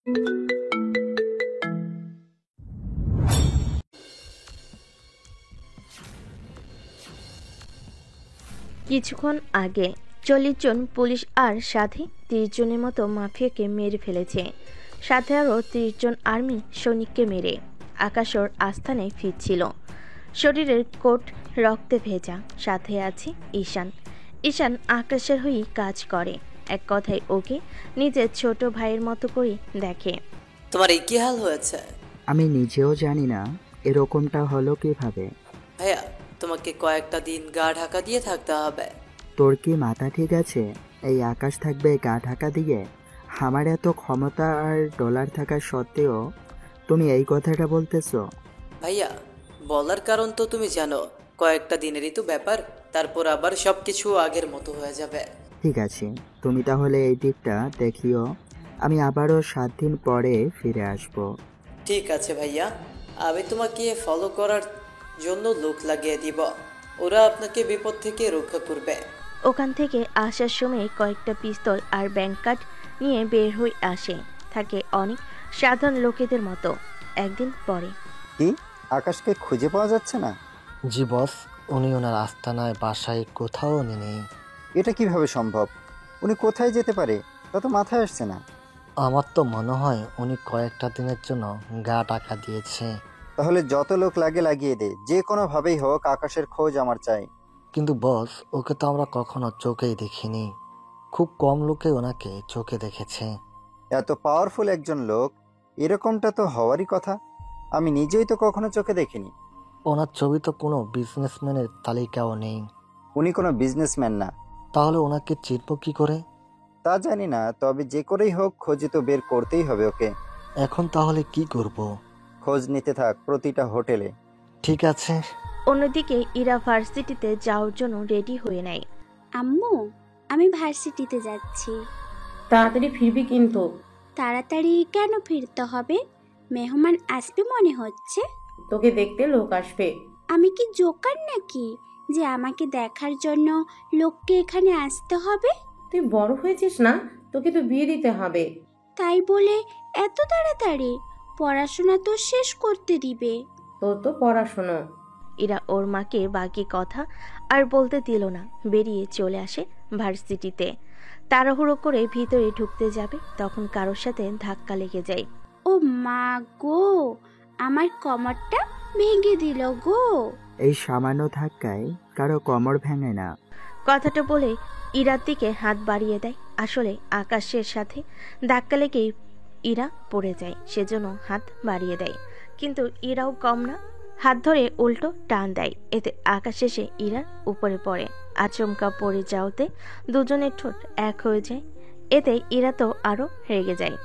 কিছুক্ষণ আগে 40 জন পুলিশ আর সাথে 30 জনের মতো মাফিয়াকে মেরে ফেলেছে। সাথে আরও 30 জন আর্মি সৈনিককে মেরে আকাশ ওর আস্থানায় ফিরছিল। শরীরের কোট রক্তে ভেজা, সাথে আছে ঈশান। ঈশান আকাশের হয়েই কাজ করে। এক কথায় ওকে নিজের ছোট ভাইয়ের মতো করে দেখে। তোমার এই কি হাল হয়েছে? আমি নিজেও জানি না এরকমটা হলো কিভাবে। ভাইয়া, তোমাকে কয়েকটা দিন গা ঢাকা দিয়ে থাকতে হবে। তোর কি মাথা ঠিক আছে? এই আকাশ থাকবে গা ঢাকা দিয়ে? আমার এত ক্ষমতা আর ডলার থাকা সত্ত্বেও তুমি এই কথাটা বলতেছো? ভাইয়া, বলার কারণ তো তুমি জানো, কয়েকটা দিনেরই তো ব্যাপার, তারপর আবার সবকিছু আগের মতো হয়ে যাবে। ঠিক আছে, তুমি তাহলে এই দিকটা দেখিও। আমি আবারও 7 দিন পরে ফিরে আসব। ঠিক আছে ভাইয়া, আমি তোমাকে ফলো করার জন্য লোক লাগিয়ে দিব। ওরা আপনাকে বিপদ থেকে রক্ষা করবে। ওখান থেকে আসার সময় কয়েকটা পিস্তল আর ব্যাংক কার্ড নিয়ে বের হয়ে আসে। থাকে অনেক সাধারণ লোকেদের মতো। একদিন পরে কি আকাশকে খুঁজে পাওয়া যাচ্ছে না? জি বস, উনি ওনার আস্তানায় বাসায় কোথাও নেই। এটা কিভাবে সম্ভব? উনি কোথায় যেতে পারে তা তো মাথায় আসছে না। আমার তো মনে হয় উনি কয়েকটা দিনের জন্য গা টাকা দিয়েছে। তাহলে যত লোক লাগে লাগিয়ে দে, যে কোনোভাবেই হোক আকাশের খোঁজ আমার চাই। কিন্তু বস, ওকে তো আমরা কখনো চোখেই দেখিনি। খুব কম লোকে ওনাকে চোখে দেখেছে। এত পাওয়ারফুল একজন লোক, এরকমটা তো হওয়ারই কথা। আমি নিজেই তো কখনো চোখে দেখিনি। ওনার ছবি তো কোনো বিজনেসম্যানের তালিকাও নেই। উনি কোনো বিজনেসম্যান না। তাহলে ওনাকে চিনব কি করে? তা জানি না, তবে যে করেই হোক খোঁজে তো বের করতেই হবে ওকে। এখন তাহলে কি করব? খোঁজ নিতে থাক প্রতিটা হোটেলে। ঠিক আছে। অন্যদিকে ইরা ভার্সিটিতে যাওয়ার জন্য রেডি হয়ে নেয়। আম্মু, আমি ভার্সিটিতে যাচ্ছি। তাড়াতাড়ি ফিরবি কিন্তু। তাড়াতাড়ি কেন ফিরতে হবে? মেহমান আসবে মনে হচ্ছে। তোকে দেখতে লোক আসবে। আমি কি জোকার নাকি যে আমাকে দেখার জন্য লোককে এখানে আসতে হবে? তুই বড় হয়েছিস না? তোকে তো বিয়ে দিতে হবে। তাই বলে এত তাড়াতাড়ি? পড়াশোনা তো শেষ করতে দিবে। তোর তো পড়াশোনা। ইরা ওর মাকে বাকি কথা আর বলতে দিল না, বেরিয়ে চলে আসে ভার্সিটিতে। তাড়াহুড়ো করে ভিতরে ঢুকতে যাবে, তখন কারোর সাথে ধাক্কা লেগে যায়। ও মা গো, আমার কোমরটা ভেঙে দিল গো। এই সামান্য ধাক্কায় কারো কোমর ভেঙে না। কথাটা বলে ইরার দিকে হাত বাড়িয়ে দেয়। আসলে আকাশের সাথে ধাক্কা লেগেই ইরা পড়ে যায়, সেজন্য হাত বাড়িয়ে দেয়। কিন্তু ইরাও কম না, হাত ধরে উল্টো টান দেয়। এতে আকাশ এসে ইরার উপরে পড়ে। আচমকা পড়ে যাওয়াতে দুজনের ঠোঁট এক হয়ে যায়। এতে ইরা তো আরো রেগে যায়।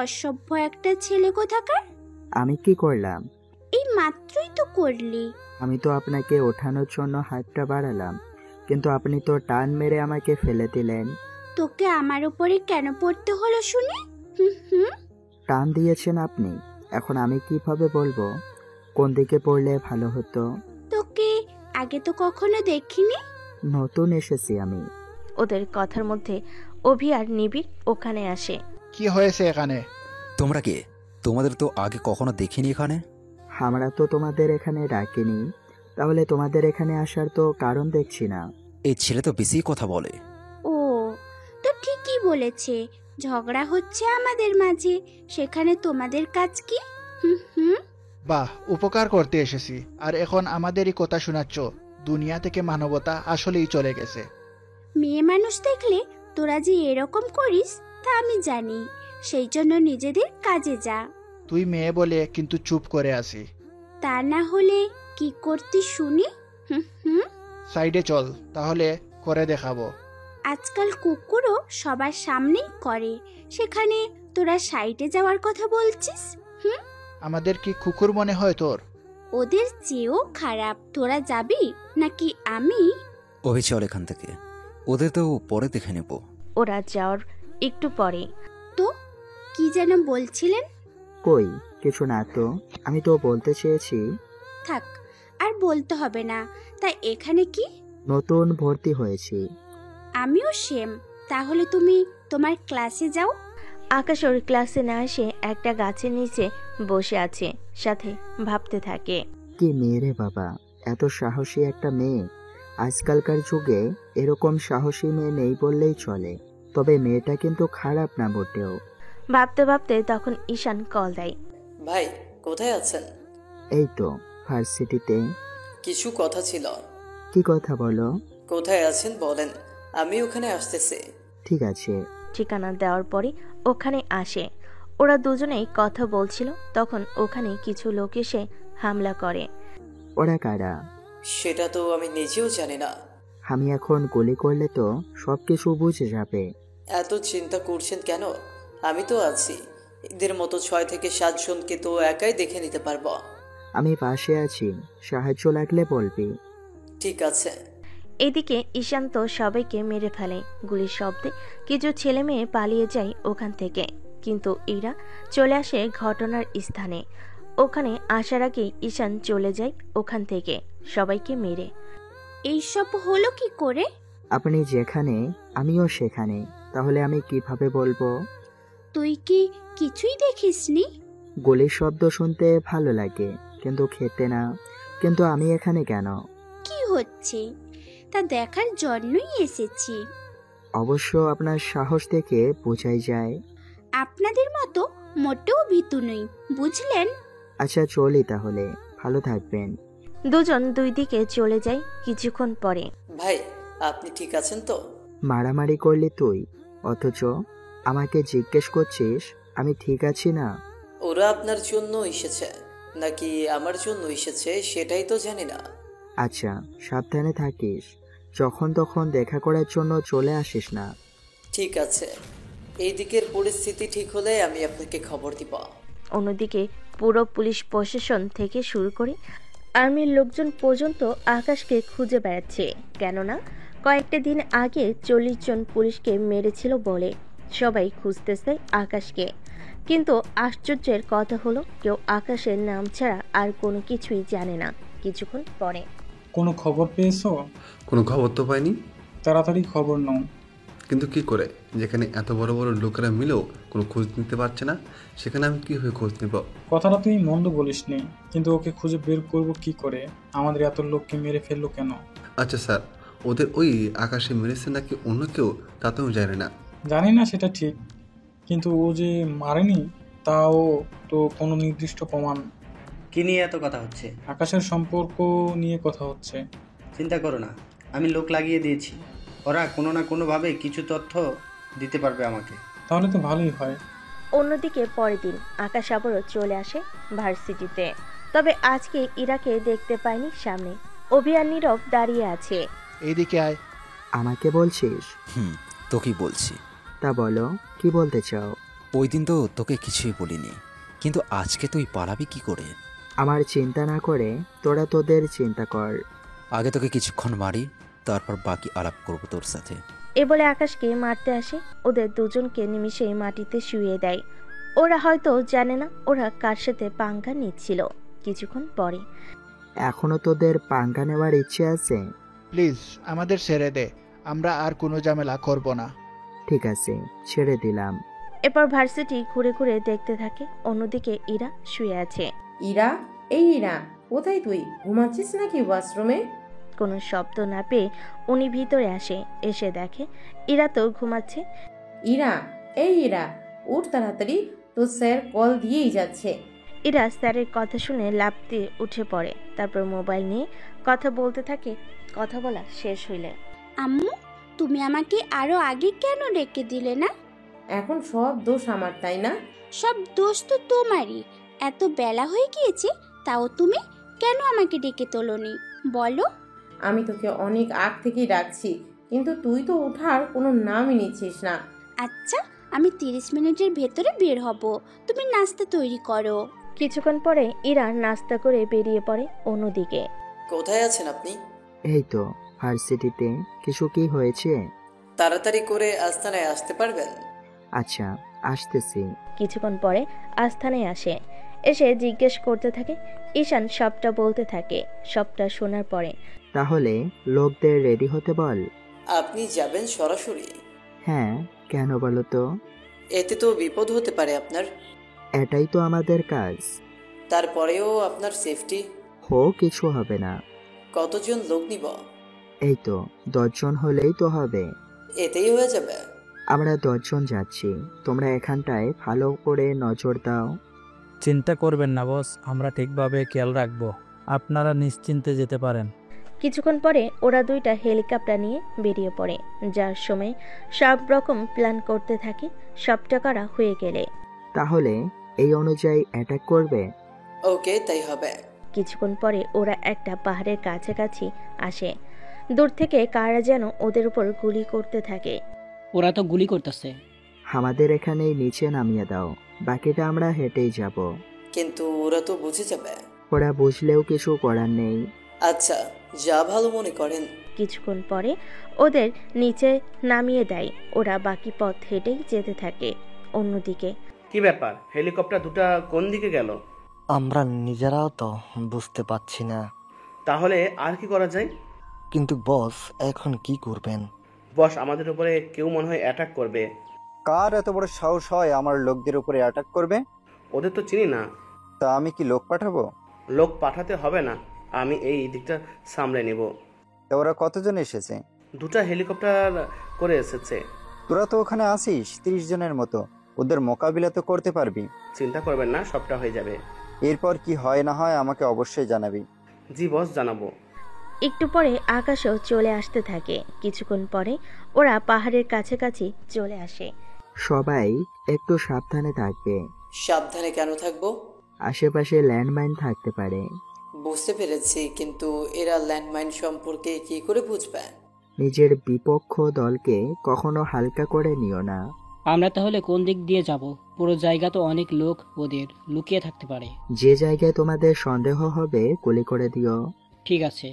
অসভ্য একটা ছেলে কোথাকার। আমি কি করলাম? এই মাত্রই তো করলি। আমি তো আপনাকে ওঠানোর জন্য হাতটা বাড়ালাম, কিন্তু আপনি তো টান মেরে আমাকে ফেলে দিলেন। তোকে আমার উপরে কেন পড়তে হলো শুনি? হুম হুম। টান দিয়েছেন আপনি, এখন আমি কিভাবে বলবো কোন দিকে পড়লে ভালো হতো? তোকে আগে তো কখনো দেখিনি। নতুন এসেছি আমি। ওদের কথার মধ্যে অভি আর নিবিড় ওখানে আসে। কি হয়েছে এখানে? তোমরা কে? তোমাদের তো আগে কখনো দেখিনি এখানে। আমরা তো তোমাদের এখানে ডাকিনি, তাহলে তোমাদের এখানে আসার তো কারণ দেখছি না। এই ছেলে তো বেশি কথা বলে। ও তো ঠিকই বলেছে, ঝগড়া হচ্ছে আমাদের মাঝে, সেখানে তোমাদের কাজ কি? হুম হুম। বাহ, উপকার করতে এসেছি আর এখন আমাদেরই কথা শোনাচ্ছ। দুনিয়া থেকে মানবতা আসলেই চলে গেছে। মেয়ে মানুষ দেখলে তোরা যে এরকম করিস তা আমি জানি, সেই জন্য নিজেদের কাজে যা। তুই মেয়ে বলে কিন্তু চুপ করে আছি। তা না হলে কি করতি শুনি? হুম হুম। সাইডে চল, তাহলে করে দেখাবো। আজকাল কুকুরও সবার সামনেই করে, সেখানে তোরা সাইডে যাওয়ার কথা বলছিস? হুম। আমাদের কি কুকুর মনে হয় তোর? ওদের চেয়েও খারাপ। তোরা যাবি নাকি আমি? অভি চল এখান থেকে, ওদের তো পরে দেখে নেব। ওরা যাওয়ার একটু পরে তো কি যেন বলছিলেন? কই কিছু না তো, আমি তো বলতে চেয়েছি। থাক, আর বলতে হবে না। তাই এখানে কি? নতুন ভর্তি হয়েছি। আমিও সেম। তাহলে তুমি তোমার ক্লাসে যাও। আকাশ ওর ক্লাসে না এসে একটা গাছের নিচে বসে আছে, সাথে ভাবতে থাকে। কি মেয়ে রে বাবা, এত সাহসী একটা মেয়ে। আজকালকার যুগে এরকম সাহসী মেয়ে নেই বললেই চলে। তবে মেয়েটা কিন্তু খারাপ না মোটেও। ভাবতে ভাবতে তখন ঈশান কল দেয়। ভাই কোথায় আছেন? এই তো ভার্সিটিতে। কিছু কথা ছিল। কি কথা বলো? কোথায় আছেন বলেন, আমি ওখানে আসতেছি। ঠিক আছে। ঠিকানা দেওয়ার পরে ওখানে আসে। ওরা দুজনেই কথা বলছিল, তখন ওখানে কিছু লোক এসে হামলা করে। ওরা কারা? সেটা তো আমি নিজেও জানি না। আমি এখন গুলি করলে তো সবকিছু বুঝে যাবে। এত চিন্তা করছেন কেন? আমি তো আছি। এদের মতো 6 থেকে 7 জনকে তো একাই দেখে নিতে পারবো। আমি পাশে আছি, সাহায্য লাগলে বলবি। ঠিক আছে। এদিকে ঈশান তো সবাইকে মেরে ফেলে। গুলির শব্দে কিছু ছেলে মেয়ে পালিয়ে যায় ওখান থেকে, কিন্তু এরা চলে আসে ঘটনার স্থানে। ওখানে আসার আগেই ঈশান চলে যায় ওখান থেকে, সবাইকে মেরে। এইসব হলো কি করে? আপনি যেখানে আমিও সেখানে, তাহলে আমি কিভাবে বলবো? তুই কি কিছুই দেখিসনি? গুলির শব্দ শুনতে ভালো লাগে, কিন্তু খেতে না। কিন্তু আমি এখানে কেন? কি হচ্ছে তা দেখার জন্যই এসেছি। অবশ্য আপনার সাহস থেকে বোঝাই যায়। আপনাদের মতো মোটেও ভীতু নই, বুঝলেন? আচ্ছা চলি তাহলে, ভালো থাকবেন। দুজন দুই দিকে চলে যায়। কিছুক্ষণ পরে, ভাই আপনি ঠিক আছেন তো? মারামারি করলি তুই, অথচ আমাকে জিজ্ঞেস করছিস আমি ঠিক আছি না? ওরা আপনার জন্য এসেছে নাকি আমার জন্য এসেছে সেটাই তো জানি না। আচ্ছা সাবধানে থাকিস, যখন তখন দেখা করার জন্য চলে আসিস না। ঠিক আছে, এই দিকের পরিস্থিতি ঠিক হলে আমি আপনাকে খবর দিব। অন্যদিকে পুরো পুলিশ প্রশাসন থেকে শুরু করে আর্মির লোকজন পর্যন্ত আকাশকে খুঁজে বেড়াচ্ছে। কেননা কয়েকটা দিন আগে 40 জন পুলিশকে মেরেছিল বলে সবাই খুঁজতেছে আকাশকে। কিন্তু আশ্চর্যের কথা হলো কেউ আকাশের নাম ছাড়া আর কোনো কিছুই জানে না। কিছুক্ষণ পরে, কোনো খবর পেয়েছো? কোনো খবর তো পাইনি। তাড়াতাড়ি খবর নাও। কিন্তু কি করে, যেখানে এত বড় বড় লোকেরা মিলেও কোনো খোঁজ নিতে পারছে না, সেখানে আমি কীভাবে খোঁজ নেব? কথাটা তুই মন্দ বলিসনি, কিন্তু ওকে খুঁজে বের করব কি করে? আমাদের এত লোককে মেরে ফেললো কেন? আচ্ছা স্যার, ওদের ওই আকাশে মেরেছে নাকি অন্য কেউ তা তো আমি জানি না। জানি না সেটা ঠিক, কিন্তু ও যে মারেনি তাও তো কোনো নির্দিষ্ট প্রমাণ। কি নিয়ে এত কথা হচ্ছে? আকাশের সম্পর্ক নিয়ে কথা হচ্ছে। চিন্তা করো না, আমি লোক লাগিয়ে দিয়েছি। ওরা কোনো না কোনোভাবে কিছু তথ্য দিতে পারবে আমাকে। তাহলে তো ভালোই হয়। অন্যদিকে পরের দিন আকাশ আবারও চলে আসে ভার্সিটিতে। তবে আজকে ইরাকে দেখতে পায়নি সামনে। অভি আর নীরব দাঁড়িয়ে আছে। এইদিকে আয়। আমাকে বলছিস? তোকেই বলছি। তা বলো, কি বলতে চাও? ওই দিন তো তোকে কিছুই বলিনি, কিন্তু আজকে তুই পালাবি কি করে? আমার চিন্তা না করে তোরা তোদের চিন্তা কর। আগে তোকে কিছুক্ষণ মারি, তারপর বাকি আলাপ করবো তোর সাথে। এ বলে আকাশকে মারতে আসে। ওদের দুজনকে নিমিষেই মাটিতে শুইয়ে দেয়। ওরা হয়তো জানে না ওরা কার সাথে পাঙ্গা নিচ্ছিল। কিছুক্ষণ পরে, এখনো তোদের পাঙ্গা নেওয়ার ইচ্ছে আছে? প্লিজ আমাদের ছেড়ে দে, আমরা আর কোনো ঝামেলা করব না। ঠিক আছে, ছেড়ে দিলাম। এরপর ভার্সিটি ঘুরে ঘুরে দেখতে থাকে। অন্যদিকে ইরা শুয়ে আছে। ইরা, এই ইরা, কোথায় তুই? ঘুমাচ্ছিস নাকি ওয়াশরুমে? কোনো শব্দ না পেয়ে উনি ভিতরে আসে। এসে দেখে ইরা তো ঘুমাচ্ছে। ইরা, এই ইরা, উঠ তাড়াতাড়ি, তোর স্যার কল দিয়েই যাচ্ছে। ইরা স্যারের কথা শুনে লাফ দিয়ে উঠে পড়ে। তারপর মোবাইল নিয়ে কথা বলতে থাকে। কথা বলা শেষ হইলে, আম্মু, তুমি আমাকে আরো আগে কেন ডেকে দিলে না? এখন সব দোষ আমার, তাই না? সব দোষ তো তোমারই। এত বেলা হয়ে গিয়েছে, তাও তুমি কেন আমাকে ডেকে তোলনি বলো? আমি তোকে অনেক আগ থেকেই ডাকছি, কিন্তু তুই তো ওঠার কোনো নামই নিচ্ছিস না। আচ্ছা, আমি 30 মিনিটের ভেতরে বের হব, তুমি নাস্তা তৈরি করো। কিছুক্ষণ পরে ইরা নাস্তা করে বেরিয়ে পড়ে। অন্যদিকে, কোথায় আছেন আপনি? এই তো ভার্সিটিতে। কিছু কি হয়েছে? তাড়াতাড়ি করে আস্তানায় আসতে পারবেন? আচ্ছা আসতেছি। কিছুক্ষণ পরে আস্থানে আসে। এসে জিজ্ঞেস করতে থাকে। ঈশান সবটা বলতে থাকে। সবটা শোনার পরে, তাহলে লোকদের রেডি হতে বল। আপনি যাবেন সরাসরি? হ্যাঁ, কেন বলো তো? এতে তো বিপদ হতে পারে আপনার। এটাই তো আমাদের কাজ। তারপরেও আপনার সেফটি। কিছু হবে না। কতজন লোক নিব? এই তো 10 জন হলেই তো হবে। এতেই হয়ে যাবে। আমরা 10 জন যাচ্ছি, তোমরা এখানটায় ভালো করে নজর দাও। চিন্তা করবেন না বস, আমরা ঠিকভাবে খেয়াল রাখবো। আপনারা নিশ্চিন্তে যেতে পারেন। কিছুক্ষণ পরে ওরা দুইটা হেলিকপ্টার নিয়ে বেরিয়ে পড়ে, যার সময় সব রকম প্ল্যান করতে থাকে। সবটা করা হয়ে গেলে তাহলে এই অনুযায়ী অ্যাটাক করবে। ওকে, তাই হবে। কিছুক্ষণ পরে ওরা একটা পাহাড়ের কাছাকাছি আসে। দূর থেকে কারা যেন ওদের উপর গুলি করতে থাকে। ওরা তো গুলি করতেছে। আমাদের এখানেই নিচে নামিয়ে দাও, বাকিটা আমরা হেঁটেই যাব। কিন্তু ওরা তো বুঝে যাবে। ওরা বুঝলেও কিছু করার নেই। আচ্ছা, যা ভালো মনে করেন। কিছুক্ষণ পরে ওদের নিচে নামিয়ে দেয়। ওরা বাকি পথ হেঁটেই যেতে থাকে। অন্যদিকে কি ব্যাপার, হেলিকপ্টার দুটা কোন দিকে গেল? আমরা নিজেরাও তো বুঝতে পারছি না। তাহলে আর কি করা যায়? কিন্তু বস, এখন কি করবেন? বস, আমাদের উপরে কেউ মনে হয় অ্যাটাক করবে। কার এত বড় সাহস হয় আমার লোকদের উপরে অ্যাটাক করবে? ওদের তো চিনি না। তা আমি কি লোক পাঠাবো? লোক পাঠাতে হবে না, আমি এই দিকটা সামলে নেব। তা ওরা কতজন এসেছে? দুটা হেলিকপ্টার করে এসেছে। তোরা তো ওখানে আসিস 30 জনের মতো, ওদের মোকাবিলা তো করতে পারবি। চিন্তা করবেন না, সবটা হয়ে যাবে। এরপর কি হয় না হয় আমাকে অবশ্যই জানাবি। জি বস, জানাবো। একটু পরে আকাশও চলে আসতে থাকে। কিছুক্ষণ পরে ওরা পাহাড়ের কাছাকাছি চলে আসে। সবাই একটু সাবধানে থাকবে। সাবধানে কেন থাকবো? আশেপাশে ল্যান্ডমাইন থাকতে পারে। বুঝতে পেরেছি, কিন্তু এরা ল্যান্ডমাইন সম্পর্কে কি করে বুঝবে? নিজের বিপক্ষ দলকে কখনো হালকা করে নিও না। আমরা তাহলে কোন দিক দিয়ে যাব? পুরো জায়গা তো অনেক লোক ওদের লুকিয়ে থাকতে পারে। যে জায়গায় তোমাদের সন্দেহ হবে গুলি করে দিও। ঠিক আছে।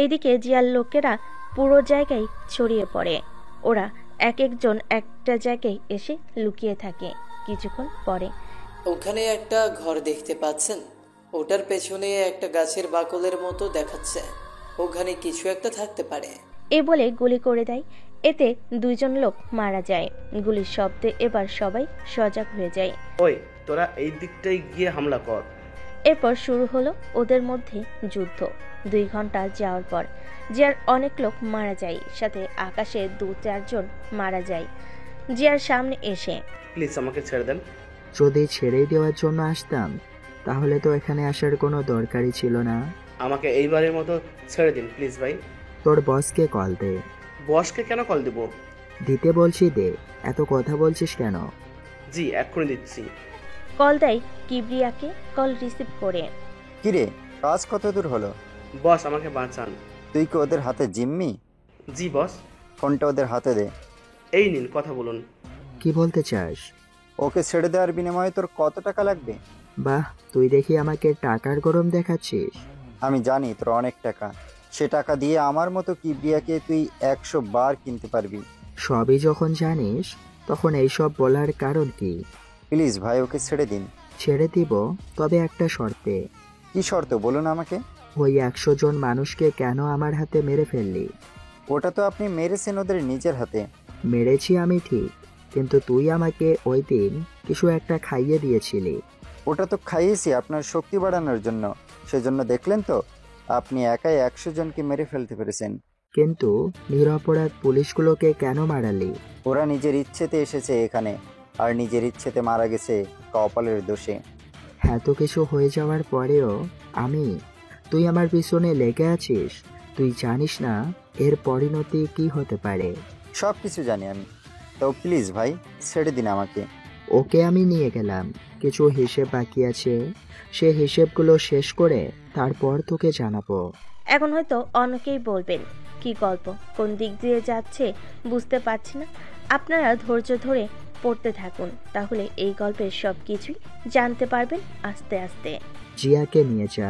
এদিকে জিয়ার লোকেরা পুরো জায়গায় ছড়িয়ে পড়ে। ওরা এক একজন একটা জায়গায় এসে লুকিয়ে থাকে। কিছুক্ষণ পরে ওখানে একটা ঘর দেখতে পাচ্ছেন? ওটার পেছনে একটা গাছের বাকলের মতো দেখাচ্ছে। ওখানে কিছু একটা থাকতে পারে। এ বলে গুলি করে দেয়। এতে 2 জন লোক মারা যায়। গুলির শব্দে এবার সবাই সজাগ হয়ে যায়। ওই, তোরা এই দিকটাই গিয়ে হামলা কর। এরপর শুরু হলো ওদের মধ্যে যুদ্ধ। 2 ঘন্টা যাওয়ার পর জিয়ার অনেক লোক মারা যায়, সাথে আকাশে 2-4 জন মারা যায়। জিয়ার সামনে এসে, প্লিজ আমাকে ছেড়ে দেন। যদি ছেড়ে দেওয়ার জন্য আসতাম তাহলে তো এখানে আসার কোনো দরকারই ছিল না। আমাকে এইবারের মতো ছেড়ে দিন প্লিজ ভাই। তোর বসকে কল দে। বসকে কেন কল দেব? দিতে বলছি দে, এত কথা বলছিস কেন? জি, এক্ষুনি দিচ্ছি। কল দেয় কিবরিয়াকে। কল রিসিভ করে, কিরে, কাজ কত দূর হলো? বস, আমাকে বাঁচান। তুই কি ওদের হাতে জিম্মি? জি বস। ফোনটা ওদের হাতে দে। এই নিন, কথা বলুন। কি বলতে চাস? ওকে ছেড়ে দেওয়ার বিনিময়ে তোর কত টাকা লাগবে? বাহ, তুই দেখি আমাকে টাকার গরম দেখাচ্ছিস। আমি জানি তোর অনেক টাকা। সে টাকা দিয়ে আমার মতো কিবরিয়াকে তুই 100 বার কিনতে পারবি। সবই যখন জানিস তখন এইসব বলার কারণ কি? প্লিজ ভাই, ওকে ছেড়ে দিন। ছেড়ে দিব, তবে একটা শর্তে। কি শর্ত বলুন আমাকে? ওই 100 জন মানুষকে কেন আমার হাতে মেরে ফেললি? ওটা তো আপনি মেরেছেন ওদের নিজের হাতে। মেরেছি আমি ঠিক, কিন্তু তুই আমাকে ওই দিন কিছু একটা খাইয়ে দিয়েছিলি। ওটা তো খাইয়েছি আপনার শক্তি বাড়ানোর জন্য। সেজন্য দেখলেন তো, আপনি একাই 100 জনকে মেরে ফেলতে পেরেছেন। কিন্তু নিরপরাধ পুলিশগুলোকে কেন মারালি? ওরা নিজের ইচ্ছেতে এসেছে এখানে, আর নিজের ইচ্ছেতে মারা গেছে কপালের দোষে। এত কিছু হয়ে যাওয়ার পরেও তুই আমার পিছনে লেগে আছিস। তুই জানিস না এর পরিণতি কি হতে পারে। সব কিছু জানি আমি। তো প্লিজ ভাই, ছেড়ে দিন আমাকে। ওকে আমি নিয়ে গেলাম, কিছু হিসেব বাকি আছে, সে হিসেবগুলো শেষ করে তারপর তোকে জানাবো। এখন হয়তো অনেকেই বলবেন, কি গল্প, কোন দিক দিয়ে যাচ্ছে বুঝতে পারছি না। আপনারা ধৈর্য ধরে পড়তে থাকুন, তাহলে এই গল্পের সব কিছুই জানতে পারবেন আস্তে আস্তে। জিয়াকে নিয়ে যা,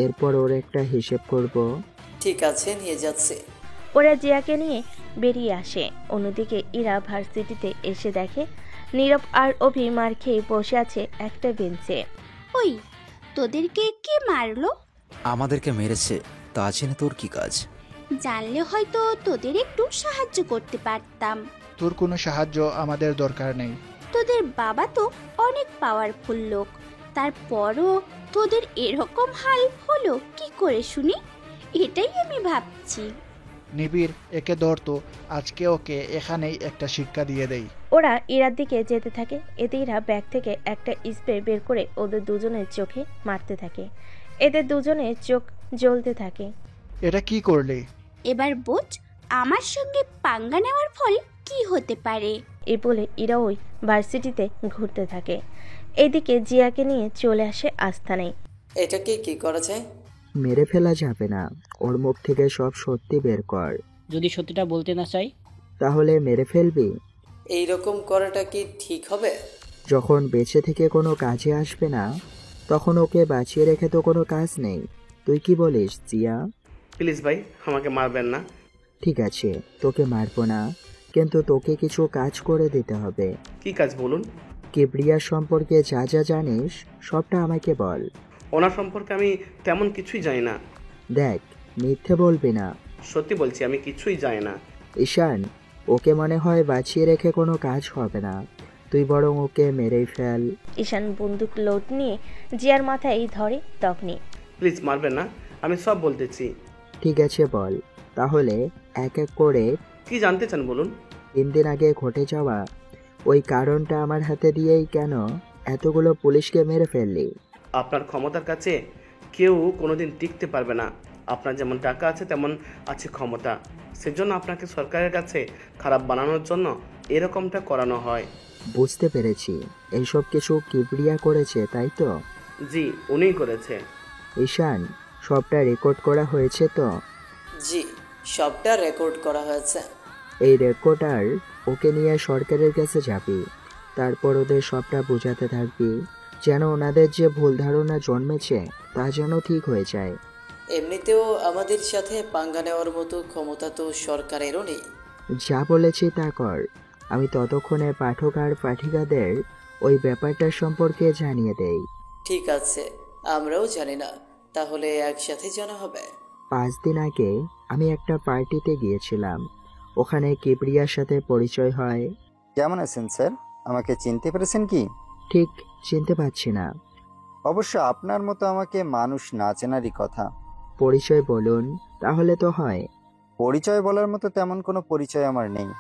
এরপর ওর একটা হিসেব করব। ঠিক আছে, নিয়ে যাচ্ছে। ওরা জিয়াকে নিয়ে বেরিয়ে আসে। অন্যদিকে ইরা ভার্সিটিতে এসে দেখে নীরব আর অভি মার খেয়ে বসে আছে একটা বেঞ্চে। ওই, তোদেরকে কে মারলো? আমাদেরকে মেরেছে, তা জেনে তোর কি কাজ? জানলে হয়তো তোদের একটু সাহায্য করতে পারতাম। তোর কোনো সাহায্য আমাদের দরকার নেই। তোদের বাবা তো অনেক পাওয়ারফুল লোক, তারপরও তোদের এরকম হাল হলো কি করে শুনি? এটাই আমি ভাবছি। নিবিড়, একে ধরতো, আজকে ওকে এখানেই একটা শিক্ষা দিয়ে দেই। ওরা ইরার দিকে যেতে থাকে। এতে ইরা ব্যাগ থেকে একটা স্প্রে বের করে ওদের দুজনের চোখে মারতে থাকে। এদের দুজনের চোখ জ্বলতে থাকে। এটা কি করলে? এবার বোঝ আমার সঙ্গে পাঙ্গা নেওয়ার ফল কি হতে পারে। এই বলে ইরা ওই ভার্সিটিতে ঘুরতে থাকে। এদিকে জিয়াকে নিয়ে চলে আসে আস্তানায়। এটাকে কি করা যায়? মেরে ফেলা যাবে না, ওর মুখ থেকে সব সত্যি বের কর। যদি সত্যিটা বলতে না চাই? তাহলে মেরে ফেলবি? এইরকম করাটা কি ঠিক হবে? যখন বেঁচে থেকে কোনো কাজে আসবে না, তখন ওকে বাঁচিয়ে রেখে তো কোনো কাজ নেই। তুই কি বলিস জিয়া? প্লিজ ভাই, আমাকে মারবেন না। ঠিক আছে, তোকে মারবো না, কিন্তু তোকে কিছু কাজ করে দিতে হবে। কি কাজ বলুন? কিবরিয়া সম্পর্কে যা যা জানিস সবটা আমাকে বল। ওনার সম্পর্কে আমি তেমন কিছুই জানি না। দেখ, মিথ্যে বলবি না। সত্যি বলছি, আমি কিছুই জানি না। ঈশান, ওকে মনে হয় বাঁচিয়ে রেখে কোনো কাজ হবে না, তুই বরং ওকে মেরেই ফেল। ঈশান বন্দুক লোড নিয়ে জিয়ার মাথায় ধরে তখনই। প্লিজ মারবেন না, আমি সব বলতেছি। ঠিক আছে বল, তাহলে এক এক করে। কি জানতে চান বলুন। 3 দিন আগে ঘটে যাওয়া ওই কারণটা আমার হাতে দিয়েই কেন এতগুলো পুলিশকে মেরে ফেললি? আপনার ক্ষমতার কাছে কেউ কোনোদিন টিকতে পারবে না। আপনার যেমন টাকা আছে তেমন আছে ক্ষমতা, সেজন্য আপনাকে সরকারের কাছে খারাপ বানানোর জন্য এরকমটা করানো হয়। বুঝতে পেরেছি, এইসব কিছু কিবরিয়া করেছে তাই তো? জি, উনিই করেছে। ঈশান, সবটা রেকর্ড করা হয়েছে তো? জি, সবটা রেকর্ড করা হয়েছে। এই রেকর্ডার ওকে নিয়ে সরকারের কাছে যাবি, তারপর ওদের সবটা বোঝাতে থাকবি, যেন ওনাদের যে ভুল ধারণা জন্মেছে তা যেন ঠিক হয়ে যায়। এমনিতেও আমাদের সাথে পাঙ্গা নেওয়ার মতো ক্ষমতা তো সরকারেরও নেই। যা বলেছি তা কর, আমি ততক্ষণে পাঠক আর পাঠিকাদের ওই ব্যাপারটা সম্পর্কে জানিয়ে দেই। ঠিক আছে, আমরাও জানি না, তাহলে একসাথে জানা হবে। 5 দিন আগে আমি একটা পার্টিতে গিয়েছিলাম, ওখানে কিবরিয়ার সাথে পরিচয় হয়। কেমন আছেন স্যার? আমাকে চিনতে পেরেছেন কি? ঠিক চিনতে পারছি না। অবশ্য আপনার মতো আমাকে মানুষ না চেনারই কথা। পরিচয় বলুন, তাহলে তো হয়। পরিচয় বলার মতো তেমন কোনো পরিচয় আমার নেই।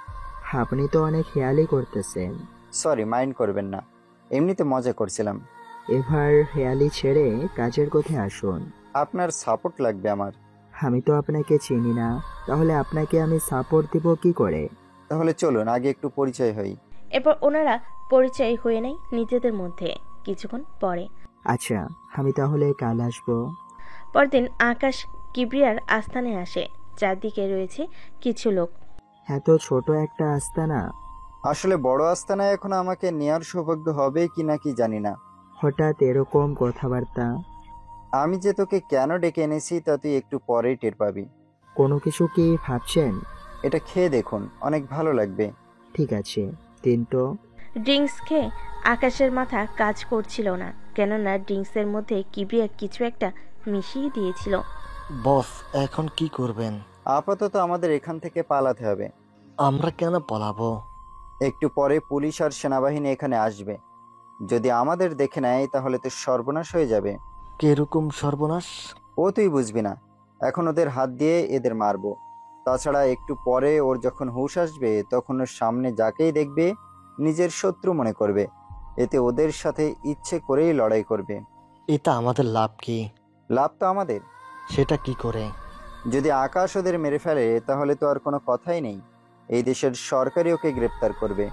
আপনি তো অনেক হেয়ালি করতেছেন। সরি, মাইন্ড করবেন না, এমনিতে মজা করছিলাম। এবার হেয়ালি ছেড়ে কাজের কথায় আসুন। আপনার সাপোর্ট লাগবে আমার। আমি তো আপনাকে চিনি না, তাহলে আপনাকে আমি সাপোর্ট দিব কি করে? তাহলে চলুন আগে একটু পরিচয় হই। এরপর ওনারা পরিচয় হয়ে নেয় নিজেদের মধ্যে। কিছুক্ষণ পরে আচ্ছা, আমি তাহলে কাল আসবো। পরদিন আকাশ কিবরিয়ার আস্তানে আসে। চারদিকে রয়েছে কিছু লোক। এত ছোট একটা আস্তানা। আসলে বড় আস্তানায় এখন আমাকে নেয়ার সৌভাগ্য হবে কি না কি জানি না। হঠাৎ এরকম কথাবার্তা? আমি যে তোকে কেন ডেকে এনেছি তা তুই একটু পরেই টের পাবি। কোনো কিছু কি ভাবছেন? এটা খেয়ে দেখুন, অনেক ভালো লাগবে। ঠিক আছে, কিন্তু ড্রিঙ্কস খেয়ে আকাশের মাথা কাজ করছিল না, কেননা ড্রিঙ্কসের মধ্যে কিবরিয়া কিছু একটা মিশিয়ে দিয়েছিল। বস, এখন কি করবেন? আপাতত আমাদের এখান থেকে পালাতে হবে। আমরা কেন পালাবো? একটু পরে পুলিশ আর সেনাবাহিনী এখানে আসবে, যদি আমাদের দেখে নেয় তাহলে তো সর্বনাশ হয়ে যাবে। কিরকম সর্বনাশ? ও তুই বুঝবি না, এখন ওদের হাত দিয়ে এদের মারবো। তাছাড়া একটু পরে ওর যখন হুঁশ আসবে তখন ওর সামনে যাকেই দেখবে নিজের শত্রু মনে করবে, এতে ওদের সাথে ইচ্ছে করেই লড়াই করবে। এটা আমাদের লাভ কি? লাভ তো আমাদের। সেটা কি করে? যদি আকাশ ওদের মেরে ফেলে তাহলে তো আর কোনো কথাই নেই, এই দেশের সরকারই ওকে গ্রেপ্তার করবে।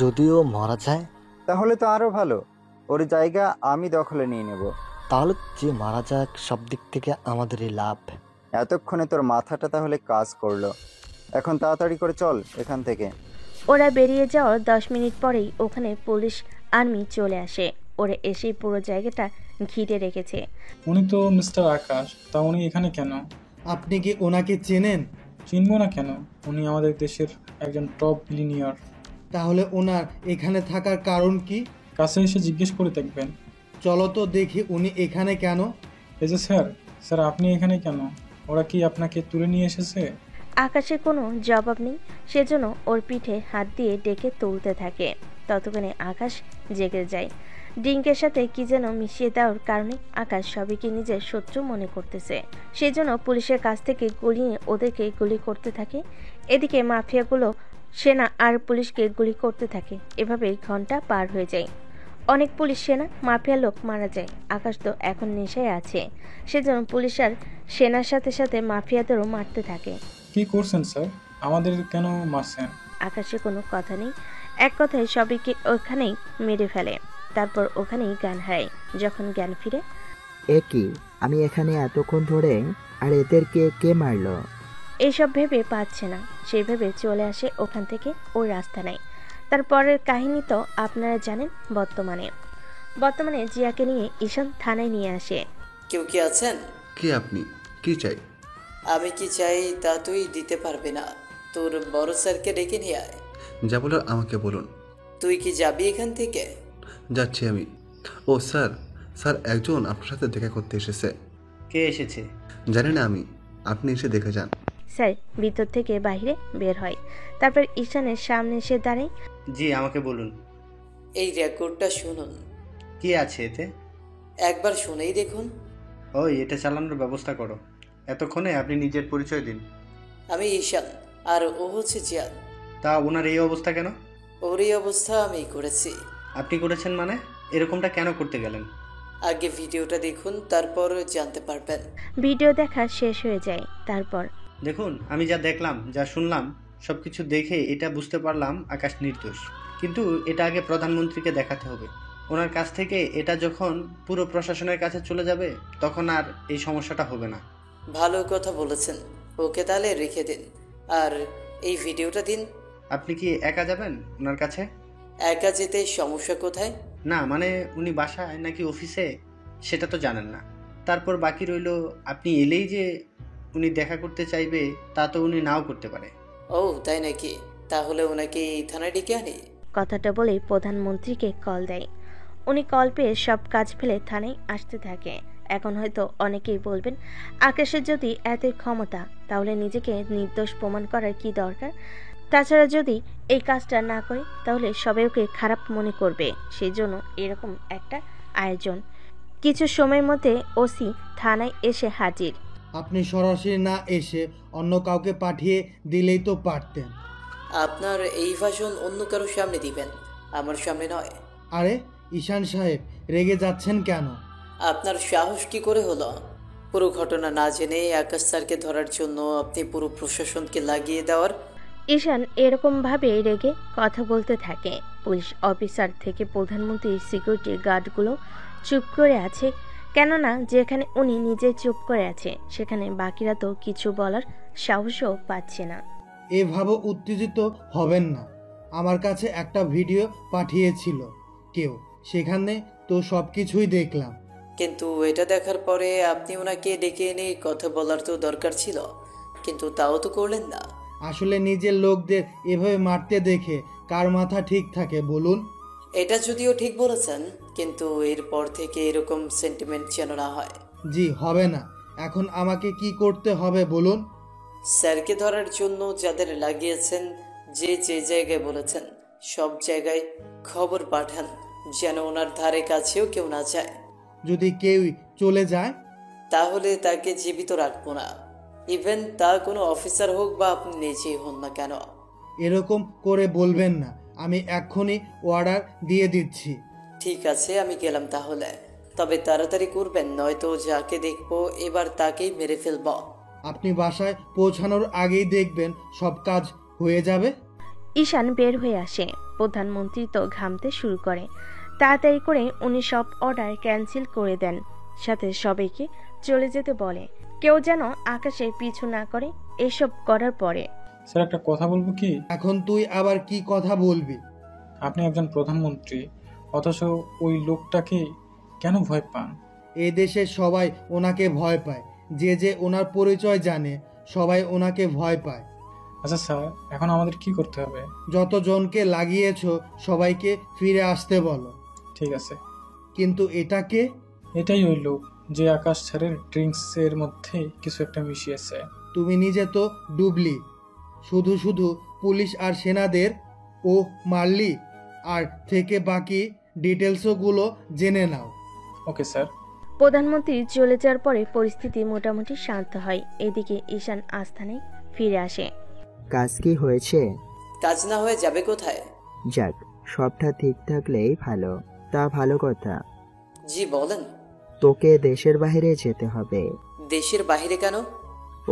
যদিও মারা যায় তাহলে তো আরো ভালো, ওর জায়গা আমি দখলে নিয়ে নেব। তাহলে যে মারা যাক, সব দিক থেকে আমাদেরই লাভ। এতক্ষণে তোর মাথাটা তাহলে কাজ করলো, এখন তাড়াতাড়ি করে চল এখান থেকে। ওরা বেরিয়ে যাওয়ার 10 মিনিট পরেই ওখানে পুলিশ আর্মি চলে আসে। ওরা এসে পুরো জায়গাটা ঘিরে রেখেছে। উনি তো মিস্টার আকাশ, তা উনি এখানে কেন? আপনি কি ওনাকে চেনেন? চিনবো না কেন, উনি আমাদের দেশের একজন টপ বিলিনিয়ার। তাহলে ওনার এখানে থাকার কারণ কি? কাছে এসে জিজ্ঞেস করে দেখবেন। চলো তো দেখি উনি এখানে কেন। এই যে স্যার আপনি এখানে কেন? ওরা কি আপনাকে তুলে নিয়ে এসেছে? আকাশের কোনো জবাব নেই, সেজন্য ওর পিঠে হাত দিয়ে ডেকে তুলতে থাকে। ততক্ষণে আকাশ জেগে যায়। ড্রিঙ্কের সাথে কি যেন মিশিয়ে দেওয়ার কারণে আকাশ সবাইকে নিজের শত্রু মনে করতেছে। সেই জন্য পুলিশের কাছ থেকে গুলি নিয়ে ওদেরকে গুলি করতে থাকে। এদিকে মাফিয়াগুলো সেনা আর পুলিশকে গুলি করতে থাকে। এভাবে ঘন্টা পার হয়ে যায়। অনেক পুলিশ সেনা মাফিয়া লোক মারা যায়। আকাশ তো এখন নেশায় আছে, সেজন্য পুলিশ আর সেনার সাথে সাথে মাফিয়াদেরও মারতে থাকে। কি করছেন স্যার? আমাদের কেন মারছেন? আকাশে কোনো কথা নেই, এক কথায় সবাইকে ওখানেই মেরে ফেলে। তারপর ওখানেই জ্ঞান হারায়। যখন জ্ঞান ফিরে, এ কি, আমি এখানে এতক্ষণ ধরে, আর এদেরকে কে মারলো? এইসব ভেবে পাচ্ছে না, সেই ভেবে চলে আসে ওখান থেকে। ওই রাস্তা নাই। তারপরের কাহিনী তো আপনারা জানেন। বর্তমানে জিয়াকে নিয়ে ঈশান থানায় নিয়ে আসে। কেউ কি আছেন? কি আপনি কি চাই? আমি কি চাই তা তুই দিতে পারবি না। তোর বড় স্যারকে ডেকে নিয়ে আয়। যা বলার আমাকে বলুন। তুই কি যাবি এখান থেকে? যাচ্ছি আমি। ও স্যার, স্যার একজন আপনার সাথে দেখা করতে এসেছে। কে এসেছে? জানি না আমি, আপনি এসে দেখে যান। স্যার ভিতর থেকে বাইরে বের হয়। তারপর ঈশানের সামনে এসে দাঁড়ায়। জি, আমাকে বলুন। এই রেকর্ডটা শুনুন। কি আছে এতে? একবার শুনেই দেখুন। ওই, এটা চালানোর ব্যবস্থা করো। এতক্ষণে আপনি নিজের পরিচয় দিন। আমি ঈশান, আর ও হচ্ছে জিয়াদ। তা ওনার এই অবস্থা কেন? ওর এই অবস্থা আমি করেছি। আপনি করেছেন মানে? এরকমটা কেন করতে গেলেন? আগে ভিডিওটা দেখুন, তারপর জানতে পারবেন। ভিডিও দেখা শেষ হয়ে যায়। তারপর দেখুন, আমি যা দেখলাম, যা শুনলাম, সবকিছু দেখে এটা বুঝতে পারলাম আকাশ নির্দোষ। কিন্তু এটা আগে প্রধানমন্ত্রীকে দেখাতে হবে। ওনার কাছ থেকে এটা যখন পুরো প্রশাসনের কাছে চলে যাবে, তখন আর এই সমস্যাটা হবে না। ভালো কথা বলেছেন। ওকে তাহলে রেখে দিন, আর এই ভিডিওটা দিন। আপনি কি একা যাবেন ওনার কাছে? একা যেতে সমস্যা কোথায়? না মানে উনি বাসায় নাকি অফিসে সেটা তো জানেন না। তারপর বাকি রইল, আপনি এলেই যে উনি দেখা করতে চাইবে তা তো উনি নাও করতে পারে। ও তাই নাকি? তাহলে ওনাকে এই থানায় ডেকে আনি। কথাটা বলেই প্রধানমন্ত্রীকে কল দেয়। উনি কল পেয়ে সব কাজ ফেলে থানায় আসতে থাকে। এখন হয়তো অনেকেই বলবেন, আকাশের যদি এতই ক্ষমতা, তাহলে নিজেকে নির্দোষ প্রমাণ করার কি দরকার? তাছাড়া যদি এই কাজটা না করে, তাহলে সবাই ওকে খারাপ মনে করবে। সেই জন্য এরকম একটা আয়োজন। কিছু সময়ের মধ্যে ওসি থানায় এসে হাজির। আপনি সরাসরি না এসে অন্য কাউকে পাঠিয়ে দিলেই তো পারতেন। আপনার এই ভাষণ অন্য কারো সামনে দিবেন, আমার সামনে নয়। আরে ঈশান সাহেব, রেগে যাচ্ছেন কেন? আপনার সাহস কি করে হলো? পুরো ঘটনা না জেনে আকাশ স্যারকে ধরার জন্য আপনি পুরো প্রশাসনকে লাগিয়ে দেওয়ার। ঈশান এরকম ভাবে রেগে কথা বলতে থাকে। পুলিশ অফিসার থেকে প্রধানমন্ত্রীর সিকিউরিটি গার্ডগুলো চুপ করে আছে। কেননা যেখানে উনি নিজে চুপ করে আছে, সেখানে বাকিরা তো কিছু বলার সাহসও পাচ্ছে না। এভাবে উত্তেজিত হবেন না। আমার কাছে একটা ভিডিও পাঠিয়েছিল কেউ, সেখানে তো সব কিছুই দেখলাম। কিন্তু এটা দেখার পরে আপনি ওনাকে ডেকে এনে কথা বলার তো দরকার ছিল, কিন্তু তাও তো করলেন না। আসলে নিজের লোকদের এভাবে মারতে দেখে কার মাথা ঠিক থাকে বলুন? এটা যদিও ঠিক বলেছেন, কিন্তু এরপর থেকে এরকম সেন্টিমেন্ট যেন না হয়। জি হবে না। এখন আমাকে কি করতে হবে বলুন? স্যারকে ধরার জন্য যাদের লাগিয়েছেন, যে যে জায়গায় বলেছেন, সব জায়গায় খবর পাঠান, যেন ওনার ধারে কাছেও কেউ না যায়। যদি কেউ চলে যায় তাহলে তাকে জীবিত রাখবো না, ইভেন তা কোনো অফিসার হোক বা আপনি নিজেই হন না কেন। এরকম করে বলবেন না। আমি এক্ষুনি অর্ডার দিয়ে দিচ্ছি। ঠিক আছে, আমি গেলাম তাহলে। তবে তাড়াতাড়ি করবেন, নয়তো যাকে দেখবো এবার তাকেই মেরে ফেলব। আপনি বাসায় পৌঁছানোর আগেই দেখবেন সব কাজ হয়ে যাবে। ঈশান বের হয়ে আসে। প্রধানমন্ত্রী তো ঘামতে শুরু করে। তাড়াতাড়ি করে উনি সব অর্ডার ক্যান্সেল করে দেন, সাথে সবাইকে চলে যেতে বলে। কেউ যেন আকাশের পিছু না করে এসব করার পরে। স্যার একটা কথা বলবো কি? এখন তুই আবার কি কথা বলবি? আপনি একজন প্রধানমন্ত্রী, অথচ ওই লোকটাকে কেন ভয় পান? এই দেশে সবাই ওনাকে ভয় পায়। যে যে ওনার পরিচয় জানে, সবাই ওনাকে ভয় পায়। আচ্ছা স্যার, এখন আমাদের কি করতে হবে? যতজনকে লাগিয়েছো সবাইকে ফিরে আসতে বলো। ঠিক আছে। কিন্তু এটাকে? এটাই ওই লোক যে আকাশ স্যারের ড্রিঙ্কসের মধ্যে কিছু একটা মিশিয়েছে। তুমি নিজে তো ডুবলি, শুধু শুধু পুলিশ আর সেনাদের ও মারলি। আর থেকে বাকি ডিটেলসগুলো জেনে নাও। Okay sir. প্রধানমন্ত্রী চলে যাওয়ার পরে পরিস্থিতি মোটামুটি শান্ত হয়। এদিকে ঈশান আস্থানায় ফিরে আসে। কাজ কি হয়েছে? কাজ না হয়ে যাবে কোথায়? যাক, সবটা ঠিক থাকলেই ভালো। তা ভালো কথা। জি বলেন। তোকে দেশের বাইরে যেতে হবে। দেশের বাইরে কেন?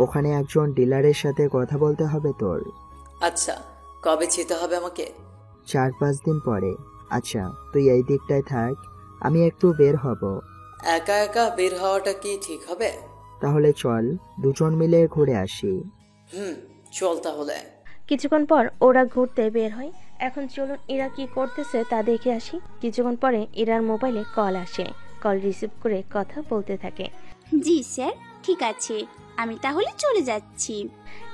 ওখানে একজন ডিলারের সাথে কথা বলতে হবে তোর। আচ্ছা, কবে যেতে হবে আমাকে? 4-5 দিন পরে। আচ্ছা, তুই এই দিকটায় থাক, আমি একটু বের হব। একা একা বের হওয়াটা কি ঠিক হবে? তাহলে চল দুজন মিলে ঘুরে আসি। চল তাহলে। কিছুক্ষণ পর ওরা ঘুরতে বের হয়। এখন চলুন ইরা কি করতেছে তা দেখে আসি। কিছুক্ষণ পরে ইরার মোবাইলে কল আসে। কল রিসিভ করে কথা বলতে থাকে। জি স্যার, ঠিক আছে, আমি তাহলে চলে যাচ্ছি।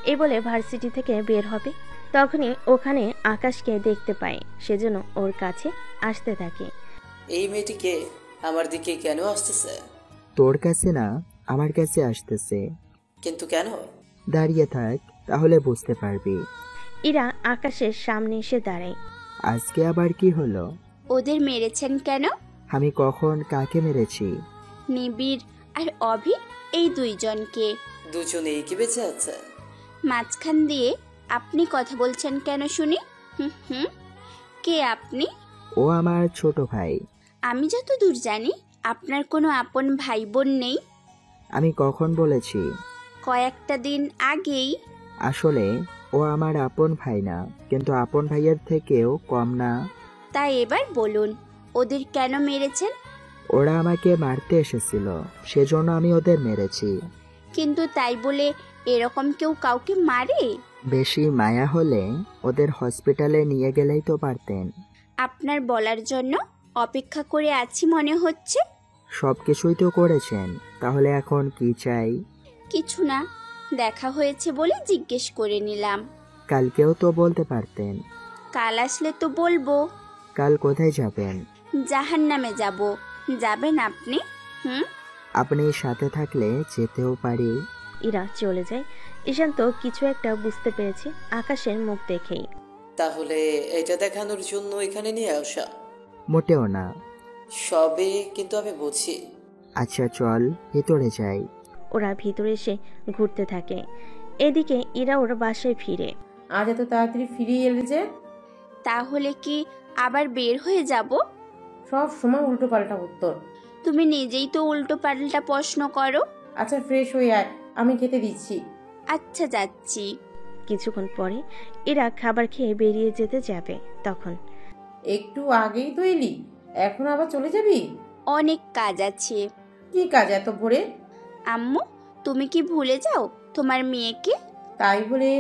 এই বলে ভার্সিটি থেকে বের হবে। তখনই ওখানে আকাশকে দেখতে পায়, সেজন্য ওর কাছে আসতে থাকে। এই মেয়েটিকে আমার দিকে কেন আসতেছে? তোর কাছে না, আমার কাছে আসতেছে। কিন্তু কেন? দাঁড়িয়ে থাক, তাহলে বুঝতে পারবি। ইরা আকাশের সামনে এসে দাঁড়ায়। আজকে আবার কি হলো? ওদের মেরেছেন কেন? আমি কখন কাকে মেরেছি? নিবিড় আর অভি, এই দুইজনকে। দুজনেই কি বেঁচে আছে? মাঝখান দিয়ে আপনি কথা বলছেন কেন শুনি? হুম, কে আপনি? ও আমার ছোট ভাই। আমি যতদূর জানি আপনার কোনো আপন ভাই বোন নেই। আমি কখন বলেছি? কয়েকটা দিন আগেই। আসলে ও আমার আপন ভাই না, কিন্তু আপন ভাইয়ের থেকেও কম না। তাই এবার বলুন, ওদের কেন মেরেছেন? ওরা আমাকে মারতে এসেছিল, সেজন্য আমি ওদের মেরেছি। কিন্তু তাই বলে এরকম কেউ কাউকে মারে? বেশি মায়া হলে ওদের হসপিটালে নিয়ে গেলেই তো পারতেন। আপনার বলার জন্য অপেক্ষা করে আছি মনে হচ্ছে। সবকিছুই তো করেছেন, তাহলে এখন কি চাই? কিছু না, দেখা হয়েছে বলে জিজ্ঞেস করে নিলাম। কালকেও তো বলতে পারতেন। কাল আসলে তো বলবো। কাল কোথায় যাবেন? জাহান্নামে যাব। যাবেন আপনি? আপনি সাথে থাকলে যেতেও পারি। ইরা চলে যায়। ঈশান তো কিছু একটা বুঝতে পেরেছে আকাশের মুখ দেখেই। তাহলে এটা দেখানোর জন্য এখানে নিয়ে আসা? মোটেও না। সবে কিন্তু আমি বুঝি। আচ্ছা চল ভিতরে যাই। ওরা ভিতরে এসে ঘুরতে থাকে। এদিকে ইরা ওর বাসায় ফিরে। আজ এত তাড়াতাড়ি ফিরে এলে যে? তাহলে কি আবার বের হয়ে যাব? সব সময় উল্টো পাল্টা উত্তর। তুমি নিজেই তো উল্টো পাল্টা প্রশ্ন করো। আচ্ছা ফ্রেশ হয়ে আয়, আমি খেতে দিচ্ছি। আচ্ছা যাচ্ছি। কিছুক্ষণ পরে এরা খাবার খেয়ে বেরিয়ে যেতে যাবে। তখন একটু আগেই তো এলি, এখন আবার চলে যাবি? অনেক কাজ আছে। কি কাজ এত ভোরে? আম্মু, তুমি কি ভুলে যাও তোমার মেয়েকে? তাই বলে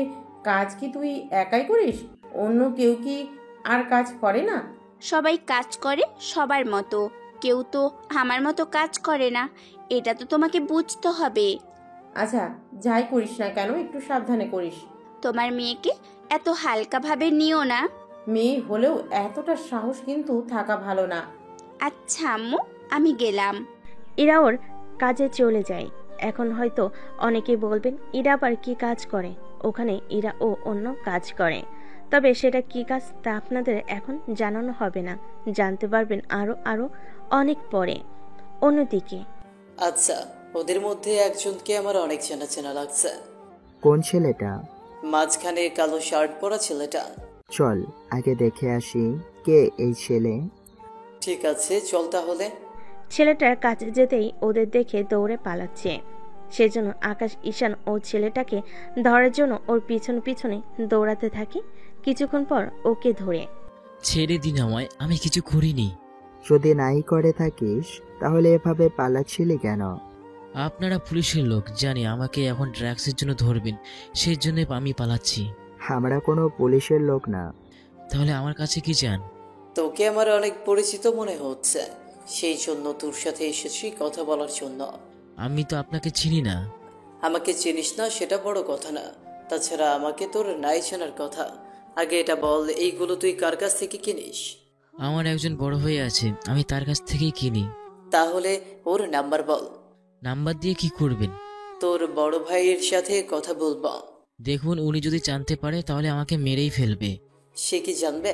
কাজ কি তুই একাই করিস? অন্য কেউ কি আর কাজ করে না? সবাই কাজ করে সবার মতো, কেউ তো আমার মতো কাজ করে না। এটা তো তোমাকে বুঝতে হবে। আচ্ছা যাই করিস না কেন, একটু সাবধানে করিস। তোমার মেয়েকে এত হালকাভাবে নিও না। মেয়ে হলেও এতটা সাহস কিন্তু থাকা ভালো না। আচ্ছা আম্মু, আমি গেলাম। ইরা ওর কাজে চলে যায়। এখন হয়তো অনেকেই বলবেন ইরা আবার কি কাজ করে। ওখানে ইরা ও অন্য কাজ করে, তবে সেটা কি কাজ তা আপনাদের এখন জানানো হবে না, জানতে পারবেন আরো অনেক পরে। অন্যদিকে আচ্ছা, ওদের মধ্যে একজনকে আমার অনেক চেনা চেনা লাগছে। কোন ছেলেটা? মাঝখানে কালো শার্ট পরা ছেলেটা। চল আগে দেখে আসি কে এই ছেলে। ঠিক আছে চল তাহলে। ছেলেটার কাছে যেতেই ওদের দেখে দৌড়ে পালাচ্ছে। সেজন্য আকাশ ঈশান ও ছেলেটাকে ধরার জন্য ওর পিছনে পিছনে দৌড়াতে থাকে। কিছুক্ষণ পর ওকে ধরে, ছেড়ে দিন আমায়, আমি কিছু করিনি। যদি নাই করে থাকিস তাহলে এভাবে পালাচ্ছিলি কেন? আপনারা পুলিশের লোক, জানি আমাকে এখন ড্রাগসের জন্য ধরবেন, সেই জন্য আমি পালাচ্ছি। আমরা কোনো পুলিশের লোক না। তাহলে আমার কাছে কি চান? তোকে আমার অনেক পরিচিত মনে হচ্ছে, সেই জন্য তোর সাথে এসেছি কথা বলার জন্য। আমি তো আপনাকে চিনি না। আমাকে চিনিস না সেটা বড় কথা না, তাছাড়া আমাকে তোর নাই চেনার কথা। আগে এটা বল, এইগুলো তুই কার কাছ থেকে কিনিস? আমার একজন বড় ভাই আছে, আমি তার কাছ থেকেই কিনি। তাহলে ওর নাম্বার বল। নাম্বার দিয়ে কি করবেন? তোর বড় ভাইয়ের সাথে কথা বলবো। দেখুন, উনি যদি জানতে পারে তাহলে আমাকে মেরেই ফেলবে। সে কি জানবে?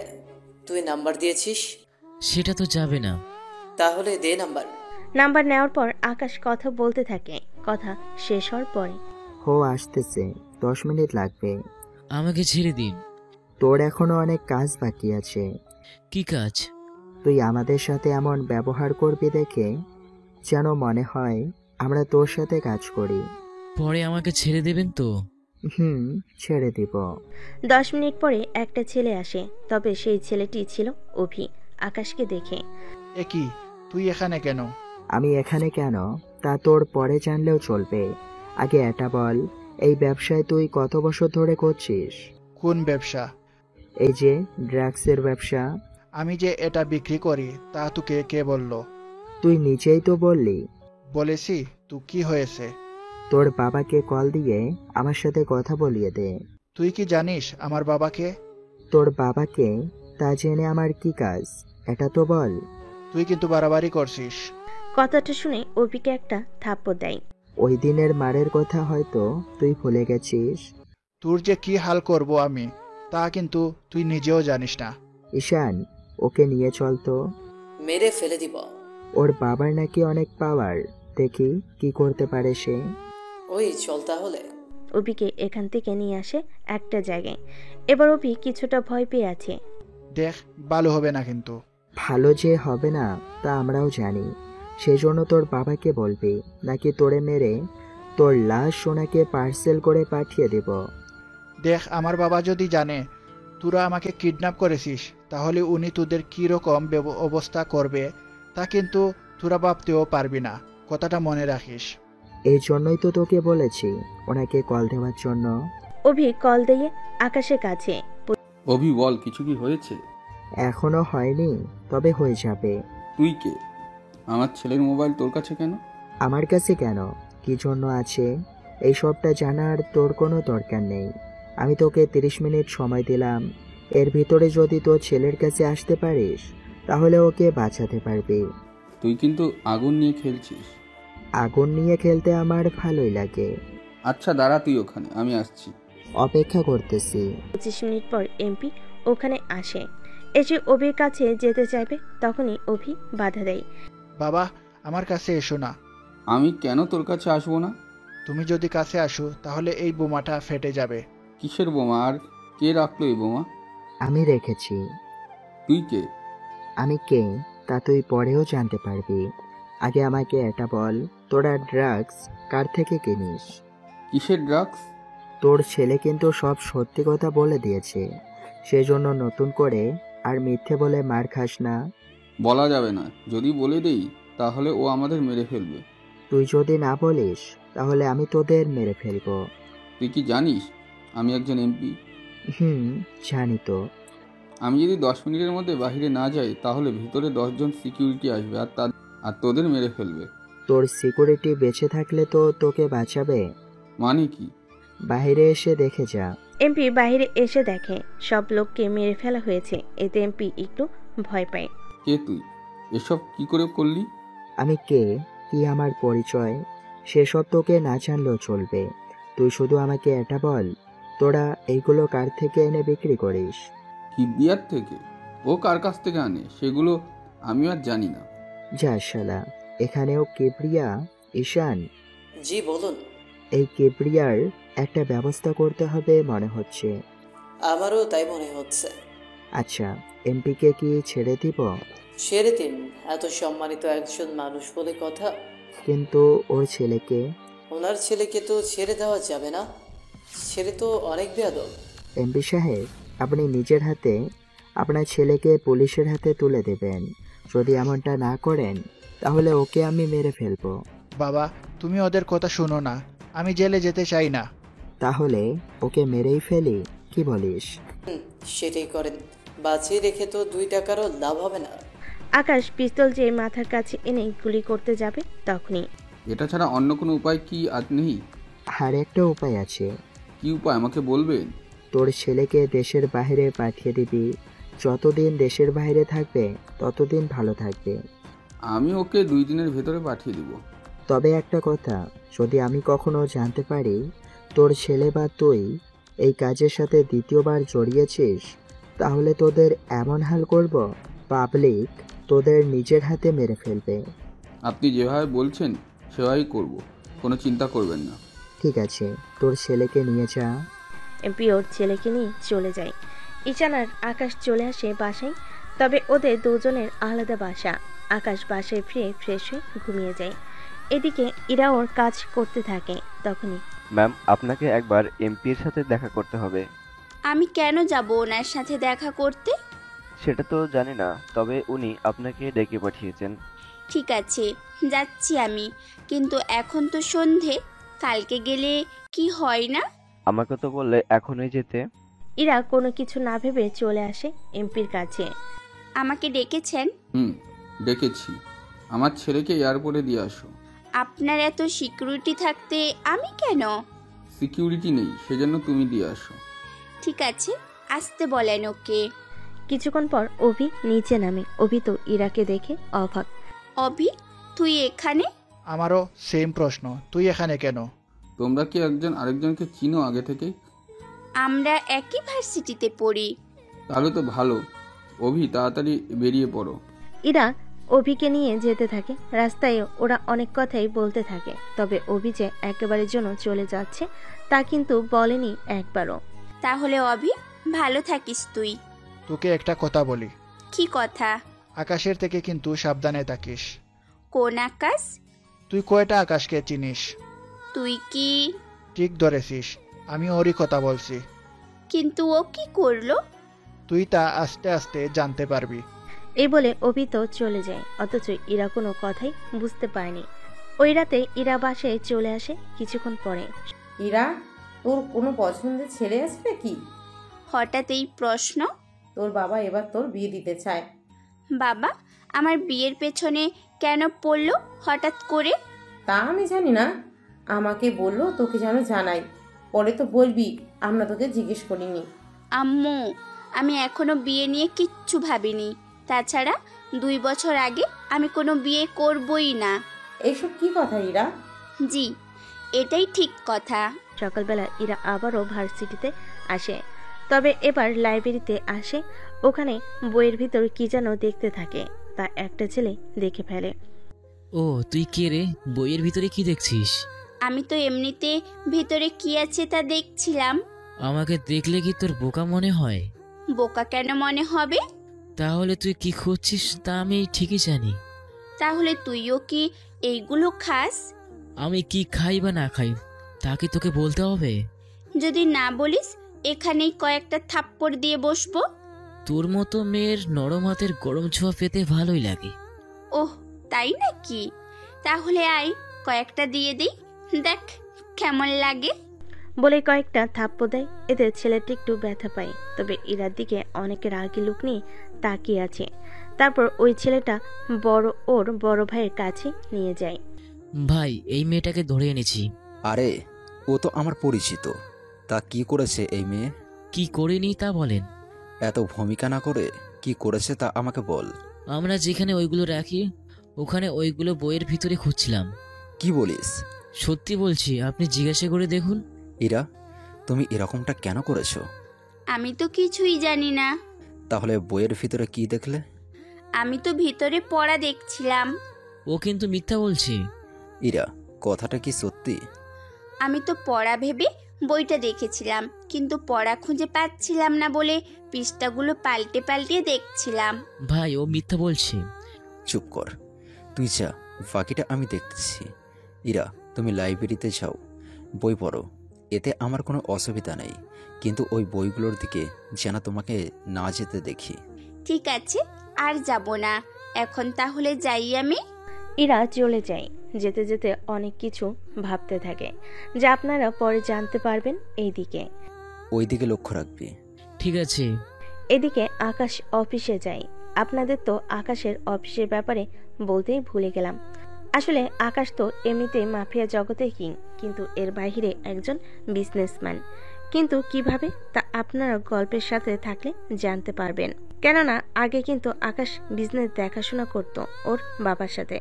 তুই নাম্বার দিয়েছিস? সেটা তো যাবে না। তাহলে দে নাম্বার। নাম্বার নেওয়ার পর আকাশ কথা বলতে থাকে। কথা শেষ হওয়ার পরে হো আসতেছে, 10 মিনিট লাগবে। আমাকে ছেড়ে দিন। তোর এখনো অনেক কাজ বাকি আছে। কি কাজ? তুই আমাদের সাথে এমন ব্যবহার করবি দেখে যেন মনে হয় আমরা তোর সাথে কাজ করি। পরে আমাকে ছেড়ে দেবেন তো? ছেড়ে দিব। 10 মিনিট পরে একটা ছেলে আসে, তবে সেই ছেলেটি ছিল অভি। আকাশকে দেখে এ কি, তুই এখানে কেন? আমি এখানে কেন তা তোর পরে জানলেও চলবে। আগে এটা বল, এই ব্যবসায় তুই কত বছর ধরে করছিস? কোন ব্যবসা? এই যে ড্রাগসের ব্যবসা। আমি যে এটা বিক্রি করি তা তোকে কে বলল? তুই নিজেই তো বললি। বলেছি তো, কি হয়েছে? তোর বাবাকে কল দিয়ে আমার সাথে কথা বলিয়ে দে। তুই কি জানিস আমার বাবাকে? তোর বাবাকে? তা জেনে আমার কি কাজ, এটা তো বল। তুই কিন্তু বাড়াবাড়ি করছিস। কথাটা শুনে অভিকে একটা থাপ্পড় দেয়। ওই দিনের মারের কথা হয়তো তুই ভুলে গেছিস। তোর যে কি হাল করব আমি তা কিন্তু তুই নিজেও জানিস না। ঈশান, ওকে নিয়ে চল তো। মেরে ফেলে দিব। ওর বাবার নাকি অনেক পাওয়ার, দেখি কি করতে পারে সে। ওই চল তাহলে। অভিকে এখান থেকে নিয়ে আসে একটা জায়গায়। এবার অভি কিছুটা ভয় পেয়ে আছে। দেখ, ভালো হবে না কিন্তু। ভালো যে হবে না তা আমরাও জানি। সেজন্য তোর বাবাকে বলবি নাকি তোরে মেরে তোর লাশ সোনাকে পার্সেল করে পাঠিয়ে দেব? দেখ, আমার বাবা যদি জানে তোরা আমাকে কিডন্যাপ করেছিস তাহলে উনি তোদের কীরকম অবস্থা করবে তা কিন্তু তোরা ভাবতেও পারবি না। কথাটা মনে রাখিস। এই জন্যই তো তোকে বলেছি ওনাকে কল দেওয়ার জন্য। অভি কল দিয়ে আকাশের কাছে। অভি বল, কিছু কি হয়েছে? এখনো হয়নি, তবে হয়ে যাবে। তুই কে? আমার ছেলের মোবাইল তোর কাছে কেন? আমার কাছে কেন, কি জন্য আছে এই সবটা জানার তোর কোনো দরকার নেই। আমি তোকে 30 মিনিট সময় দিলাম। এর ভিতরে যদি তোর ছেলের কাছে আসতে পারিস তাহলে ওকে বাঁচাতে পারবি। তুই কিন্তু আগুন নিয়ে খেলছিস। আগুন নিয়ে খেলতে আমার ভালোই লাগে। আচ্ছা দাঁড়া তুই ওখানে, আমি আসছি। অপেক্ষা করতেছি। 25 মিনিট পর এমপি ওখানে আসে। এসে অভির কাছে যেতে চাইবে, তখনই অভি বাধা দেয়। বাবা, আমার কাছে এসো না। আমি কেন তোর কাছে আসবো না? তুমি যদি কাছে আসো তাহলে এই বোমাটা ফেটে যাবে। কিসের বোমা? আর কে রাখলো এই বোমা? আমি রেখেছি। তুই কে? আমি কে তা তুই পরেও জানতে পারবি। আগে আমাকে এটা বল, তোরা ড্রাগস কার থেকে কিনিস? কিসের ড্রাগস? তোর ছেলে কিন্তু সব সত্যি কথা বলে দিয়েছে, সেজন্য নতুন করে আর মিথ্যে বলে মার খাস না। বলা যাবে না, যদি বলে দেই তাহলে ও আমাদের মেরে ফেলবে। তুই যদি না বলিস তাহলে আমি তোদের মেরে ফেলবো। তুই কি জানিস আমি একজন এমপি? জানি তো। আমি যদি 10 মিনিটের মধ্যে বাইরে না যাই তাহলে ভিতরে 10 জন সিকিউরিটি আসবে আর তোদের মেরে ফেলবে। তোর সিকিউরিটি বেঁচে থাকলে তো তোকে বাঁচাবে। মানে কি? বাইরে এসে দেখে যা। এমপি বাইরে এসে দেখে সব লোককে মেরে ফেলা হয়েছে। এতে এমপি একটু ভয় পায়। কে তুই? এসব কি করে করলি? আমি কে, কি আমার পরিচয় সেসব তোকে না জানলেও চলবে। তুই শুধু আমাকে এটা বল, তোরা এইগুলো কার থেকে এনে বিক্রি করিস? কিবিয়ার থেকে। ও কার কাছ থেকে আনে সেগুলো আমি আর জানি না। যা শালা, এখানেও কিবরিয়া? ঈশান? জি বলুন। এই কিবরিয়ার একটা ব্যবস্থা করতে হবে মনে হচ্ছে। আমারও তাই মনে হচ্ছে। আচ্ছা, এমপিকে কি ছেড়ে দিব? ছেড়ে দিন, এত সম্মানিত একজন মানুষ বলে কথা। কিন্তু ওর ছেলেকে? ওনার ছেলেকে তো ছেড়ে দেওয়া যাবে না, ছেলে তো অনেক বেয়াদব। এমপি সাহেব, আপনি নিজের হাতে আপনার ছেলেকে পুলিশের হাতে তুলে দেবেন। যদি এমনটা না করেন তাহলে ওকে আমি মেরে ফেলবো। বাবা, তুমি ওদের কথা শুনো না, আমি জেলে যেতে চাই না। তাহলে ওকে মেরেই ফেলি, কি বলিস? সেটাই করেন, বাঁচিয়ে রেখে তো 2 টাকারও লাভ হবে না। আকাশ পিস্তল যে মাথার কাছে এনে গুলি করতে যাবে, তখনই এটা ছাড়া অন্য কোনো উপায় কি আজ নেই? আর একটা উপায় আছে। কি উপায় আমাকে বলবেন? তোর ছেলেকে দেশের বাইরে পাঠিয়ে দিবি। যতদিন দেশের বাইরে থাকবে ততদিন ভালো থাকবে। আমি ওকে 2 দিনের ভেতরে পাঠিয়ে দিব। তবে একটা কথা, যদি আমি কখনো জানতে পারি তোর ছেলে বা তুই এই কাজের সাথে দ্বিতীয়বার জড়িয়েছিস তাহলে তোদের এমন হাল করব, পাবলিক তোদের নিজের হাতে মেরে ফেলবে। আপনি যেভাবে বলছেন সেভাবেই করব, কোনো চিন্তা করবেন না। ঠিক আছে, তোর ছেলেকে নিয়ে যা। এমপি ওর ছেলেকে নিয়ে চলে যায়। ঈশান আর আকাশ চলে আসে বাসায়, তবে ওদের দুজনের আলাদা বাসা। আকাশ বাসায় ফিরে ফ্রেশ হয়ে ঘুমিয়ে যায়। এদিকে ইরা ওর কাজ করতে থাকে। তখনই ম্যাম, আপনাকে একবার এমপির সাথে দেখা করতে হবে। আমি কেন যাব ওনার সাথে দেখা করতে? সেটা তো জানি না, তবে উনি আপনাকে ডেকে পাঠিয়েছেন। ঠিক আছে, যাচ্ছি আমি, কিন্তু এখন তো সন্ধে, কালকে গেলে কি হয় না? আমাকে তো বললে এখনই যেতে। ইরা কোনো কিছু না ভেবে চলে আসে এমপির কাছে। আমাকে ডেকেছেন? ডেকেছি। আমার ছেলেকে এয়ারপোর্টে দিয়ে আসো। আপনার এত সিকিউরিটি থাকতে আমি কেন? সিকিউরিটি নেই, সেজন্য তুমি দিয়ে আসো। ঠিক আছে, আসতে বলেন ওকে। কিছুক্ষণ পর অভি নিচে নামে। অভি তো ইরাকে দেখে অবাক। অভি, তুই এখানে? আমারও সেম প্রশ্ন, তুই এখানে কেন? তোমরা কি একজন আরেকজনকে চিনো আগে থেকেই? আমরা একই ভার্সিটিতে পড়ি। তাহলে তো ভালো। অভি, তাড়াতাড়ি বেরিয়ে পড়ো। ইরা অভিকে নিয়ে যেতে থাকে। রাস্তায় ওরা অনেক কথাই বলতে থাকে, তবে অভি যে একেবারের জন্য চলে যাচ্ছে তা কিন্তু বলেনি একবারও। তাহলে অভি, ভালো থাকিস তুই। তোকে একটা কথা বলি। কি কথা? আকাশের থেকে কিন্তু সাবধানে থাকিস। কোন আকাশ? তুই কয়টা আকাশকে চিনিস? তুই কি? ঠিক ধরেছিস, আমি ওরই কথা বলছি। কিন্তু ও কি করলো? তুই তা আস্তে আস্তে জানতে পারবি। এই বলে অভি তো চলে যায়, অথচ ইরা কোনো কথাই বুঝতে পারেনি। ওই রাতে ইরা বাসায় চলে আসে কিছুক্ষণ পরে। ইরা, তোর কোনো পছন্দের ছেলে আছে নাকি? হঠাৎ এই প্রশ্ন? তোর বাবা এবার তোর বিয়ে দিতে চায়। বাবা আমার বিয়ের পেছনে কেন পড়লো হঠাৎ করে? তা আমি জানি না, আমাকে বললো তোকে যেন জানাই, পরে তো বলবি আমরা তোকে জিজ্ঞেস করিনি। আম্মু, আমি এখনো বিয়ে নিয়ে কিচ্ছু ভাবিনি। তাছাড়া 2 বছর আগে আমি কোনো বিয়ে করবই না। এইসব কি কথা ইরা? জি, এটাই ঠিক কথা। সকালবেলা ইরা আবারও ভার্সিটিতে আসে, তবে এবার লাইব্রেরিতে আসে। ওখানে বইয়ের ভিতর কি যেন দেখতে থাকে, তা একটা ছেলে দেখে ফেলে। ও, তুই কে রে? বইয়ের ভিতরে কি দেখছিস? আমি তো এমনিতে ভিতরে কি আছে তা দেখছিলাম। আমাকে দেখলে কি তোর বোকা মনে হয়? বোকা কেন মনে হবে? তাহলে তুই কি খুঁজছিস তা আমি ঠিকই জানি। তাহলে তুইও কি এইগুলো খাস? আমি কি খাই বা না খাই তা কি তোকে বলতে হবে? যদি না বলিস এখানেই কয়েকটা থাপ্পড় দিয়ে বসবো। তোর মতো মেয়ের নরম হাতের গরম ছোঁয়া পেতে ভালোই লাগে। ওহ, তাই নাকি? তাহলে আয় কয়েকটা দিয়ে দিই, দেখ কেমন লাগে। বলে কয়েকটা থাপ্পড় দেয়। এতে ছেলেটি একটু ব্যথা পায়, তবে ইরার দিকে অনেক রাগী লোক নিয়ে তাকিয়ে আছে। তারপর ওই ছেলেটা ওর বড় ভাইয়ের কাছে নিয়ে যায়। ভাই, এই মেয়েটাকে ধরে এনেছি। আরে, ও তো আমার পরিচিত। তা কি করেছে এই মেয়ে? কি করেনি তা বলেন। এত ভূমিকা না করে কি করেছে তা আমাকে বল। আমরা যেখানে ওইগুলো রাখি ওখানে ওইগুলো বইয়ের ভিতরে খুঁজছিলাম। কি বলিস? সত্যি বলছি, আপনি জিজ্ঞাসা করে দেখুন। ইরা, তুমি এরকমটা কেন করেছো? আমি তো কিছুই জানি না। তাহলে বইয়ের ভিতরে কি দেখলে? আমি তো ভিতরে পড়া দেখছিলাম। ও কিন্তু মিথ্যা বলছে। ইরা, কথাটা কি সত্যি? আমি তো পড়া ভেবে বইটা দেখেছিলাম, কিন্তু পড়া খুঁজে পাচ্ছিলাম না বলে পৃষ্ঠাগুলো পাল্টে পাল্টে দেখছিলাম। ভাই, ও মিথ্যা বলছে। চুপ কর, তুই যা, বাকিটা আমি দেখতেছি। ইরা, তুমি লাইব্রেরিতে যাও, বই পড়ো, এতে আমার কোনো অসুবিধা নেই, কিন্তু ওই বইগুলোর দিকে যেন তোমাকে না যেতে দেখি। ঠিক আছে, আর যাব না। এখন তাহলে যাই আমি। ইরা চলে যায়। যেতে যেতে অনেক কিছু ভাবতে থাকে, যা আপনারা পরে জানতে পারবেন। এইদিকে ওই দিকে লক্ষ্য রাখবি। ঠিক আছে। এদিকে আকাশ অফিসে যায়। আপনাদের তো আকাশের অফিসের ব্যাপারে বলতেই ভুলে গেলাম। আসলে আকাশ তো এমনিতেই মাফিয়া জগতের কিং, কিন্তু এর বাইরে একজন বিজনেসম্যান। কিন্তু কিভাবে তা আপনারা গল্পের সাথে থাকলে জানতে পারবেন। কেননা আগে কিন্তু আকাশ বিজনেস দেখাশোনা করত ওর বাবার সাথে,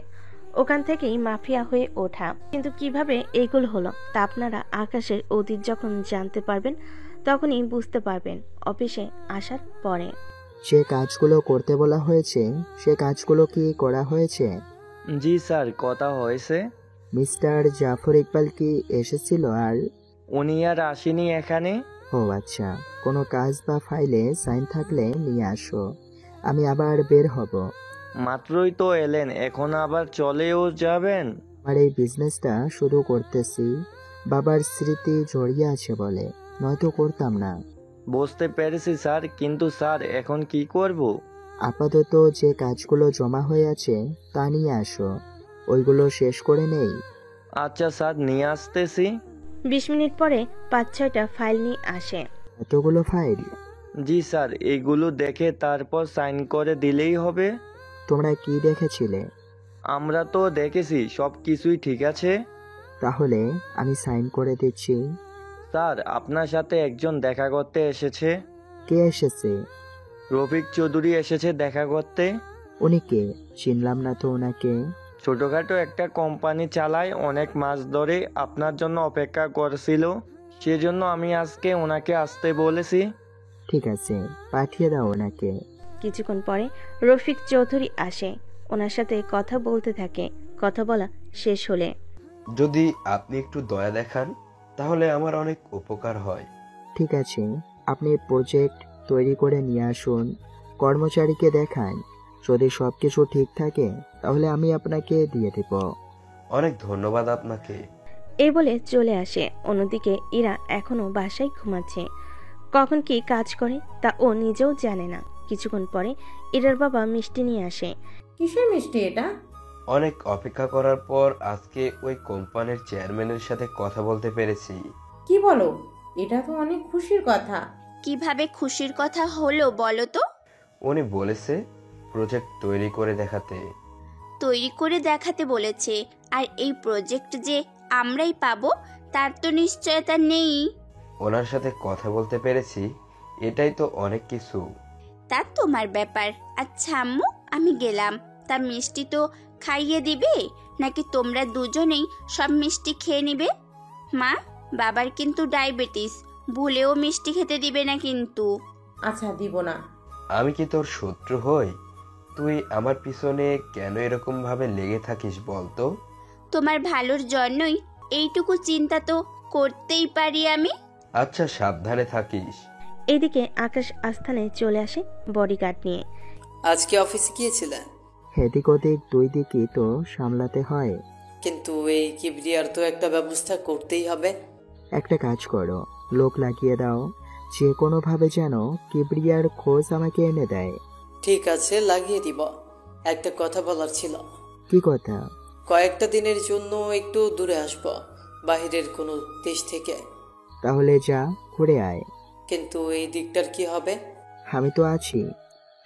ওখান থেকেই মাফিয়া হয়ে ওঠা। কিন্তু কিভাবে এইগুলো হলো তা আপনারা আকাশের অতীত যখন জানতে পারবেন তখনই বুঝতে পারবেন। অফিসে আসার পরে। যে কাজগুলো করতে বলা হয়েছে সে কাজগুলো কি করা হয়েছে? জি স্যার, কথা হয়েছে। মিস্টার জাফর ইকবাল কি এসেছিল? আর উনি আর আসেনি এখানে। ও আচ্ছা, কোনো কাজ বা ফাইলে সাইন থাকলে নিয়ে আসো, আমি আবার বের হব। মাত্রই তো এলেন, এখন আবার চলেও যাবেন? আমার এই বিজনেসটা শুরু করতেছি, বাবার স্মৃতি জড়িয়ে আছে বলে, নয়তো করতাম না। বুঝতে পেরেছি স্যার, কিন্তু স্যার এখন কি করব? আপাতত যে কাজগুলো জমা হয়ে আছে তা নিয়ে আসো, ওইগুলো শেষ করে নেই। আচ্ছা স্যার, নিয়ে আসতেছি। 20 মিনিট পরে 5-6টা ফাইল নিয়ে আসে। এতগুলো ফাইল? জি স্যার, এগুলো দেখে তারপর সাইন করে দিলেই হবে। তোমরা কি দেখেছিলে? আমরা তো দেখেছি, সব কিছুই ঠিক আছে। তাহলে আমি সাইন করে দিচ্ছি। স্যার, আপনার সাথে একজন দেখা করতে এসেছে। কে এসেছে? রফিক চৌধুরী এসেছে দেখা করতে। উনি কে? চিনলাম না তো ওনাকে। ছোটখাটো একটা কোম্পানি চালায়, অনেক মাস ধরে আপনার জন্য অপেক্ষা করছিল, সেজন্য আমি আজকে ওনাকে আসতে বলেছি। ঠিক আছে, পাঠিয়ে দাও ওনাকে। কিছুক্ষণ পরে রফিক চৌধুরী আসে, ওনার সাথে কথা বলতে থাকে। কথা বলা শেষ হলে, যদি আপনি একটু দয়া দেখান তাহলে আমার অনেক উপকার হয়। ঠিক আছে, আপনি প্রজেক্ট তৈরি করে নিয়ে আসুন, কর্মচারীকে দেখান, যদি সব কিছু ঠিক থাকে তাহলে আমি আপনাকে দিয়ে দেব। অনেক ধন্যবাদ আপনাকে। এই বলে চলে আসে। অন্যদিকে ইরা এখনো বাসায় ঘুমাচ্ছে। কখন কি কাজ করে তা ও নিজেও জানে না। কিছুক্ষণ পরে ইরার বাবা মিষ্টি নিয়ে আসে। কিসের মিষ্টি এটা? অনেক অপেক্ষা করার পর আজকে ওই কোম্পানির চেয়ারম্যানের সাথে কথা বলতে পেরেছি। কি বলো? এটা তো অনেক খুশির কথা। কিভাবে খুশির কথা হলো বলো তো? উনি বলেছে প্রজেক্ট তৈরি করে দেখাতে। তৈরি করে দেখাতে বলেছে? আর এই প্রজেক্ট যে আমরাই পাবো তার তো নিশ্চয়তা নেই। ওনার সাথে কথা বলতে পেরেছি, এটাই তো অনেক কিছু। তা তোমার ব্যাপার। আচ্ছা আম্মু, আমি গেলাম। তা মিষ্টি তো খাইয়ে দিবে নাকি তোমরা দুজনেই সব মিষ্টি খেয়ে নিবে? মা, বাবার কিন্তু ডায়াবেটিস, ভুলেও মিষ্টি খেতে দিবে না কিন্তু। আচ্ছা, দিব না। আমি কি তোর শত্রু হই? তুই আমার পিছনে কেন এরকম ভাবে লেগে থাকিস বলতো? তোমার ভালোর জন্যই এইটুকু চিন্তা তো করতেই পারি আমি। আচ্ছা, সাবধানে থাকিস। এদিকে আকাশ আস্থানে চলে আসে বডিগার্ড নিয়ে। আজকে অফিসে গিয়েছিলেন? এদিক ওদিক দুই দিকই তো সামলাতে হয়। কিন্তু এই কিবরিয়ার তো একটা ব্যবস্থা করতেই হবে। একটা কাজ করো, লোক লাগিয়ে দাও, যে কোনোভাবে যেন কিবরিয়ার খোঁজ আমাকে এনে দেয়। ঠিক আছে, লাগিয়ে দিব। একটা কথা বলার ছিল। কি কথা? কয়েকটা দিনের জন্য একটু দূরে আসব, বাহিরের কোনো দেশ থেকে। তাহলে যা, ঘুরে আয়। কিন্তু এই দিকটার কি হবে? আমি তো আছি,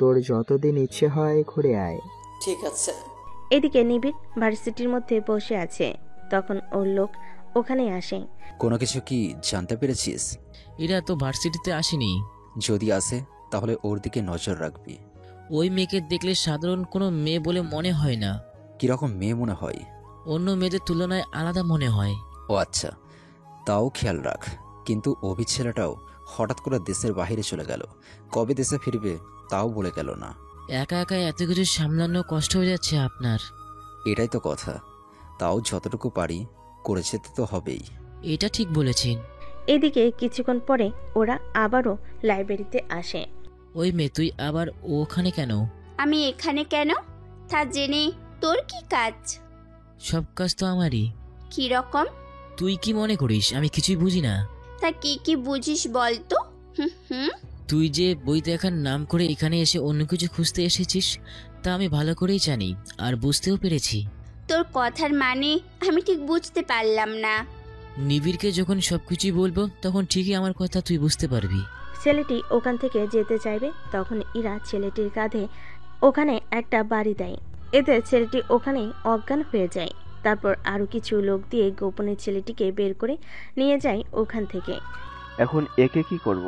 তোর যতদিন ইচ্ছে হয় ঘুরে আয়। ঠিক আছে। এদিকে নিবিড় ভার্সিটির মধ্যে বসে আছে, তখন ওর লোক ওখানে আসে। কোনো কিছু কি জানতে পেরেছিস? এরা তো ভার্সিটিতে আসেনি। যদি আসে তাহলে ওর দিকে নজর রাখবি। ওই মেয়েকে দেখলে সাধারণ কোনো মেয়ে বলে মনে হয় না। কিরকম মেয়ে মনে হয়? অন্য মেয়েদের তুলনায় আলাদা মনে হয়। ও আচ্ছা, তাও খেয়াল রাখ। কিন্তু অভি ছেলেটাও হঠাৎ করে দেশের বাইরে চলে গেল, কবে দেশে ফিরবে তাও বলে গেল না। একা একা এত কিছু সামলানো কষ্ট হয়ে যাচ্ছে আপনার। এটাই তো কথা, তাও যতটুকু পারি করে যেতে তো হবেই। এটা ঠিক বলেছেন। এদিকে কিছুক্ষণ পরে ওরা আবারও লাইব্রেরিতে আসে। ওই মেয়ে, তুই আবার ওখানে কেন? আমি এখানে কেন তা জেনে তোর কি কাজ? সব কাজ তো আমারই। কি রকম? তুই কি মনে করিস আমি কিছুই বুঝি না? তা কি কি বুঝিস বল তো? তুই যে বই দেখার নাম করে এখানে এসে অন্য কিছু খুঁজতে এসেছিস তা আমি ভালো করেই জানি, আর বুঝতেও পেরেছি। তোর কথার মানে আমি ঠিক বুঝতে পারলাম না। নিবিড়কে যখন সবকিছুই বলবো তখন ঠিকই আমার কথা তুই বুঝতে পারবি। ছেলেটি ওখান থেকে যেতে চাইবে, তখন ইরা ছেলেটির কাঁধে ওখানে একটা বাড়ি দেয়। এতে ছেলেটি ওখানেই অজ্ঞান হয়ে যায়। তারপর আরো কিছু লোক দিয়ে গোপনে ছেলেটিকে বের করে নিয়ে যায় ওখান থেকে। এখন একে কি করব?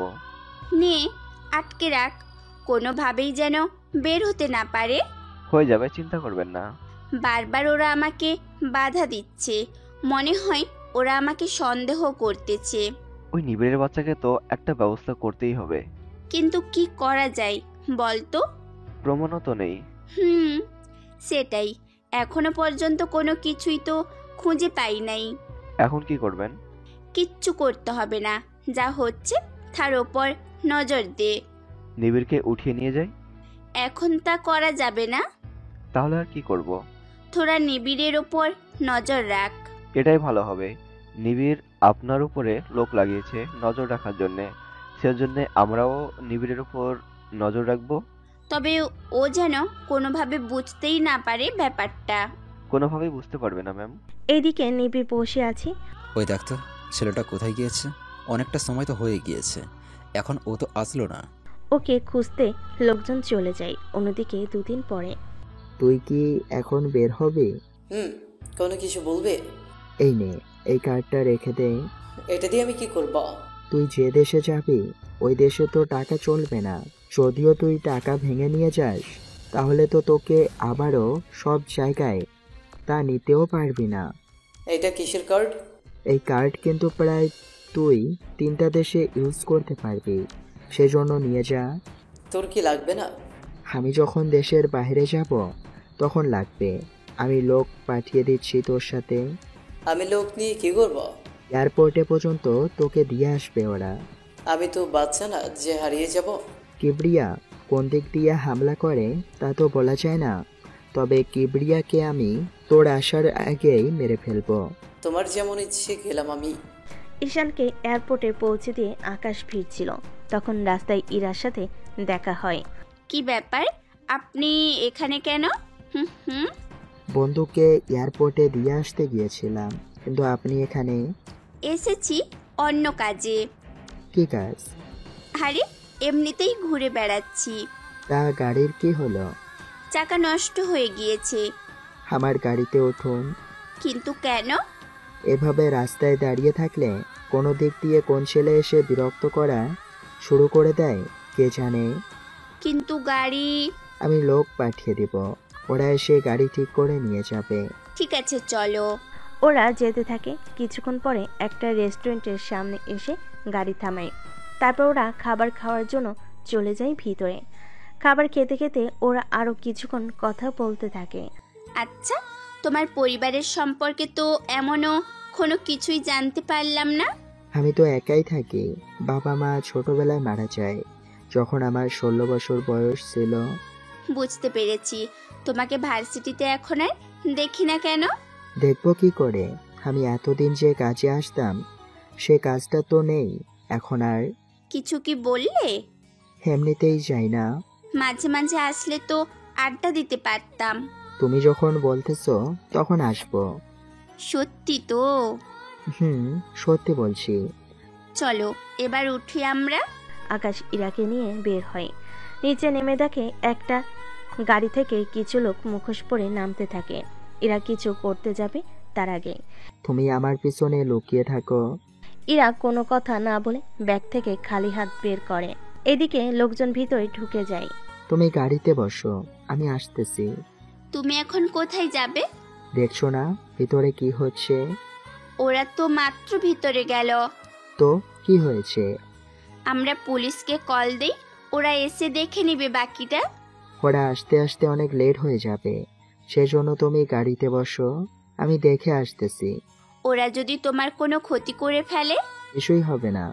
নিয়ে আটকে রাখ, কোনোভাবেই যেন বের হতে না পারে। হয়ে যাবে, চিন্তা করবেন না। বারবার ওরা আমাকে বাধা দিচ্ছে, মনে হয় ওরা আমাকে সন্দেহ করতেছে। ওই নিবিড়ের বাচ্চাকে তো একটা ব্যবস্থা করতেই হবে। কিন্তু কি করা যায় বল তো? প্রমাণও তো নেই। সেটাই, এখনো পর্যন্ত কোনো কিছুই তো খুঁজে পাই নাই। এখন কি করবেন? কিচ্ছু করতে হবে না, যা হচ্ছে তার ওপর নজর দে। নিবিড়কে উঠিয়ে নিয়ে যাই? এখন তা করা যাবে না। তাহলে আর কি করব? তোরা নিবিড়ের ওপর নজর রাখ। এটাই ভালো হবে। নিবিড় আপনার উপরে লোক লাগিয়েছে নজর রাখার জন্যে, সেজন্য আমরাও নিবিড়ের উপর নজর রাখবো। তবে ও যেন কোনোভাবে বুঝতেই না পারে ব্যাপারটা। কোনোভাবেই বুঝতে পারবে না ম্যাম। এইদিকে নিবিড় বসে আছে। ওই দেখ তো ছেলেটা কোথায় গিয়েছে? অনেকটা সময় তো হয়ে গিয়েছে, এখন ও তো আসলো না। ওকে খুঁজতে লোকজন চলে যায়। অন্যদিকে 2 দিন পরে। তুই কি এখন বের হবে? কোনো কিছু বলবে? এই নে, এই কার্ডটা রেখে দে। এটা দিয়ে আমি কি করব? তুই যে দেশে যাবি ওই দেশে তো টাকা চলবে না। যদিও তুই টাকা ভেঙে নিয়ে যাস, তাহলে তো তোকে আবারও সব জায়গায় তা নিতেও পারবি না। এটা কিসের কার্ড? এই কার্ড কিন্তু প্রায় তুই 3টা দেশে ইউজ করতে পারবি, সেজন্য নিয়ে যা। তোর কি লাগবে না? আমি যখন দেশের বাইরে যাব তখন লাগবে। আমি লোক পাঠিয়ে দিচ্ছি তোর সাথে। আমি লোক নিয়ে কি করব? এয়ারপোর্টে পর্যন্ত তোকে দিয়ে আসবে ওরা। আমি তো বাচ্চা না যে হারিয়ে যাব। কিবরিয়া কোন দিক দিয়ে হামলা করে তা তো বলা যায় না, তবে কিবরিয়াকে আমি তোর আসার আগেই মেরে ফেলবো। তোমার যেমন ইচ্ছে গেলাম আমি। ঈশানকে এয়ারপোর্টে পৌঁছে দিয়ে আকাশ ফিরছিল, তখন রাস্তায় ইরার সাথে দেখা হয়। কি ব্যাপার, আপনি এখানে কেন? বন্ধুকে এয়ারপোর্টে দিয়ে আসতে গিয়েছিলাম, কিন্তু আপনি এখানে? এসেছি অন্য কাজে। কি কাজ? আরে এমনিতেই ঘুরে বেড়াচ্ছি। তা গাড়ির কি হলো? চাকা নষ্ট হয়ে গিয়েছে। আমার গাড়িতে উঠুন। কিন্তু কেন? এভাবে রাস্তায় দাঁড়িয়ে থাকলে কোনো দিক দিয়ে কোন ছেলে এসে বিরক্ত করা শুরু করে দেয় কে জানে। কিন্তু গাড়ি? আমি লোক পাঠিয়ে দিব, ওরা এসে গাড়ি ঠিক করে নিয়ে যাবে। ঠিক আছে চলো। ওরা যেতে থাকে। কিছুক্ষণ পরে একটা রেস্টুরেন্টের সামনে এসে গাড়ি থামায়। তারপর ওরা খাবার খাওয়ার জন্য চলে যায় ভিতরে। খাবার খেতে খেতে ওরা আরও কিছুক্ষণ কথা বলতে থাকে। আচ্ছা, তোমার পরিবারের সম্পর্কে তো এমনও কোনো কিছুই জানতে পারলাম না। আমি তো একাই থাকি। বাবা মা ছোটবেলায় মারা যায় যখন আমার 16 বছর বয়স ছিল। বুঝতে পেরেছি। তোমাকে ভার্সিটিতে এখন আর দেখি না কেন? দেখবো কি করে? আমি এতদিন যে কাজে আসতাম সে কাজটা তো নেই এখন আর। কিছু কি বললে? এমনিতেই যাই না। মাঝে মাঝে আসলে তো আড্ডা দিতে পারতাম। তুমি যখন বলতেছো তখন আসবো। সত্যি তো? সত্যি বলছি। চলো এবার উঠি আমরা। আকাশ ইরাকে নিয়ে বের হয়। নিচে নেমে দেখে একটা গাড়ি থেকে কিছু লোক মুখোশ পরে নামতে থাকে। ইরা কিছু করতে যাবে তার আগে। তুমি আমার পিছনে লুকিয়ে থাকো। ইরা কোনো কথা না বলে ব্যাগ থেকে খালি হাত বের করে। এদিকে লোকজন ভিতরে ঢুকে যায়। তুমি গাড়িতে বসো, আমি আসতেছি। তুমি এখন কোথায় যাবে? দেখছো না ভিতরে কি হচ্ছে? ওরা তো মাত্র ভিতরে গেল। তো কি হয়েছে? আমরা পুলিশকে কল দেই, ওরা এসে দেখে নেবে বাকিটা। ওরা আসতে আসতে অনেক লেট হয়ে যাবে, সেজন্য তুমি গাড়িতে বসো, আমি দেখে আসতেছি। ওরা যদি তোমার কোনো ক্ষতি করে ফেলে? কিছুই হবে না।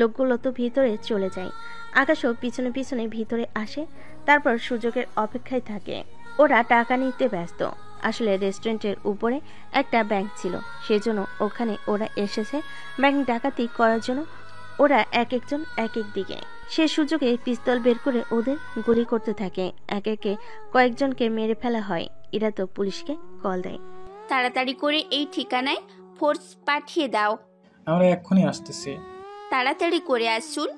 লোকগুলো তো ভিতরে চলে যায়। আকাশও পিছনে পিছনে ভিতরে আসে। তারপর সুযোগের অপেক্ষায় থাকে। ওরা টাকা নিতে ব্যস্ত। আসলে রেস্টুরেন্টের উপরে একটা ব্যাংক ছিল, সেজন্য ওখানে ওরা এসেছে ব্যাংক ডাকাতি করার জন্য। ওরা এক একজন এক এক দিকে। সে সুযোগে পিস্তল বের করে ওদের গুলি করতে থাকে। এক একে কয়েকজনকে মেরে ফেলা হয়। এরা তো পুলিশকে কল দেয়। তাড়াতাড়ি করে এই ঠিকানায় ফোর্স পাঠিয়ে দাও। আমরা এক্ষুনি আসতেছি। তাড়াতাড়ি করে আসুন।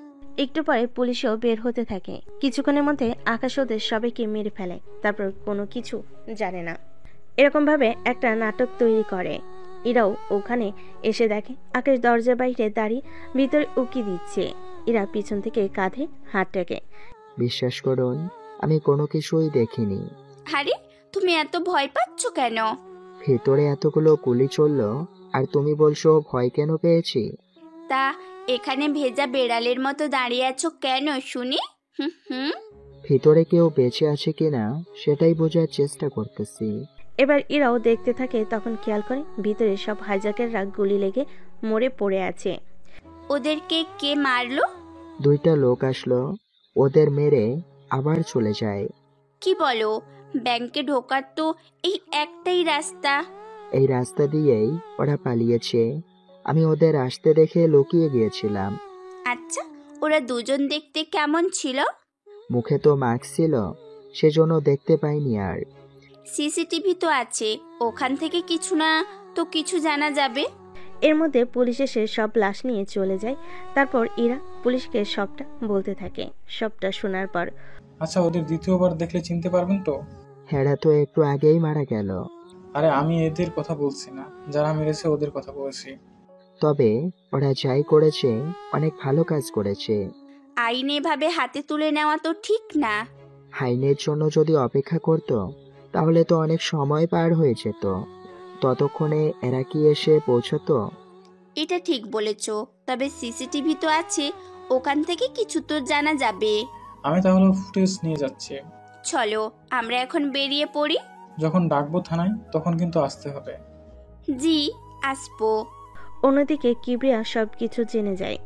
একটু পরে পুলিশও বের হতে থাকে। কিছুক্ষণের মধ্যে আকাশ ওদের সবাইকে মেরে ফেলে। তারপর কোনো কিছু জানে না এরকম ভাবে একটা নাটক তৈরি করে। এরাও ওখানে এসে দেখে আকাশ দরজার বাইরে দাঁড়িয়ে ভিতরে উকি দিচ্ছে। এরা পিছন থেকে কাঁধে হাত টেকে। বিশ্বাস করুন, আমি কোনো কিছুই দেখিনি। আরে তুমি এত ভয় পাচ্ছ কেন? ভেতরে এতগুলো গুলি চললো আর তুমি বলছো ভয় কেন পেয়েছি? তা এখানে ভেজা বেড়ালের মতো দাঁড়িয়ে আছো কেন শুনি? হুম হুম। ভিতরে কেউ বেঁচে আছে কিনা সেটাই বোঝার চেষ্টা করতেছি। এবার ইরাও দেখতে থাকে, তখন খেয়াল করে ভিতরে সব হাইজ্যাকেররা গুলি লেগে মরে পড়ে আছে। ওদেরকে কে মারলো? 2টা লোক আসলো, ওদের মেরে আবার চলে যায়। কি বলো? ব্যাংকে ঢোকার তো এই একটাই রাস্তা। এই রাস্তা দিয়েই ওরা পালিয়েছে। আমি ওদের আসতে দেখে লুকিয়ে গিয়েছিলাম। আচ্ছা, ওরা দুজন দেখতে কেমন ছিল? মুখে তো মাস্ক ছিল, সেজন্য দেখতে পাইনি। আর সিসিটিভি তো আছে, ওখান থেকে কিছু না তো কিছু জানা যাবে। এর মধ্যে পুলিশ এসে সব লাশ নিয়ে চলে যায়। তারপর ইরা পুলিশকে সবটা বলতে থাকে। সবটা শোনার পর, আচ্ছা ওদের দ্বিতীয়বার দেখলে চিনতে পারবেন তো? হেরা তো একটু আগেই মারা গেল। আরে আমি এদের কথা বলছি না, যারা মেরেছে ওদের কথা বলছি। তবে ওরা যাই করেছে অনেক ভালো কাজ করেছে। আইন এভাবে হাতে তুলে নেওয়া তো ঠিক না। আইনের জন্য যদি অপেক্ষা করত তাহলে তো অনেক সময় পার হয়ে যেত। ততক্ষণে এরা কি এসে পৌঁছতো? এটা ঠিক বলেছো, তবে সিসিটিভি তো আছে, ওখান থেকে কিছু তো জানা যাবে। আমি তাহলে ফুটেজ নিয়ে যাচ্ছি। চলো আমরা এখন বেরিয়ে পড়ি। যখন ডাকবো থানায় তখন কিন্তু আসতে হবে। জি আসবো। অন্যদিকে কিবরিয়া সবকিছু জেনে যায়।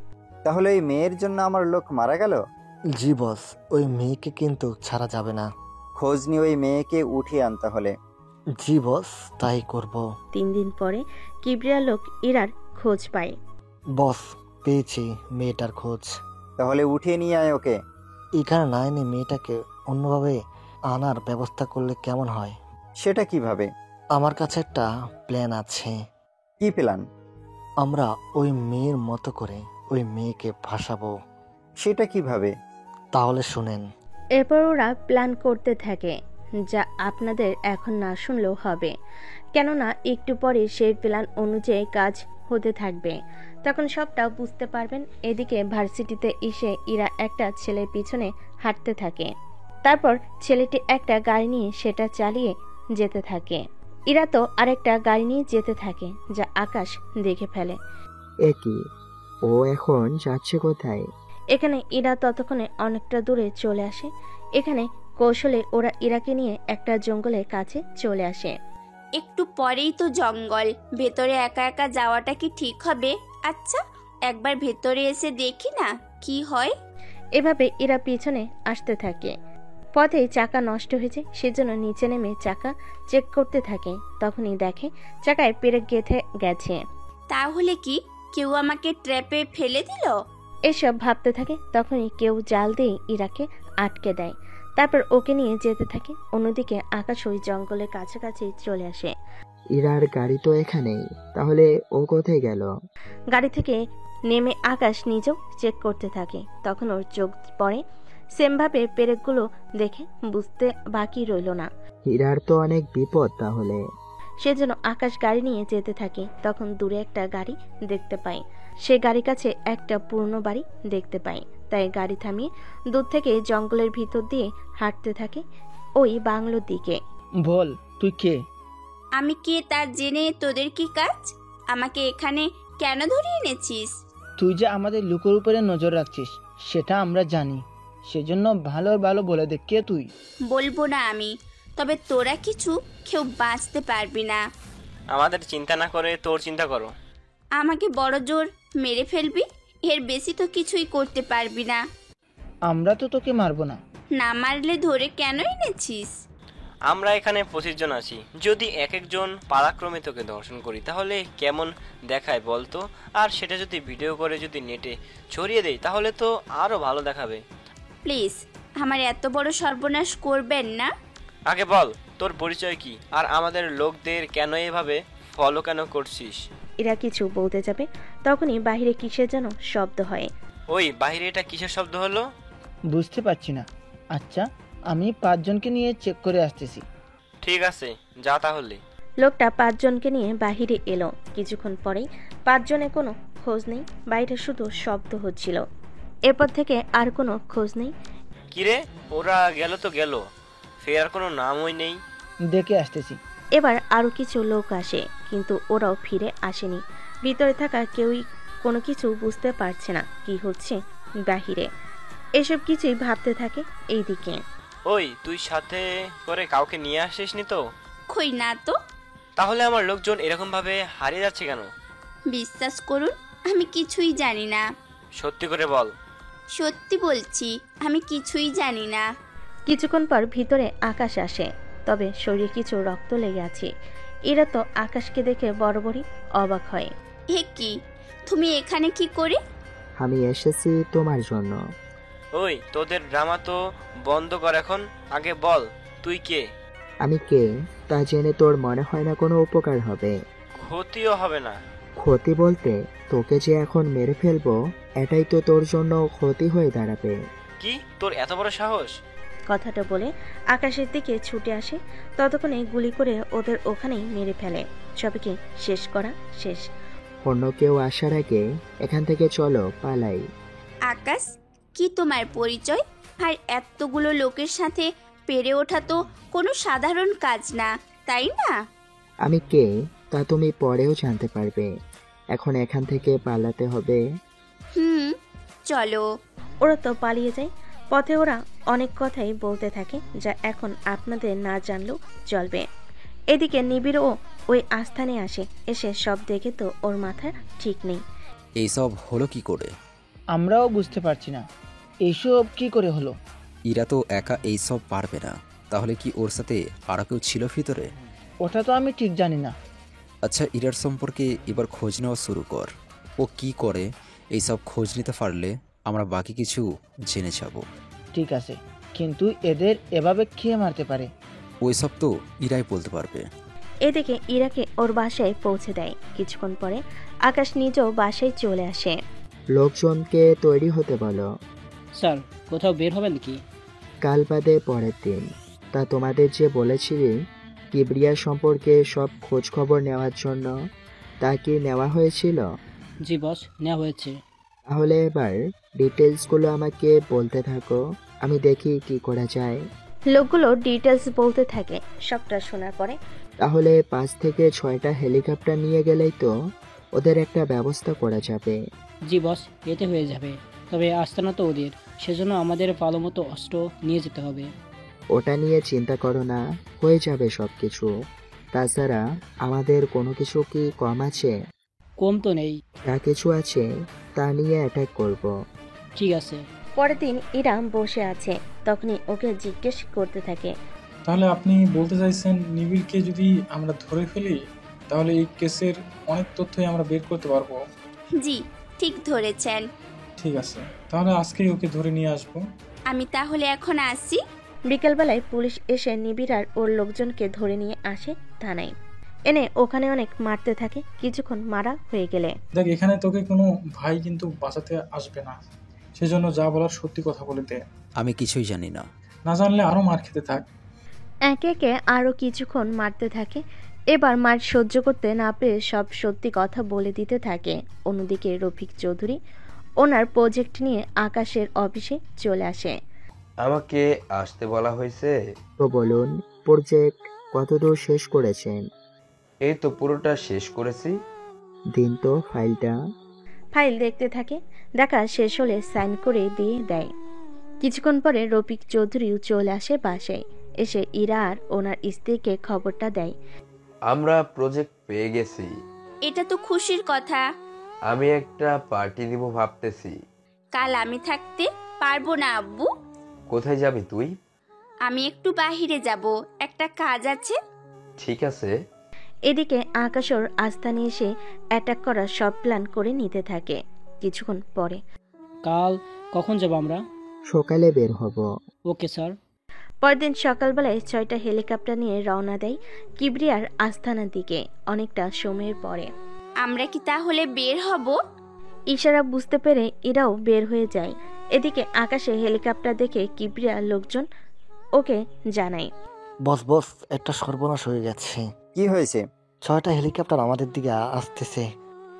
তাহলে এই মেয়ের জন্য আমার লোক মারা গেল? জি বস, ওই মেয়েকে কিন্তু ছাড়া যাবে না। খোঁজ নিয়ে ওই মেয়েকে উঠিয়ে আন তাহলে। জি বস, তাই করব। 3 দিন পরে কিবরিয়া লোক ইরার খোঁজ পায়। বস, পেয়েছি মেয়েটার খোঁজ। তাহলে উঠিয়ে নিয়ে আয় ওকে। এখানে না এনে মেয়েটাকে অন্যভাবে আনার ব্যবস্থা করলে কেমন হয়? সেটা কিভাবে? আমার কাছে একটা প্ল্যান আছে। কি প্ল্যান? আমরা ওই মেয়ের মতো করে ওই মেয়েকে ভাসাবো। সেটা কিভাবে? তাহলে শুনেন। এরপর ওরা প্ল্যান করতে থাকে, যা আপনাদের এখন না শুনলেও হবে, কেননা একটু পরে সেই প্ল্যান অনুযায়ী কাজ হতে থাকবে। তখন সবটা বুঝতে পারবেন। এদিকে ভার্সিটিতে এসে ইরা একটা ছেলের পিছনে হাঁটতে থাকে। তারপর ছেলেটি একটা গাড়ি নিয়ে সেটা চালিয়ে যেতে থাকে। ইরা তো আরেকটা গাড়ি নিয়ে যেতে থাকে, যা আকাশ দেখে ফেলে। একই, ও এখন যাচ্ছে কোথায়? এখানে ইরা ততক্ষণে অনেকটা দূরে চলে আসে। এখানে কৌশলে ওরা ইরাকে নিয়ে একটা জঙ্গলের কাছে চলে আসে। একটু পরেই তো জঙ্গল, ভেতরে একা একা যাওয়াটা কি ঠিক হবে? আচ্ছা একবার ভেতরে এসে দেখি না কি হয়। এভাবে ইরা পিছনে আসতে থাকে। পথে চাকা নষ্ট হয়েছে, সেজন্য নিচে নেমে চাকা চেক করতে থাকে। তখনই দেখে চাকায় পেরেক গেঁথে গেছে। তাহলে কি কেউ আমাকে ট্র্যাপে ফেলে দিল? এসব ভাবতে থাকে। তখনই কেউ জাল দিয়ে ইরাকে আটকে দেয়। তারপর ওকে নিয়ে যেতে থাকে। অন্যদিকে আকাশ ওই জঙ্গলের কাছাকাছি চলে আসে। ইরার গাড়ি তো এখানেই, তাহলে ও কোথায় গেল? গাড়ি থেকে নেমে আকাশ নিজেও চেক করতে থাকে। তখন ওর চোখ পড়ে সেমভাবে পেরেকগুলো, দেখে বুঝতে বাকি রইল না। ইরার তো অনেক বিপদ তাহলে। সেজন্য আকাশ গাড়ি নিয়ে যেতে থাকে। তখন দূরে একটা গাড়ি দেখতে পায়। সে গাড়ির কাছে একটা পুরনো বাড়ি দেখতে পায়। তাই গাড়ি থামিয়ে দূর থেকে জঙ্গলের ভিতর দিয়ে হাঁটতে থাকে ওই বাংলোর দিকে। বল তুই কে? আমি কে তা জেনে তোদের কি কাজ? আমাকে এখানে কেন ধরে এনেছিস? তুই যে আমাদের লোকের উপরে নজর রাখছিস সেটা আমরা জানি, সেজন্য ভালো ভালো বলে দে কে তুই। বলবো না আমি, তবে তোরা কিছু কেউ বাঁচতে পারবি না। আমাদের চিন্তা না করে তোর চিন্তা করো। আমাকে বড় জোর মেরে ফেলবি, এর বেশি তো কিছুই করতে পারবি না। আমরা তো তোকে মারবো না। না মারলে ধরে কেন এনেছিস? আমরা এখানে 25 জন আছি, যদি এক একজন পালাক্রমে তোকে দর্শন করি তাহলে কেমন দেখায় বলতো? আর সেটা যদি ভিডিও করে যদি নেটে ছড়িয়ে দেই তাহলে তো আরো ভালো দেখাবে। প্লিজ আমার এত বড় সর্বনাশ করবেন না। আগে বল তোর পরিচয় কি, আর আমাদের লোকদের কেন এভাবে ফলো কেন করছিস? এরা কিছু বলতে যাবে, তখনই বাইরে কিসের যেন শব্দ হয়। ওই বাইরে এটা কিসের শব্দ হলো? বুঝতে পারছি না। আচ্ছা আমি 5 জনকে নিয়ে চেক করে আসতেছি। ঠিক আছে যা তাহলে। লোকটা 5 জনকে নিয়ে বাহিরে এলো। কিছুক্ষণ পরেই 5 জনের কোনো খোঁজ নেই, বাইরে শুধু শব্দ হচ্ছিল। এরপর থেকে আর কোনো খোঁজ নেই। কিরে ওরা গেল তো গেল, ফের কোনো নামই নেই। দেখে আসতেছি। এবার আরো কিছু লোক আসে, কিন্তু ওরাও ফিরে আসেনি। ভিতরে থাকা কেউই কোনো কিছু বুঝতে পারছে না কি হচ্ছে বাহিরে। এসব কিছুই ভাবতে থাকে। এইদিকে ওই তুই সাথে করে কাউকে নিয়ে আসিসনি তো? কই না তো। তাহলে আমার লোকজন এরকম ভাবে হারিয়ে যাচ্ছে কেন? বিশ্বাস করুন আমি কিছুই জানি না। সত্যি করে বল। সত্যি বলছি আমি কিছুই জানি না। কিছুক্ষণ পর ভিতরে আকাশ আসে, তবে শরীরে কিছু রক্ত লেগে আছে। এরা তো আকাশকে দেখে বরাবরই অবাক হয়। এ কি, তুমি এখানে কি করে? আমি এসেছি তোমার জন্য। ওই তোদের ড্রামা তো বন্ধ কর এখন, আগে বল তুই কে? আমি কে তা জেনে তোর মনে হয় না কোনো উপকার হবে? ক্ষতিও হবে না। ক্ষতি বলতে তোকে যে এখন মেরে ফেলবো এটাই তো তোর জন্য ক্ষতি হয়ে দাঁড়াবে। কি তোর এত বড় সাহস? কথাটা বলে আকাশের দিকে ছুটে আসে। ততক্ষণে গুলি করে ওদের ওখানেই মেরে ফেলে। সবাইকে শেষ করা শেষ। অন্য কেউ আসার আগে এখান থেকে চলো, পালাই। আকাশ, কি তোমার পরিচয়? আর এতগুলো লোকের সাথে পেরে ওঠা তো কোনো সাধারণ কাজ না, তাই না? আমি কে তা তুমি পরেও জানতে পারবে। এখন এখান থেকে পালাতে হবে। চলো। ওরা তো পালিয়ে যায়। পথে ওরা অনেক কথাই বলতে থাকে যা এখন আপনাদের না জানলেও চলবে। এদিকে নিবিড়ও ওই আস্থানে আসে। এসে সব দেখে তো ওর মাথা ঠিক নেই। এইসব হলো কি করে? আমরাও বুঝতে পারছি না এইসব কি করে হলো। ইরা তো একা এইসব পারবে না, তাহলে কি ওর সাথে আরও কেউ ছিল ভিতরে? ওটা তো আমি ঠিক জানি না। আচ্ছা, ইরার সম্পর্কে এবার খোঁজ নেওয়া শুরু কর। ও কি করে এইসব খোঁজ নিতে পারলে আমরা বাকি কিছু জেনে যাব। ঠিক আছে, কিন্তু এদের এভাবে খেয়ে মারতে পারে? ওইসব তো ইরাই বলতে পারবে। এদিকে ইরাকে ওর বাসায় পৌঁছে দেয়। কিছুক্ষণ পরে আকাশ নিজেও বাসায় চলে আসে। লোকজনকে তৈরি হতে বলো। স্যার, কোথাও বের হবেন কি? কাল বাদে পরের দিন। তা তোমাদের যে বলেছিলি কিবরিয়া সম্পর্কে সব খোঁজ খবর নেওয়ার জন্য, তা কি নেওয়া হয়েছিল? জি বস, নেওয়া হয়েছে। তাহলে এবার ডিটেলসগুলো আমাকে বলতে থাকো, আমি দেখি কি করা যায়। লোকগুলো ডিটেলস বলতে থাকে। সবটা শোনার পরে তাহলে 5 থেকে 6টা হেলিকপ্টার নিয়ে গেলেই তো ওদের একটা ব্যবস্থা করা যাবে। জি বস, এতে হয়ে যাবে। তবে আস্তানা তো ওদের, সেজন্য আমাদের ভালো মতো অস্ত্র নিয়ে যেতে হবে। ওটা নিয়ে চিন্তা করো না, হয়ে যাবে সব কিছু। তাছাড়া আমাদের কোনো কিছু কি কম আছে? কম তো নেই। যা কিছু আছে তা নিয়ে অ্যাটাক করব। ঠিক আছে। পরের দিন ইরাম বসে আছে। তখনই ওকে জিজ্ঞেস করতে থাকে, তাহলে আপনি বলতে চাইছেন নিবিড়কে যদি আমরা ধরে ফেলি তাহলে এই কেসের অনেক তথ্যই আমরা বের করতে পারবো? জি, ঠিক ধরেছেন। ঠিক আছে, তাহলে আজকেই ওকে ধরে নিয়ে আসবো। আমি তাহলে এখন আসি। বিকেলবেলায় পুলিশ এসে নিবিড় আর ওর লোকজনকে ধরে নিয়ে আসে থানায়। এনে ওখানে অনেক মারতে থাকে। কিছুক্ষণ মারা হয়ে গেলে, দেখ, এখানে তোকে কোনো ভাই কিন্তু বাঁচাতে আসবে না, সেজন্য যা বলার সত্যি কথা বলে দে। আমি কিছুই জানি না। না জানলে আরো মার খেতে থাক। একে একে আরও কিছুক্ষণ মারতে থাকে। এবার মার সহ্য করতে না পেরে সব সত্যি কথা বলে দিতে থাকে। অন্যদিকে রফিক চৌধুরী ওনার প্রজেক্ট নিয়ে আকাশের অফিসে চলে আসে। আমাকে আসতে বলা হয়েছে। তো বলুন, প্রজেক্ট কতদূর শেষ করেছেন? এই তো পুরোটা শেষ করেছি। দিন তো ফাইলটা। ফাইল দেখতে থাকে। দেখা শেষ হলে সাইন করে দিয়ে দেয়। কিছুক্ষণ পরে রফিক চৌধুরীও চলে আসে বাসায়। এসে ইরা আর ওনার স্ত্রীকে খবরটা দেয়। আমরা প্রজেক্ট পেয়ে গেছি। এটা তো খুশির কথা। আমি একটা পার্টি দিব ভাবতেছি। কাল আমি থাকতে পারবো না আব্বু। কোথায় যাবি তুই? আমি একটু বাহিরে যাব, একটা কাজ আছে। ঠিক আছে। এদিকে আকাশর আস্থানে এসে অ্যাটাক করার সব প্ল্যান করে নিতে থাকে। কিছুক্ষণ পরে, কাল কখন যাব আমরা? সকালে বের হব। Okay sir. পরদিন সকালবেলায় 6টা হেলিকপ্টার নিয়ে রওনা দেয় কিবরিয়ার আস্থানার দিকে। অনেকটা সময়ের পরে আমরা কি তাহলে বের হব? ইশারা বুঝতে পেরে এরাও বের হয়ে যায়। এদিকে আকাশে হেলিকপ্টার দেখে কিবরিয়ার লোকজন ওকে জানায়, বস বস, একটা সর্বনাশ হয়ে গেছে। কি হয়েছে? 6টা হেলিকপ্টার আমাদের দিকে আসতেছে।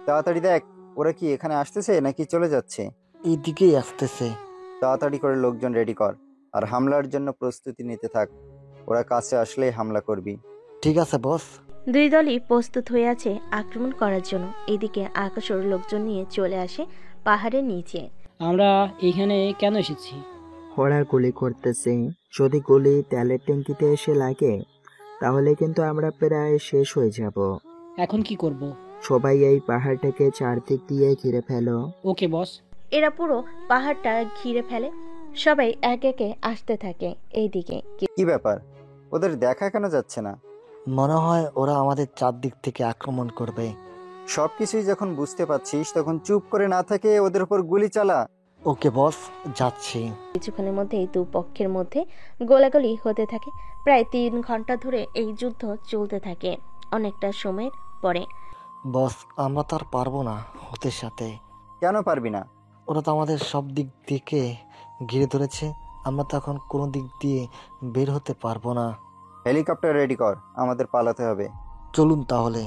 তাড়াতাড়ি দেখ, ওরা কি এখানে আসতেছে নাকি চলে যাচ্ছে? এই দিকেই আসতেছে। তাড়াতাড়ি করে লোকজন রেডি কর আর হামলার জন্য প্রস্তুতি নিতে থাক। ওরা কাছে আসলেই হামলা করবি। ঠিক আছে বস। দুই দলই প্রস্তুত হয়ে আছে আক্রমণ করার জন্য। এদিকে আকাশর লোকজন নিয়ে চলে আসে পাহাড়ের নিচে। আমরা এখানে কেন এসেছি? ওরা গুলি করতেছে, যদি গুলি তেলের ট্যাঙ্কিতে এসে লাগে তাহলে কিন্তু আমরা প্রায় শেষ হয়ে যাব। এখন কি করব? সবাই এই পাহাড়টাকে চারদিক দিয়ে ঘিরে ফেলো। ওকে বস। এরা পুরো পাহাড়টা ঘিরে ফেলে, সবাই একে একে আসতে থাকে এইদিকে। কি ব্যাপার, ওদের দেখা কেন যাচ্ছে না? মনে হয় ওরা আমাদের চারদিক থেকে আক্রমণ করবে। সবকিছুই যখন বুঝতে পারছিস তখন চুপ করে না থাকে ওদের উপর গুলি চালা। ওকে বস, যাচ্ছি। কিছুক্ষণের মধ্যেই দুপক্ষের মধ্যে গোলাগুলি হতে থাকে। প্রায় 3 ঘন্টা ধরে এই যুদ্ধ চলতে থাকে। অনেকটা সময়ের পরে বস, আমরা তো আর পারবো না ওদের সাথে। কেন পারবি না? ওরা তো আমাদের সব দিক থেকে ঘিরে ধরেছে, আমরা তো এখন কোনো দিক দিয়ে বের হতে পারবো না। হেলিকপ্টার রেডি কর, আমাদের পালাতে হবে। চলুন তাহলে।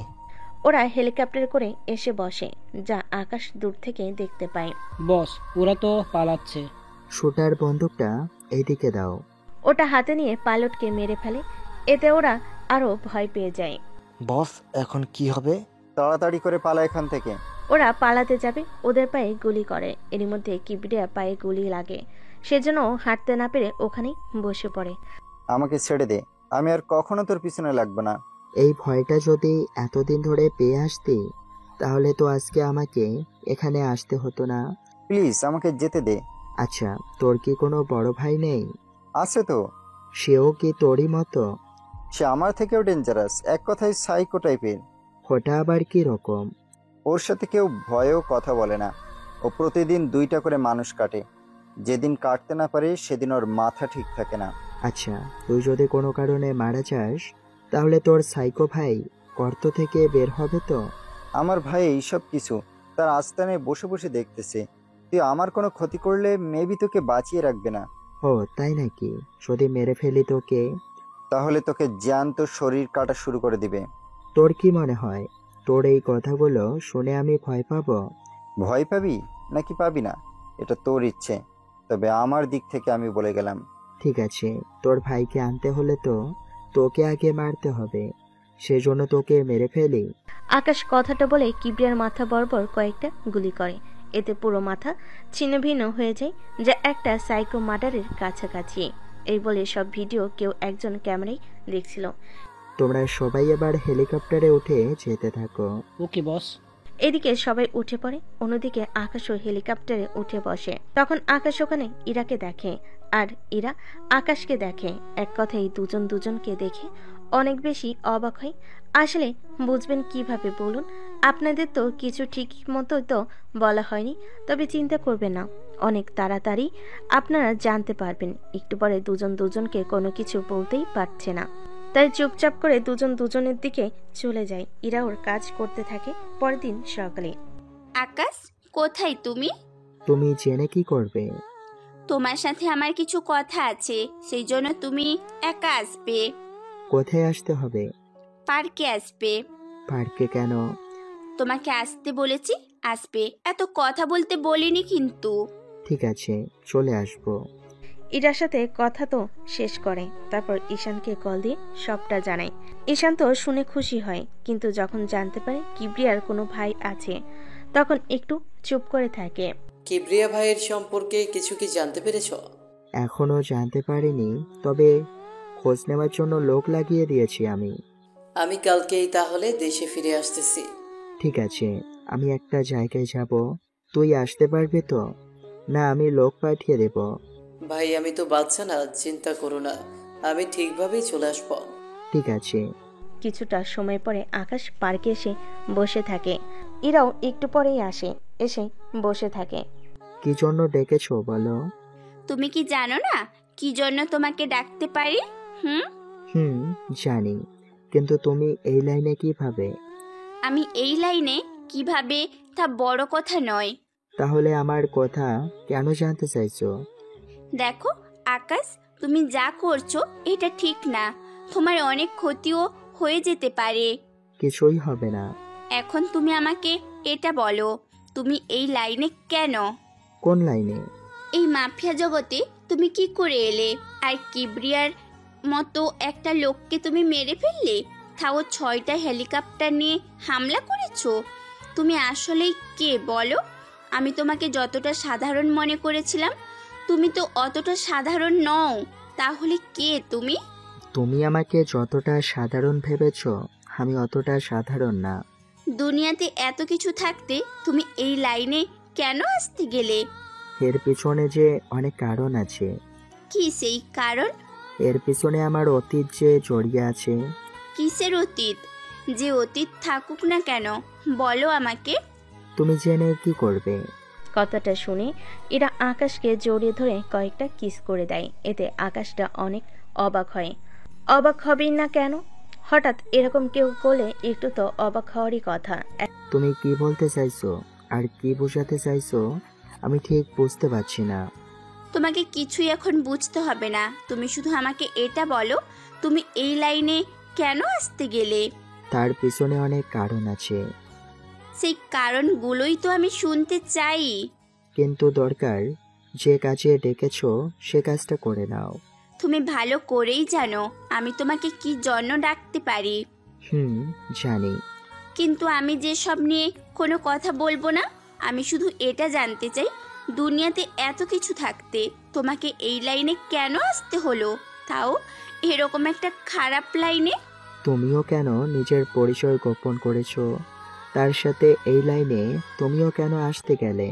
ওরা হেলিকপ্টার করে এসে বসে, যা আকাশ দূর থেকে দেখতে পায়। বস, ওরা তো পালাচ্ছে। শুটার বন্দুকটা এইদিকে দাও। ওটা হাতে নিয়ে পাইলটকে মেরে ফেলে। এতে ওরা আরো ভয় পেয়ে যায়। বস, এখন কি হবে? তাড়াতাড়ি করে পালা এখান থেকে। ওরা পালাতে যাবে, ওদের পায়ে গুলি করে। এর মধ্যে কিবরিয়া পায়ে গুলি লাগে, সেজন্য হাঁটতে না পেরে ওখানেই বসে পড়ে। আমাকে ছেড়ে দে, আমি আর কখনো তোর পিছনে লাগবো না। এই ভয়টা যদি এতদিন ধরে পেয়ে আসতি তাহলে তো আজকে আমাকে এখানে আসতে হতো না। প্লিজ আমাকে যেতে দে। আচ্ছা, তোর কি কোনো বড় ভাই নেই? আছে তো। সেও কি তোরই মতো? সে আমার থেকেও ডেঞ্জারাস, এক কথায় সাইকো টাইপের। ওটা আবার কি রকম? ওর সাথে কেউ ভয়েও কথা বলে না। ও প্রতিদিন 2টা করে মানুষ কাটে। যেদিন কাটতে না পারে সেদিন ওর মাথা ঠিক থাকে না। আচ্ছা, তুই যদি কোনো কারণে মারা যাস তাহলে তোর সাইকো ভাই গর্ত থেকে বের হবে তো? আমার ভাই এইসব কিছু তার আস্তানে বসে বসে দেখতেছে। তুই আমার কোনো ক্ষতি করলে মেবি তোকে বাঁচিয়ে রাখবে না। ও তাই নাকি? যদি মেরে ফেলি তোকে? তাহলে তোকে জ্যান্ত শরীর কাটা শুরু করে দিবে। তোর কি মনে হয় তোর এই কথাগুলো শুনে আমি ভয় পাবো? ভয় পাবি নাকি পাবি না এটা তোর ইচ্ছে, তবে আমার দিক থেকে আমি বলে গেলাম। ঠিক আছে, তোর ভাইকে আনতে হলে তো তোকে আগে মারতে হবে, সেজন্য তোকে মেরে ফেলি। আকাশ কথাটা বলে কিবরিয়ার মাথা বরাবর কয়েকটা গুলি করে। এতে পুরো মাথা ছিন্ন ভিন্ন হয়ে যায়, যা একটা সাইকো মার্ডারের কাছাকাছি। এই বলে সব ভিডিও কেউ একজন ক্যামেরায় দেখছিল। তোমরা সবাই এবার হেলিকপ্টারে উঠে যেতে থাকো। ওকে বস। এদিকে সবাই উঠে পড়ে, অন্যদিকে আকাশও হেলিকপ্টারে উঠে বসে। তখন আকাশ ওখানে ইরাকে দেখে, আর ইরা আকাশকে দেখে। এক কথায় দুজন দুজনকে দেখে অনেক বেশি অবাক হয়। আসলে বুঝবেন কিভাবে বলুন? আপনাদের তো কিছু ঠিক মতো তো বলা হয়নি, তবে চিন্তা করবেন না, অনেক তাড়াতাড়ি আপনারা জানতে পারবেন। একটু পরে দুজন দুজনকে কোনো কিছু বলতেই পারছে না, তাই চুপচাপ করে দুজন দুজনের দিকে চলে যায়। ইরা ওর কাজ করতে থাকে। পরের দিন সকালে। আকাশ, কোথায় তুমি? তুমি জেনে কি করবে? তোমার সাথে আমার কিছু কথা আছে, সেই জন্য তুমি একা আসবে। কোথায় আসতে হবে? পার্কে আসবে। পার্কে কেন? তোমাকে আসতে বলেছি, আসবে। এত কথা বলতে বলিনি কিন্তু। ঠিক আছে, চলে আসবো। ইরার সাথে কথা তো শেষ করে, তারপর ঈশানকে কল দিয়ে সবটা জানায়। ঈশান তো শুনে খুশি হয়, কিন্তু যখন জানতে পারে কিবরিয়ার কোনো ভাই আছে তখন একটু চুপ করে থাকে। কিবরিয়া ভাইয়ের সম্পর্কে কিছু কি জানতে পেরেছ? এখনো জানতে পারিনি, তবে খোঁজ নেওয়ার জন্য লোক লাগিয়ে দিয়েছি আমি। আমি কালকেই তাহলে দেশে ফিরে আসতেছি। ঠিক আছে, আমি একটা জায়গায় যাব, তুই আসতে পারবি তো? না আমি লোক পাঠিয়ে দেব? ভাই আমি তো বাচ্চা না, চিন্তা করো না, আমি ঠিকভাবেই চলে আসবো। ঠিক আছে। কিছুটা সময় পরে আকাশ পার্কে এসে বসে থাকে। ইরাও একটু পরেই আসে, এসে বসে থাকে। কি জন্য ডেকেছো বলো? তুমি কি জানো না কি জন্য তোমাকে ডাকতে পারি? জানি, কিন্তু তুমি এই লাইনে কিভাবে? আমি এই লাইনে কিভাবে তা বড় কথা নয়। তাহলে আমার কথা কেন জানতে চাইছো? দেখো আকাশ, তুমি যা করছো এটা ঠিক না। তোমার অনেক ক্ষতিও হয়ে যেতে পারে। কিছুই হবে না। এখন তুমি আমাকে এটা বলো, তুমি এই লাইনে কেন? কোন লাইনে? এই মাফিয়া জগতে তুমি কি করে এলে? আর কিবরিয়ার মতো একটা লোককে তুমি মেরে ফেললে। তাও 6টা হেলিকপ্টার নিয়ে হামলা করেছো। তুমি আসলেই কে বলো? আমি তোমাকে যতটা সাধারণ মনে করেছিলাম তুমি তো অতটা সাধারণ নও। তাহলে কে তুমি? তুমি আমাকে যতটা সাধারণ ভেবেছ আমি অতটা সাধারণ না। দুনিয়াতে এত কিছু থাকতে তুমি এই লাইনে কেন আসতে গেলে? এর পিছনে যে অনেক কারণ আছে। কি সেই কারণ? এর পিছনে আমার অতীত যে জড়িয়ে আছে। কিসের অতীত? যে অতীত থাকুক না কেন বলো আমাকে। তুমি জেনে কি করবে? কথাটা শুনে এরা আকাশকে জড়িয়ে ধরে কয়েকটা কিস করে দেয়। এতে আকাশটা অনেক অবাক হয়। অবাক হবেই না কেন? হঠাৎ এরকম কেউ করলে একটু তো অবাক হওয়ারই কথা। তুমি কি বলতে চাইছো আর কি বোঝাতে চাইছো আমি ঠিক বুঝতে পারছি না। তোমাকে কিছুই এখন বুঝতে হবে না। তুমি শুধু আমাকে এটা বলো, তুমি এই লাইনে কেন আসতে গেলে? তার পিছনে অনেক কারণ আছে। সেই কারণগুলোই তো আমি শুনতে চাই। কিন্তু দরকার যে কাজে ডেকেছো সে কাজটা করে নাও। তুমি ভালো করেই জানো আমি তোমাকে কি জন্য ডাকতে পারি। জানি। কিন্তু আমি যে সব নিয়ে কোনো কথা বলবো না। আমি শুধু এটা জানতে চাই দুনিয়াতে এত কিছু থাকতে তোমাকে এই লাইনে কেন আসতে হলো, তাও এরকম একটা খারাপ লাইনে। তুমিও কেন নিজের পরিচয় গোপন করেছো? তার সাথে এই লাইনে তুমিও কেন আসতে গেলে?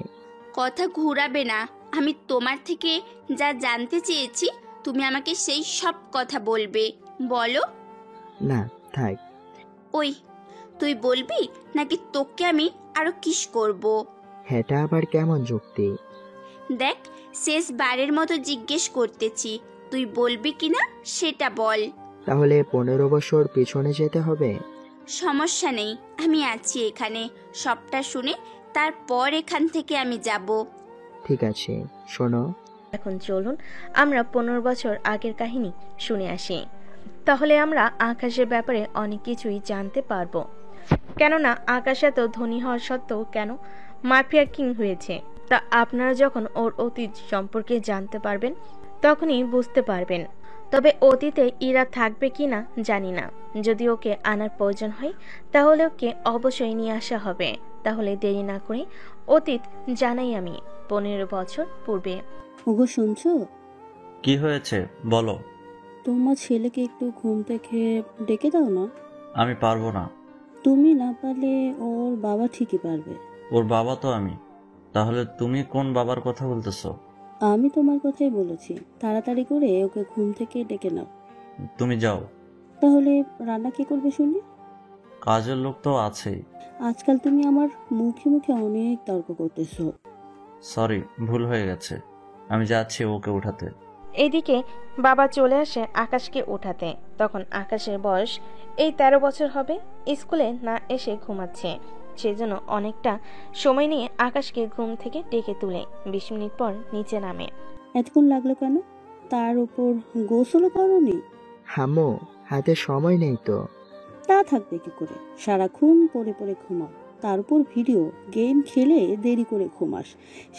কথা ঘুরাবে না। আমি তোমার থেকে যা জানতে চেয়েছি তুমি আমাকে সেই সব কথা বলবে। বলো। না থাক। ওই তুই বলবি নাকি তোকে আমি আরো কিস করব? এটা আবার কেমন যুক্তি? দেখ শেষবারের মতো জিজ্ঞেস করতেছি, তুই বলবি কিনা সেটা বল। তাহলে 15 বছর পিছনে যেতে হবে? সমস্যা নেই, আমি আছি এখানে। সবটা শুনে তারপর এখান থেকে আমি যাব। ঠিক আছে শোনো। এখন চলুন আমরা 15 বছর আগের কাহিনী শুনে আসি। তাহলে আমরা আকাশের ব্যাপারে অনেক কিছুই জানতে পারবো। কেননা আকাশ এত ধনী হওয়ার সত্ত্বেও কেন মাফিয়া কিং হয়েছে তা আপনারা যখন ওর অতীত সম্পর্কে জানতে পারবেন তখনই বুঝতে পারবেন। তবে অতীতে ইরা থাকবে কি না জানি না। যদি ওকে আনার প্রয়োজন হয় তাহলে ওকে অবশ্যই নিয়ে আসা হবে। তাহলে দেরি না করে অতীত জানাই আমি 15 বছর পূর্বে। ওগো শুনছো? কি হয়েছে বলো। তোমার ছেলেকে একটু ঘুম থেকে ডেকে দাও না। আমি পারবো না। তুমি না পারলে ওর বাবা ঠিকই পারবে। ওর বাবা তো আমি। তাহলে তুমি কোন বাবার কথা বলতেছো? আমি তোমার কথাই বলেছি। তাড়াতাড়ি করে ওকে ঘুম থেকে ডেকে নাও। তুমি যাও। তাহলে রান্না কে করবে শুনি? কাজের লোক তো আছেই। আজকাল তুমি আমার মুখে মুখে অনেক তর্ক করতেছো। সরি, ভুল হয়ে গেছে। আমি যাচ্ছি ওকে উঠাতে। এদিকে বাবা চলে আসে আকাশকে উঠাতে। তখন আকাশের বয়স এই 13 বছর হবে। স্কুলে না এসে ঘুমাচ্ছে। সেজন্য অনেকটা সময় নিয়ে আকাশকে ঘুম থেকে ডেকে তুলে 20 মিনিট পর নিচে নামে। এতক্ষণ লাগলো কেন? তার উপর গোসলও করোনি? হামো হাতে সময় নেই তো। তা থাকবে কি করে? সারাক্ষণ পড়ে পড়ে ঘুমাও, তার উপর ভিডিও গেম খেলে দেরি করে ঘুমাস।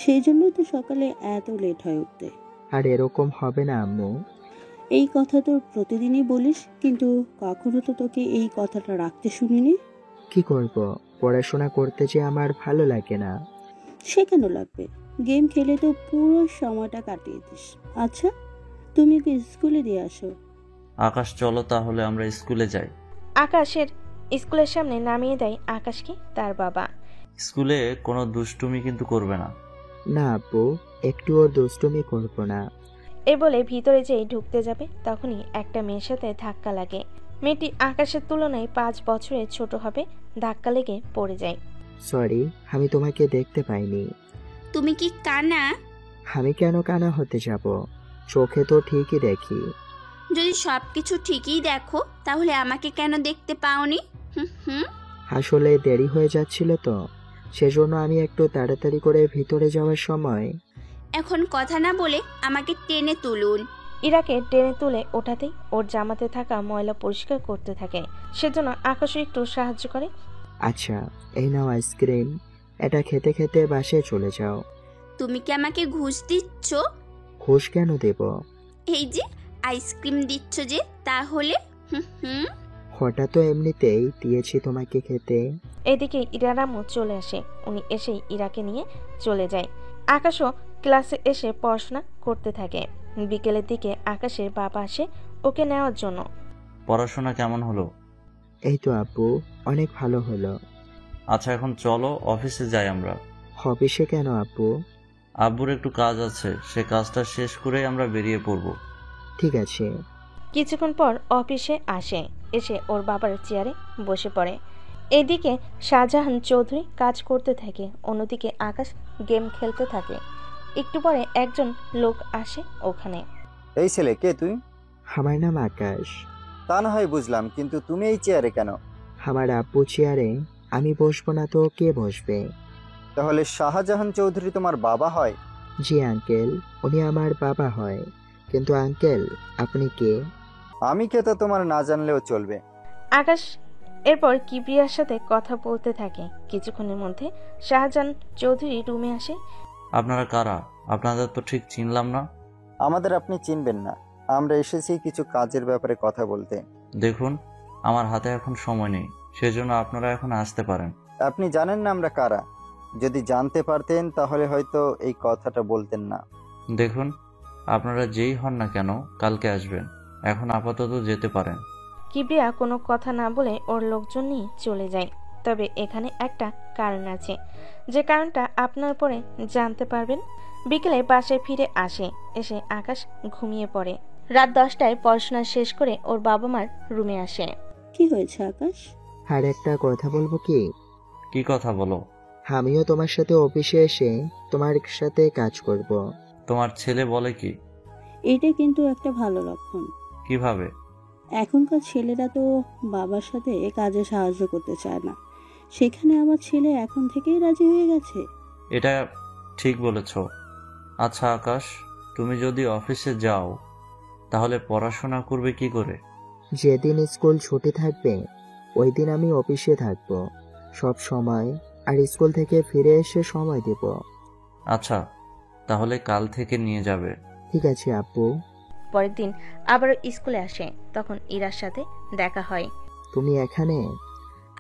সেই জন্যই তো সকালে এত লেট হয়ে উঠতে। আর এরকম হবে না আম্মু। এই কথা তো প্রতিদিনই বলিস, কিন্তু কখনো তো তোকে এই কথাটা রাখতে শুনিনি। কি করব, পড়াশোনা করতে যে আমার ভালো লাগে না। সে কেন লাগবে? গেম খেলে তো পুরো সময়টা কাটিয়ে দিস। আচ্ছা তুমি ওকে স্কুলে দিয়ে আসো। আকাশ চলো তাহলে আমরা স্কুলে যাই। আকাশের স্কুলের সামনে নামিয়ে দেয় আকাশকে তার বাবা। স্কুলে কোনো দুষ্টুমি কিন্তু করবে না। না আপু, একটুও দুষ্টুমি করব না। এ বলে ভিতরে যেই ঢুকতে যাবে তখনই একটা মেয়ের সাথে ধাক্কা লাগে। মেয়েটি আকাশের তুলনায় 5 বছরের ছোট হবে। ধাক্কা লেগে পড়ে যায়। সরি, আমি তোমাকে দেখতে পাইনি। তুমি কি কানা? আমি কেন কানা হতে যাব? চোখে তো ঠিকই দেখি। যদি সবকিছু ঠিকই দেখো তাহলে আমাকে কেন দেখতে পাওনি? আসলে দেরি হয়ে যাচ্ছিল তো, সেজন্য আমি একটু তাড়াতাড়ি করে ভিতরে যাওয়ার সময়। এখন কথা না বলে আমাকে টেনে তুলুন। ইরাকে টেনে তুলে ওঠাতেই ওর জামাতে থাকা ময়লা পরিষ্কার করতে থাকে। সেজন্য আকাশও একটু সাহায্য করে। আচ্ছা এই নাও আইসক্রিম, এটা খেতে খেতে বাসায় চলে যাও। তুমি কি আমাকে ঘুষ দিচ্ছ? ঘুষ কেন দেব? এই যে আইসক্রিম দিচ্ছ যে, তাহলে হঠাৎ তো এমনিতেই দিয়েছি তোমাকে খেতে। এদিকে ইরার আম্মু চলে আসে। উনি এসেই ইরাকে নিয়ে চলে যায়। আকাশও ক্লাসে এসে পড়াশোনা করতে থাকে। বিকেলের দিকে আকাশের বাবা আসে ওকে নেওয়ার জন্য। পড়াশোনা কেমন হলো? এই তো আব্বু, অনেক ভালো হলো। আচ্ছা এখন চলো অফিসে যাই আমরা। অফিসে কেন আব্বু? আব্বুর একটু কাজ আছে, সে কাজটা শেষ করেই আমরা বেরিয়ে পড়ব। ঠিক আছে। কিছুক্ষণ পর অফিসে আসে। এসে ওর বাবার চেয়ারে বসে পড়ে। এদিকে শাহজাহান চৌধুরী কাজ করতে থাকে, অন্যদিকে আকাশ গেম খেলতে থাকে। একটু পরে একজন লোক আসে ওখানে। এই ছেলে কে তুই? আমার নাম আকাশ। তা না হয় বুঝলাম, কিন্তু তুমি এই চেয়ারে কেন? আমার আব্বু চেয়ারে আমি বসবো না তো কে বসবে? তাহলে শাহজাহান চৌধুরী তোমার বাবা হয়? জি আঙ্কেল, উনি আমার বাবা হয়। কিন্তু আঙ্কেল, আপনি কে? আমি কে তা তোমার না জানলেও চলবে। আকাশ এরপর কিবরিয়ার সাথে কথা বলতে থাকে। কিছুক্ষণের মধ্যে শাহজাহান চৌধুরী রুমে আসে। আপনারা কারা? আপনাদের তো ঠিক চিনলাম না। আমাদের আপনি চিনবেন না, আমরা এসেছি কিছু কাজের ব্যাপারে কথা বলতে। দেখুন, আমার হাতে এখন সময় নেই, সেজন্য আপনারা এখন আসতে পারেন। আপনি জানেন না আমরা কারা? যদি জানতে পারতেন তাহলে হয়তো এই কথাটা বলতেন না। দেখুন, আপনারা যেই হন না কেন কালকে আসবেন, এখন আপাতত যেতে পারেন। কিবরিয়া কোনো কথা না বলে ওর লোকজন নিয়ে চলে যায়। তবে এখানে একটা কারণ আছে, যে কারণটা আপনার পরে জানতে পারবেন। বিকেলে বাসায় ফিরে আসে। এসে আকাশ ঘুমিয়ে পড়ে। রাত 10টায় পড়াশোনা শেষ করে ওর বাবা মার রুমে আসে। কি হয়েছে আকাশ? আর একটা কথা বলবো কি? কি কথা বলো? আমিও তোমার সাথে অফিসে এসে তোমার সাথে কাজ করব। তোমার ছেলে বলে কি? এটা কিন্তু একটা ভালো লক্ষণ। কিভাবে? এখনকার ছেলেরা তো বাবার সাথে কাজে সাহায্য করতে চায় না, সেখানে আমার ছেলে এখন থেকেই রাজি হয়ে গেছে। এটা ঠিক বলেছ। আচ্ছা আকাশ, তুমি যদি অফিসে যাও তাহলে পড়াশোনা করবে কি করে? যেদিন স্কুল ছুটি থাকবে ওই দিন আমি অফিসে থাকব সব সময়, আর স্কুল থেকে ফিরে এসে সময় দেব। আচ্ছা, তাহলে কাল থেকে নিয়ে যাবে। ঠিক আছে আব্বু। পরের দিন আবারও স্কুলে আসে। তখন ইরার সাথে দেখা হয়। তুমি এখানে?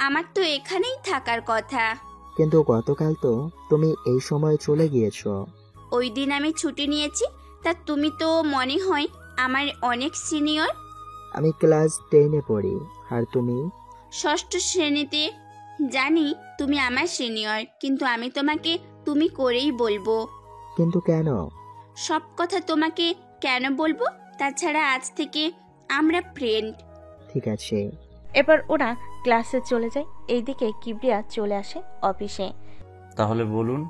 আমার তো এখানেই থাকার কথা। কিন্তু গতকাল তো তুমি এই সময় চলে গিয়েছো। ওই দিন আমি ছুটি নিয়েছি, তা তুমি তো মনে হয় আমার অনেক সিনিয়র। আমি ক্লাস 10-এ পড়ি, আর তুমি? 6ষ্ঠ শ্রেণীতে। জানি তুমি আমার সিনিয়র, কিন্তু আমি তোমাকে তুমি করেই বলবো। কিন্তু কেন? সব কথা তোমাকে কেন বলবো? তাছাড়া আজ থেকে আমরা ফ্রেন্ড। ঠিক আছে। এবার ওরা ক্লাসে চলে যায়। এইদিকে কিবরিয়া চলে আসে অফিসে। তাহলে বলুন,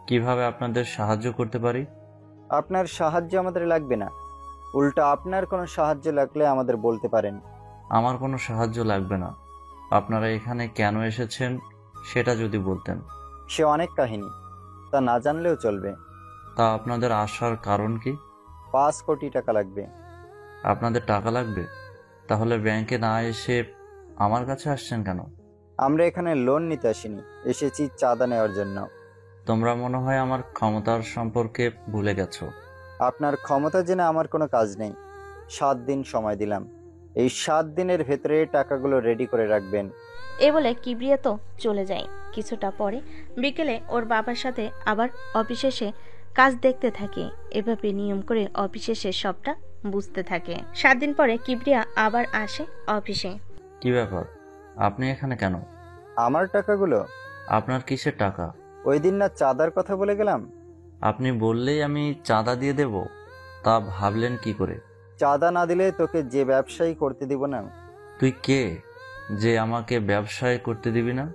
কিভাবে আপনাদের সাহায্য করতে পারি? আপনার সাহায্য আমাদের লাগবে না, উল্টা আপনার কোনো সাহায্য লাগলে আমাদের বলতে পারেন। আমার কোনো সাহায্য লাগবে না। আপনারা এখানে কেন এসেছেন সেটা যদি বলতেন। সে অনেক কাহিনী, তা না জানলেও চলবে। তা আপনাদের আসার কারণ কি? 5 কোটি টাকা লাগবে। আপনাদের টাকা লাগবে? তাহলে ব্যাংকে না এসে আমার কাছে আসছেন কেন? আমরা এখানে লোন নিতে আসিনি, এসেছি চাঁদা নেওয়ার জন্য। তোমরা মনে হয় আমার ক্ষমতার সম্পর্কে ভুলে গেছো। আপনার ক্ষমতা জেনে আমার কোনো কাজ নেই। 7 দিন সময় দিলাম, এই 7 দিনের ভেতরে টাকাগুলো রেডি করে রাখবেন। এ বলে কিবরিয়া তো চলে যায়। কিছুটা পরে বিকেলে ওর বাবার সাথে আবার অফিসে এসে কাজ দেখতে থাকে। এভাবে নিয়ম করে অফিসে এসে সবটা বুঝতে থাকে। 7 দিন পরে কিবরিয়া আবার আসে অফিসে। কি ব্যাপার, আপনি এখানে কেন? আমার টাকাগুলো? আপনার কিসের টাকা? ওই দিন না চাঁদার কথা বলে গেলাম? আপনি বললেই আমি চাঁদা দিয়ে দেব, তা ভাবলেন কি করে? চাঁদা না দিলে তোকে যে ব্যবসায়ী করতে দিব না। তুই কে যে আমাকে ব্যবসায় করতে দিবি না?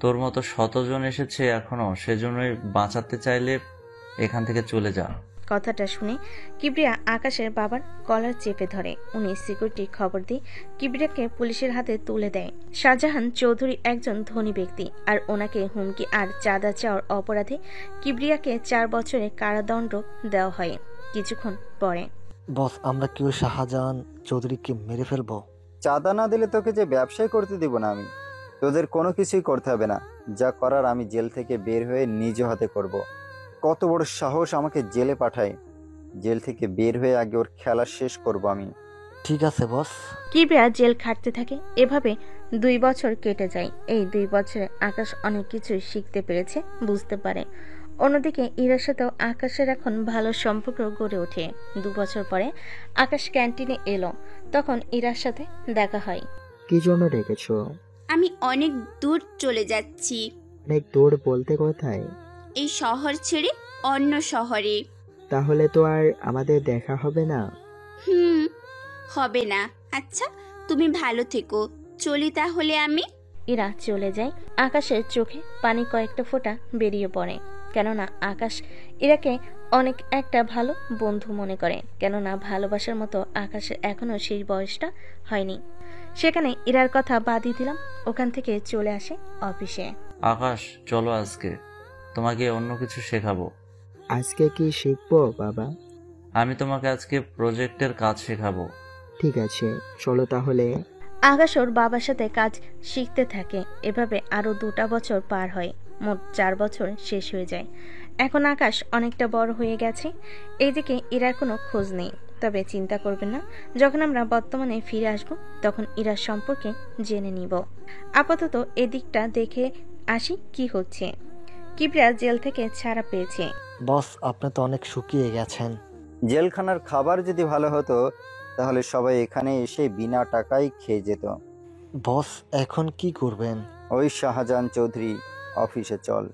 তোর মতো শতজন এসেছে এখনো, সেজন্যই বাঁচাতে চাইলে এখান থেকে চলে যা। কথাটা শুনে কিবরিয়া আকাশের বাবার কলার চেপে ধরে। উনি সিকিউরিটি খবর দিয়ে কিবরিয়াকে পুলিশের হাতে তুলে দেয়। শাহজাহান চৌধুরী একজন ধনী ব্যক্তি, আর ওনাকে হুমকি আর চাঁদা চাওয়ার অপরাধে কিবরিয়াকে 4 বছরের কারাদণ্ড দেওয়া হয়। কিছুক্ষণ পরে বস, আমরা কি ওই শাহজাহান চৌধুরীকে মেরে ফেলবো? চাঁদা না দিলে তোকে যে ব্যবসায় করতে দিব না আমি। তোদের কোনো কিছুই করতে হবে না, যা করার আমি জেল থেকে বের হয়ে নিজ হাতে করব। কত বড় সাহস আমাকে জেলে পাঠায়! জেল থেকে বের হয়ে আগে ওর খেলা শেষ করব আমি। ঠিক আছে বস। কিবরিয়া জেল খাটতে থাকে। এভাবে 2 বছর কেটে যায়। এই 2 বছরে আকাশ অনেক কিছু শিখতে পেরেছে, বুঝতে পারে। অন্যদিকে ইরার সাথেও আকাশের এখন ভালো সম্পর্ক গড়ে ওঠে। 2 বছর পরে আকাশ ক্যান্টিনে এলো। তখন ইরার সাথে দেখা হয়। কি জন্য ডেকেছো? আমি অনেক দূর চলে যাচ্ছি। অনেক দূর বলতে কোথায়? এই শহর ছেড়ে অন্য শহরে। তাহলে তো আর আমাদের দেখা হবে না। হবে না। আচ্ছা, তুমি ভালো থেকো। চলি তাহলে আমি। ইরা চলে যায়। আকাশের চোখে পানি কয়েকটা ফোঁটা বেরিয়ে পড়ে। কেননা আকাশ ইরাকে অনেক একটা ভালো বন্ধু মনে করে। কেননা ভালোবাসার মতো আকাশের এখনো সেই বয়সটা হয়নি। সেখানে ইরার কথা বাদই দিলাম। ওখান থেকে চলে আসে অফিসে। আকাশ, চলো আজকে তোমাকে অন্য কিছু শেখাবো। আজকে কি শিখবো বাবা? আমি তোমাকে আজকে প্রজেক্টের কাজ শেখাবো। ঠিক আছে, চলো তাহলে। আকাশ ওর বাবার সাথে কাজ শিখতে থাকে। এভাবে আরো 2টা বছর পার হয়। মোট 4 বছর শেষ হয়ে যায়। এখন আকাশ অনেকটা বড় হয়ে গেছে। এইদিকে ইরার কোনো খোঁজ নেই। তবে চিন্তা করবেন না, যখন আমরা বর্তমানে ফিরে আসব তখন ইরার সম্পর্কে জেনে নিব। আপাতত এদিকটা দেখে আসি কি হচ্ছে। কিবরিয়া জেল থেকে ছাড়া পেয়েছে। বস, আপনি তো অনেক শুকিয়ে গেছেন। জেলখানার খাবার যদি ভালো হতো তাহলে সবাই এখানে এসে বিনা টাকায় খেয়ে যেত। বস, এখন কি করবেন? ওই শাহজাহান চৌধুরী অফিসে চল।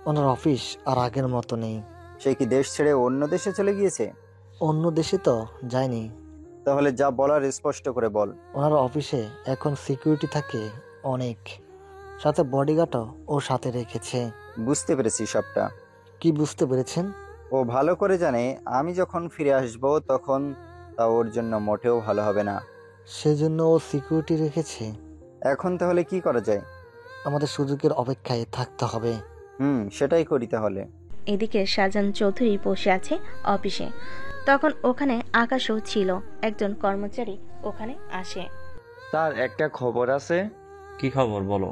ওনার অফিস আর আগের মতো নেই। সে কি দেশ ছেড়ে অন্য দেশে চলে গিয়েছে? অন্য দেশে তো যায়নি। তাহলে যা বলার স্পষ্ট করে বল। ওনার অফিসে এখন সিকিউরিটি থাকে অনেক, সাথে বডিগার্ডও ও সাথে রেখেছে। বুঝতে পেরেছি সবটা। কি বুঝতে পেরেছেন? ও ভালো করে জানে আমি যখন ফিরে আসব তখন তা ওর জন্য মোটেও ভালো হবে না। সেজন্য ও সিকিউরিটি রেখেছে। এখন তাহলে কি করা যায়? আমাদের সুযোগের অপেক্ষায় থাকতে হবে। সেটাই করি তাহলে। এদিকে শাহজাহান চৌধুরী বসে আছে অফিসে। তখন ওখানে আকাশও ছিল। একজন কর্মচারী ওখানে আসে। স্যার, একটা খবর আছে। কি খবর বলো?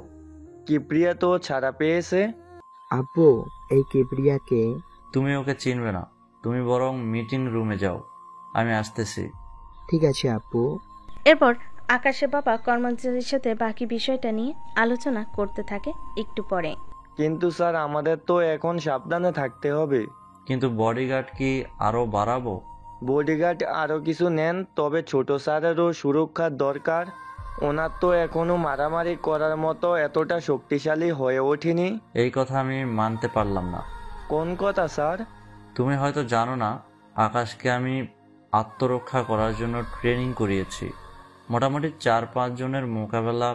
কিবরিয়া তো ছাড়া পেয়েছে। আব্বু, এই কিবরিয়াকে? তুমি ওকে চিনবে না। তুমি বরং মিটিং রুমে যাও, আমি আসতেছি। ঠিক আছে আব্বু। এরপর আকাশের বাবা কর্মচারীর সাথে বাকি বিষয়টা নিয়ে আলোচনা করতে থাকে। একটু পরে, কিন্তু স্যার, আমাদের তো এখন সাবধানে থাকতে হবে। কিন্তু বডিগার্ড কি আরো বাড়াবো? বডিগার্ড আরো কিছু নেন, তবে ছোট স্যারেরও সুরক্ষার দরকার। ওনার তো এখনো মারামারি করার মতো এতটা শক্তিশালী হয়ে ওঠেনি। এই কথা আমি মানতে পারলাম না। কোন কথা স্যার? তুমি হয়তো জানো না, আকাশকে আমি আত্মরক্ষা করার জন্য ট্রেনিং করিয়েছি। মোটামুটি 4-5 জনের মোকাবেলা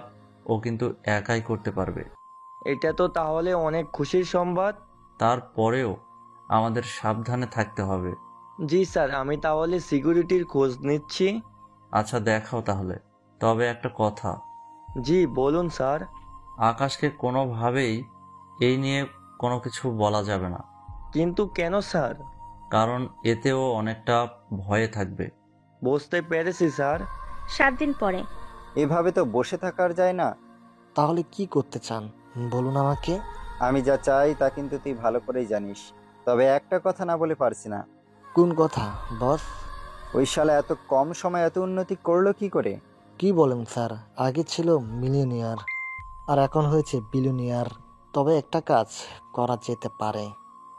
ও কিন্তু একাই করতে পারবে। এটা তো তাহলে অনেক খুশির সংবাদ। তারপরেও আমাদের সাবধানে থাকতে হবে। জি স্যার, আমি তাহলে সিকিউরিটির খোঁজ নিচ্ছি। আচ্ছা, দেখাও তাহলে। তবে একটা কথা। জি বলুন স্যার। আকাশকে কোনোভাবেই এই নিয়ে কোনো কিছু বলা যাবে না। কিন্তু কেন স্যার? কারণ এতেও অনেকটা ভয়ে থাকবে। বুঝতে পেরেছি স্যার। 7 দিন পরে। এভাবে তো বসে থাকার যায় না। তাহলে কি করতে চান বলুন আমাকে। আমি যা চাই তা কিন্তু তুই ভালো করেই জানিস। তবে একটা কথা না বলে পারছি না। কোন কথা বস? ওই শালা এত কম সময় এত উন্নতি করলো কি করে? কি বলেন স্যার? আগে ছিল মিলিয়নিয়ার আর এখন হয়েছে বিলিয়নিয়ার। তবে একটা কাজ করা যেতে পারে।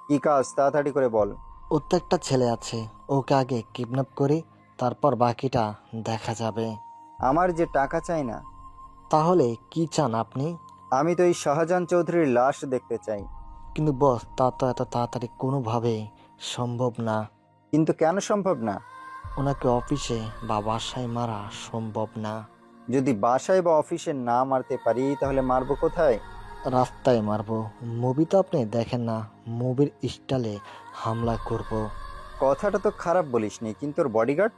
কি কাজ? তাড়াতাড়ি করে বল। ওর তো একটা ছেলে আছে, ওকে আগে কিডন্যাপ করি, তারপর বাকিটা দেখা যাবে। আমার যে টাকা চাই না। তাহলে কি চান আপনি? আমি তো এই শাহজাহান চৌধুরীর লাশ দেখতে চাই। কিন্তু বস, তা তো এত তাড়াতাড়ি কোনোভাবেই সম্ভব না। কিন্তু কেন সম্ভব না? ওনাকে অফিসে বা বাসায় মারা সম্ভব না। যদি বাসায় বা অফিসে না মারতে পারি তাহলে মারবো কোথায়? রাস্তায় মারবো। মুভি তো আপনি দেখেন না, মুভির স্টাইলে হামলা করব। কথাটা তো খারাপ বলিসনি, কিন্তু ওর বডিগার্ড?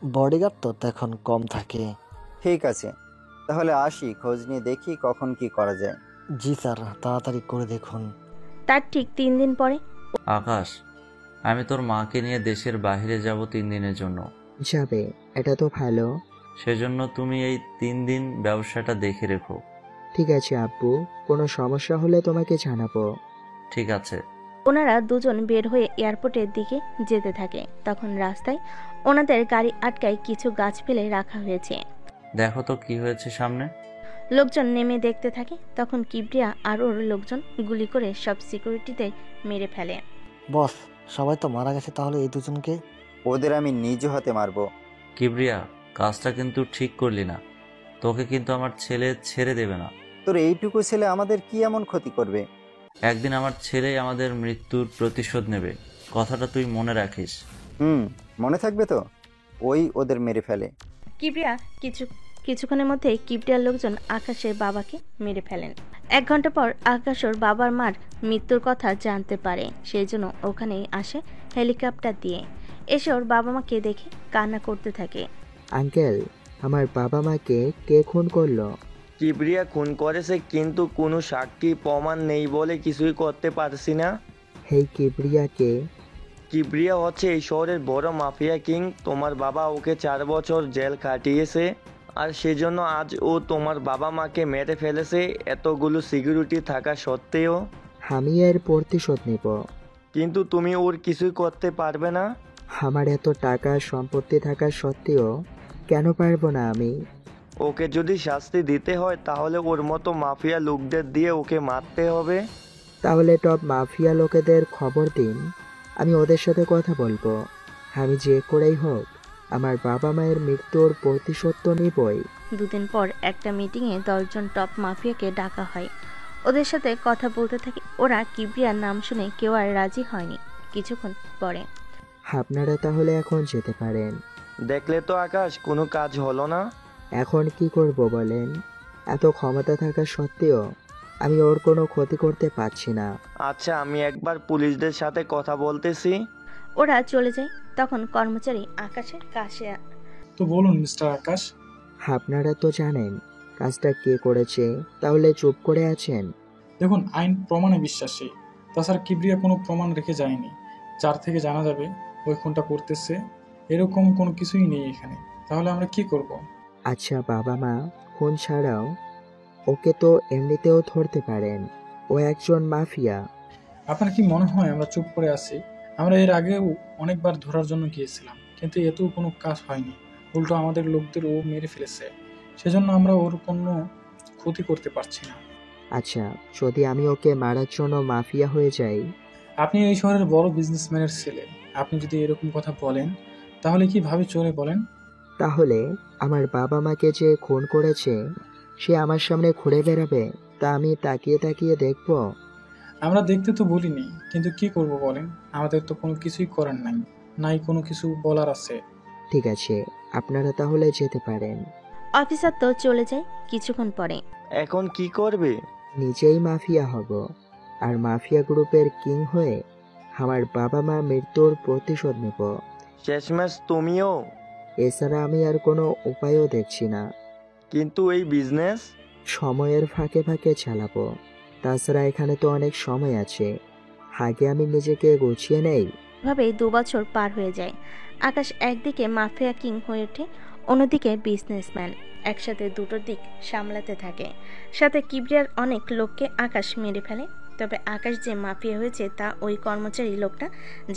বডিগার্ড তো এখন কম থাকে। ঠিক আছে, তাহলে আসি, খোঁজ নিয়ে দেখি কখন কি করা যায়। জি স্যার, তাড়াতাড়ি করে দেখুন। তার ঠিক 3 দিন পরে। আকাশ, আমি তোর মাকে নিয়ে দেশের বাইরে যাব 3 দিনের জন্য। যাবে? এটা তো ভালো। সেজন্য তুমি এই 3 দিন ব্যবসাটা দেখে রেখো। ঠিক আছে আব্বু, কোনো সমস্যা হলে তোমাকে জানাবো। ঠিক আছে, ওনারা দুজন বের হয়ে এয়ারপোর্টের দিকে যেতে থাকে। তখন রাস্তায় ওনাদের গাড়ি আটকায় কিছু গাছ ফেলে রাখা হয়েছে। দেখো তো কি হয়েছে সামনে। লোকজন নেমে দেখতে থাকে। তখন কিবরিয়া আর ওর লোকজন গুলি করে সব সিকিউরিটিতে মেরে ফেলে। বস, সবাই তো মারা গেছে, তাহলে এই দুজনকে? ওদের আমি নিজ হাতে মারবো। কিবরিয়া, কাজটা কিন্তু ঠিক করলি না। তোকে কিন্তু আমার ছেলে ছেড়ে দেবে না। তোর এইটুকু ছেলে আমাদের কি এমন ক্ষতি করবে? একদিন আমার ছেলেই আমাদের মৃত্যুর প্রতিশোধ নেবে, কথাটা তুই মনে রাখিস। মনে থাকবে তো। ওই ওদের মেরে ফেলে। কিবরিয়া কিছুক্ষণের মধ্যে কিবরিয়ার লোকজন আকাশের বাবাকে মেরে ফেলেন। 1 ঘন্টা পর আকাশ ওর বাবার মার মৃত্যুর কথা জানতে পারে। সেই জন্য ওখানেই আসে হেলিকপ্টার দিয়ে। এসে ওর বাবা মাকে দেখে কান্না করতে থাকে। আঙ্কেল, আমার বাবা মাকে কে খুন করলো? কিবরিয়া খুন করেছে, কিন্তু কোনো সাক্ষী প্রমাণ নেই বলে কিছুই করতে পারছি না। হেই, কিবরিয়া কে? কিবরিয়া হচ্ছে এই শহরের বড় মাফিয়া কিং। তোমার বাবা ওকে 4 বছর জেল কাটিয়েছে, আর সেজন্য আজ ও তোমার বাবা মাকে মেরে ফেলেছে, এতগুলো সিকিউরিটি থাকা সত্ত্বেও। আমি এর প্রতিশোধ নিব। কিন্তু তুমি ওর কিছুই করতে পারবে না। আমার এত টাকা সম্পত্তি থাকা সত্ত্বেও কেন পারবো না আমি? ওকে যদি শাস্তি দিতে হয় তাহলে ওর মতো মাফিয়া লোকদের দিয়ে ওকে মারতে হবে। তাহলে টপ মাফিয়া লোকেদের খবর দিন, আমি ওদের সাথে কথা বলবো। আমি যে করেই হোক আমার বাবা মায়ের মৃত্যুর প্রতিশোধ তো নিবই। 2 দিন পর একটা মিটিংয়ে 10 জন টপ মাফিয়াকে ডাকা হয়। ওদের সাথে কথা বলতে থাকে। ওরা কিবরিয়ার নাম শুনে কেউ আর রাজি হয়নি। কিছুক্ষণ পরে আপনারা তাহলে এখন যেতে পারেন। দেখলে তো আকাশ, কোনো কাজ হলো না। এখন কি করব বলেন? এত ক্ষমতা থাকা সত্ত্বেও আমি ওর কোনো ক্ষতি করতে পারছি না। আচ্ছা, আমি একবার পুলিশদের সাথে কথা বলতেছি। ওরা চলে যায়। তখন কর্মচারী আকাশের কাছে। তো বলুন মিস্টার আকাশ। আপনারা তো জানেন কাজটা কে করেছে, তাহলে চুপ করে আছেন। দেখুন, আইন প্রমাণে বিশ্বাসী। তাছাড়া কিবরিয়া কোনো প্রমাণ রেখে যায়নি যার থেকে জানা যাবে ওই খুনটা করতেছে, এরকম কোনো কিছুই নেই এখানে। তাহলে আমরা কি করব? আচ্ছা, বাবা মা খুন ছাড়াও ওকে তো এমনিতেও ধরতে পারেন, ও একজন মাফিয়া। আপনার কি মনে হয় আমরা চুপ করে আছি? আমরা এর আগেও অনেকবার ধরার জন্য গিয়েছিলাম, কিন্তু এতেও কোনো কাজ হয়নি। উল্টো আমাদের লোকদের ও মেরে ফেলেছে, সেজন্য আমরা ওর কোনো ক্ষতি করতে পারছি না। আচ্ছা, যদি আমি ওকে মারার জন্য মাফিয়া হয়ে যাই? আপনি এই শহরের বড় বিজনেসম্যানের ছেলে, আপনি যদি এরকম কথা বলেন তাহলে কিভাবে চলে বলেন? তাহলে আমার বাবা মাকে যে খুন করেছে সে আমার সামনে ঘুরে বেড়াবে, তা আমি তাকিয়ে তাকিয়ে দেখব? আমরা দেখতে তো বলিনি, কিন্তু কি করব বলেন? আমাদের তো কোনো কিছুই করার নাই কোনো কিছু বলার আছে। ঠিক আছে, আপনারা তাহলে যেতে পারেন। অফিসার তো চলে যায়। কিছুক্ষণ পরে এখন কি করবে? নিজেই মাফিয়া হব, আর মাফিয়া গ্রুপের কিং হয়ে আমার বাবা মা মৃত্যুর প্রতিশোধ নেব। শেষমেশ তুমিও? এছাড়া আমি আর কোনো উপায়ও দেখছি না। কিন্তু এই বিজনেস সময়ের ফাঁকে ফাঁকে চালাবো। তাছাড়া এখানে তো অনেক সময় আছে, আগে আমি নিজেকে গুছিয়ে নেই। এভাবেই 2 বছর পার হয়ে যায়। আকাশ একদিকে মাফিয়া কিং হয়ে ওঠে, অন্যদিকে বিজনেসম্যান। একসাথে দুটোর দিক সামলাতে থাকে। সাথে কিবরিয়ার অনেক লোককে আকাশ মেরে ফেলে। তবে আকাশ যে মাফিয়া হয়েছে তা ওই কর্মচারী লোকটা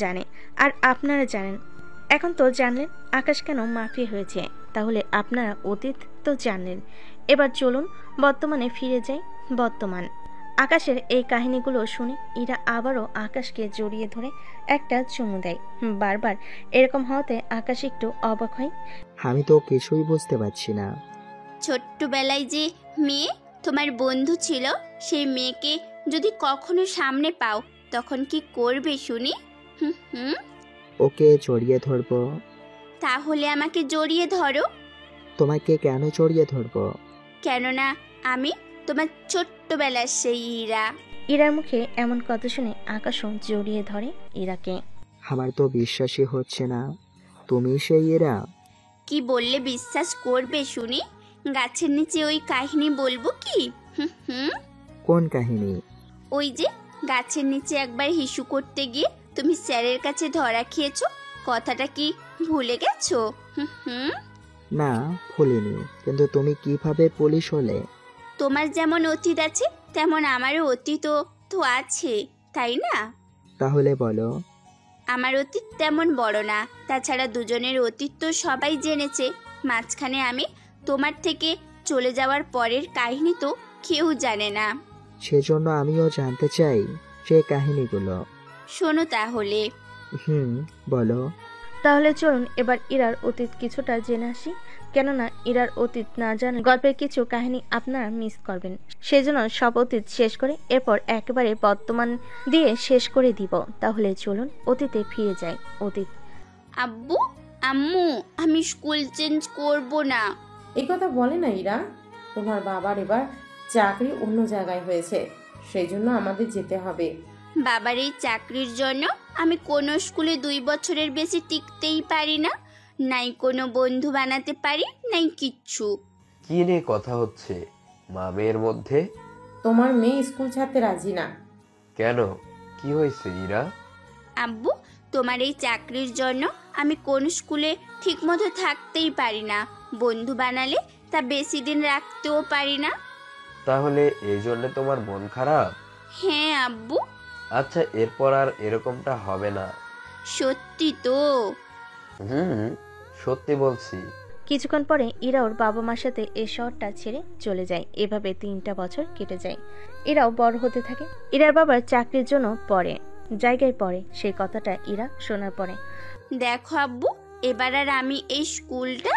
জানে, আর আপনারা জানেন। এখন তো জানলেন আকাশ কেন মাফিয়া হয়েছে, তাহলে আপনারা অতীত তো জানলেন। এবার চলুন বর্তমানে ফিরে যাই। বর্তমান আকাশের এই কাহিনীগুলো শুনে ইরা আবারও আকাশকে জড়িয়ে ধরে একটা চুমু দেয়। বারবার এরকম হওয়াতে আকাশ একটু অবাক হয়। আমি তো কিছুই বুঝতে পারছি না। ছোট্টবেলায় যে মেয়ে তোমার বন্ধু ছিল, সেই মেয়েকে যদি কখনো সামনে পাও তখন কি করবে শুনি? ওকে জড়িয়ে ধরবো। তাহলে আমাকে জড়িয়ে ধরো। তোমাকে কেন জড়িয়ে ধরবো? কেননা আমি তোমার ছোট্টবেলার সেই ইরা। ইরার মুখে এমন কথা শুনে আকাশও জড়িয়ে ধরে ইরাকে। আমার তো বিশ্বাসই হচ্ছে না তুমি সেই ইরা। কি বললে বিশ্বাস করবে শুনি? গাছের নিচে ওই কাহিনী বলবো কি? কোন কাহিনী? ওই যে গাছের নিচে একবার হিসু করতে গিয়ে তুমি স্যারের কাছে ধরা খেয়েছো, কথাটা কি ভুলে গেছো? না, ভুলিনি, কিন্তু তুমি কিভাবে পুলিশ হলে? তোমার যেমন অতীত আছে তেমন আমারও অতীত তো আছে, তাই না? তাহলে বলো। আমার অতীত তেমন বড় না, তাছাড়া দুজনের অতীত তো সবাই জেনেছে। মাঝখানে আমি তোমার থেকে চলে যাওয়ার পরের কাহিনী তো কেউ জানে না। সেজন্য আমিও জানতে চাই সে কাহিনীগুলো। শোনো তাহলে। বলো। তাহলে চলুন এবার ইরার অতীত কিছুটা জেনে আসি, কেননা ইরার অতীত না জানলে গল্পের কিছু কাহিনী আপনারা মিস করবেন। সেজন্য সব অতীত শেষ করে এরপর একেবারে বর্তমান দিয়ে শেষ করে দিব। তাহলে চলুন অতীতে ফিরে যাই। অতীত। আব্বু, আম্মু, আমি স্কুল চেঞ্জ করব না। এই কথা বলে না ইরা, তোমার বাবার এবার চাকরি অন্য জায়গায় হয়েছে, সেই জন্য আমাদের যেতে হবে। বাবার এই চাকরির জন্য আমি কোনো স্কুলে 2 বছরের বেশি টিকতেই পারি না, নাই কোনো বন্ধু বানাতে পারি, নাই কিচ্ছু। কি নিয়ে কথা হচ্ছে মা মেয়ের মধ্যে? তোমার মেয়ে স্কুল ছাড়তে রাজি না। কেন, কি হয়েছে ইরা? আব্বু, তোমার এই চাকরির জন্য আমি কোন স্কুলে ঠিকমতো থাকতেই পারি না, বন্ধু বানালে তা বেশি দিন রাখতেও পারি না। তাহলে এই জন্য তোমার মন খারাপ? হ্যাঁ আব্বু। আচ্ছা, এরপর আর এরকমটা হবে না। সত্যি তো? সত্যি বলছি। কিছুক্ষণ পরে ইরা ওর বাবা মার সাথে এই শহরটা ছেড়ে চলে যায়। এভাবে 3টা বছর কেটে যায়। ইরাও বড় হতে থাকে। ইরার বাবার চাকরির জন্য জায়গায় পড়ে। সেই কথাটা ইরা শোনার পরে, দেখো আব্বু, এবার আর আমি এই স্কুলটা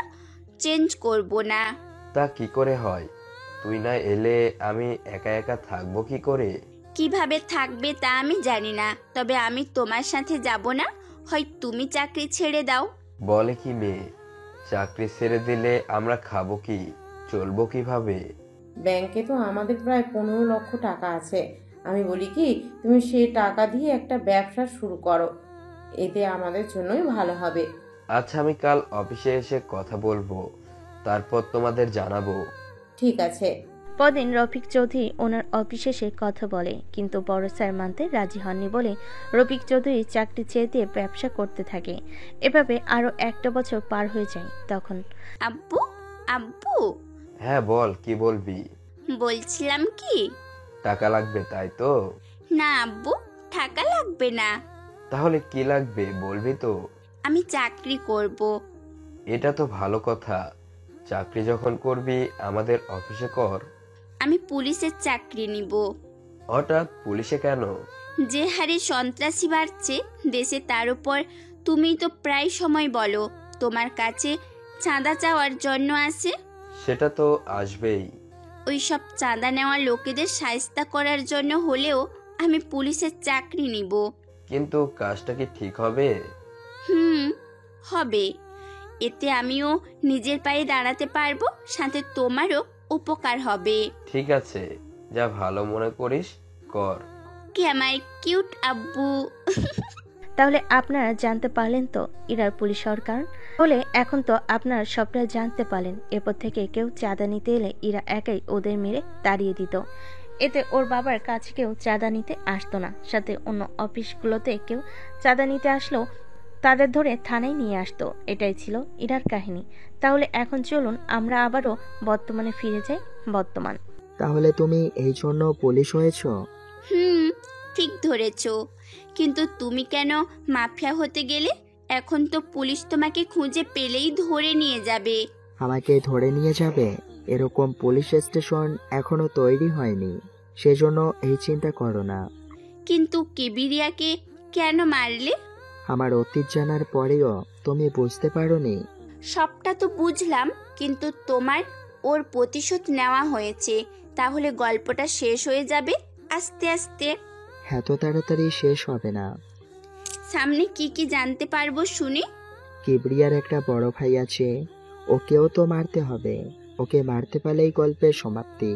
চেঞ্জ করব না। তা কি করে হয়? তুই না এলে আমি একা একা থাকবো কি করে? কিভাবে থাকবে তা আমি জানি না, তবে আমি তোমার সাথে যাব না। হয় তুমি চাকরি ছেড়ে দাও। বলে কি মেয়ে, চাকরি ছেড়ে দিলে আমরা খাবো কি, চলবো কিভাবে? ব্যাংকে তো আমাদের প্রায় 15 লক্ষ টাকা আছে। আমি বলি কি, তুমি সেই টাকা দিয়ে একটা ব্যবসা শুরু করো, এতে আমাদের জন্যই ভালো হবে। আচ্ছা, আমি কাল অফিসে এসে কথা বলবো, তারপর তোমাদের জানাবো। ঠিক আছে। পরদিন রফিক চৌধুরী ওনার অফিসে এসে কথা বলে, কিন্তু বড় স্যার মানতে রাজি হননি বলে রফিক চৌধুরী চাকরি ছেড়ে দিয়ে ব্যবসা করতে থাকে। এভাবে আরো 1টা বছর পার হয়ে যায়। তখন আব্বু, আব্বু। হ্যাঁ বল, কি বলবি? বলছিলাম কি, টাকা লাগবে তাই তো? না আব্বু, টাকা লাগবে না। তাহলে কি লাগবে বলবি তো? আমি চাকরি করব। এটা তো ভালো কথা, চাকরি যখন করবি আমাদের অফিসে কর। আমি পুলিশের চাকরি নিব। হঠাৎ পুলিশে কেন? যে হারে সন্ত্রাসী বাড়ছে দেশে, তার উপর তুমি তো প্রায় সময় বলো তোমার কাছে চাঁদা চাওয়ার জন্য আসে। সেটা তো আসবেই। ওই সব চাঁদা নেওয়া লোকেদের শায়েস্তা করার জন্য হলেও আমি পুলিশের চাকরি নিব। কিন্তু কাজটা কি ঠিক হবে? হবে। এতে আমিও নিজের পায়ে দাঁড়াতে পারবো, সাথে তোমারও উপকার হবে। ঠিক আছে, যা ভালো মনে করিস কর। কি আমার কিউট আব্বু। তাহলে আপনারা জানতে পারলেন তো ইরার পুলিশ হওয়ার কারণ। বলে এখন তো আপনারা সবটা জানতে পারলেন। এরপর থেকে কেউ চাঁদা নিতে এলে ইরা একাই ওদের মেরে তাড়িয়ে দিত। এতে ওর বাবার কাছে কেউ চাঁদা নিতে আসতো না। সাথে অন্য অফিসগুলোতে কেউ চাঁদা নিতে আসলেও তাদের ধরে থানায় নিয়ে আসতো। এটাই ছিল ইরার কাহিনী। তাহলে এখন চলুন আমরা আবারও বর্তমানে ফিরে যাই। বর্তমান। তাহলে তুমি এই জন্য পুলিশ হয়েছো? ঠিক ধরেছো। কিন্তু তুমি কেন মাফিয়া হতে গেলে? এখন তো পুলিশ তোমাকে খুঁজে পেলেই ধরে নিয়ে যাবে। আমাকে ধরে নিয়ে যাবে? এরকম পুলিশ স্টেশন এখনো তৈরি হয়নি, সেজন্য এই চিন্তা করো না। কিন্তু কিবিরিয়াকে কেন মারলে? আমার অতীত জানার পরেও তুমি বুঝতে পারোনি? সবটা তো বুঝলাম, কিন্তু তোমার ওর প্রতিশোধ নেওয়া হয়েছে, তাহলে গল্পটা শেষ হয়ে যাবে আস্তে আস্তে। এত তাড়াতাড়ি শেষ হবে না। সামনে কি কি জানতে পারবো শুনি? কিবরিয়ার একটা বড় ভাই আছে, ওকেও তো মারতে হবে। ওকে মারতে পারলেই গল্পের সমাপ্তি।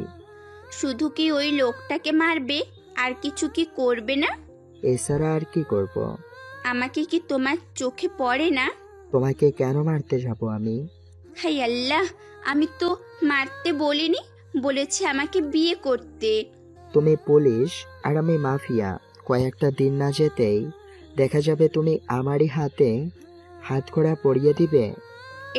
শুধু কি ওই লোকটাকে মারবে, আর কিছু কি করবে না? এছাড়া আর কি করব? আমাকে কি তোমার চোখে পড়ে না? তোমাকে কেন মারতে যাব আমি? হাই আল্লাহ, আমি তো মারতে বলিনি, বলেছি আমাকে বিয়ে করতে। তুমি পুলিশ আর আমি মাফিয়া, কয়েকটা দিন না যেতেই দেখা যাবে তুমি আমারই হাতে হাতকড়া পরিয়ে দিবে।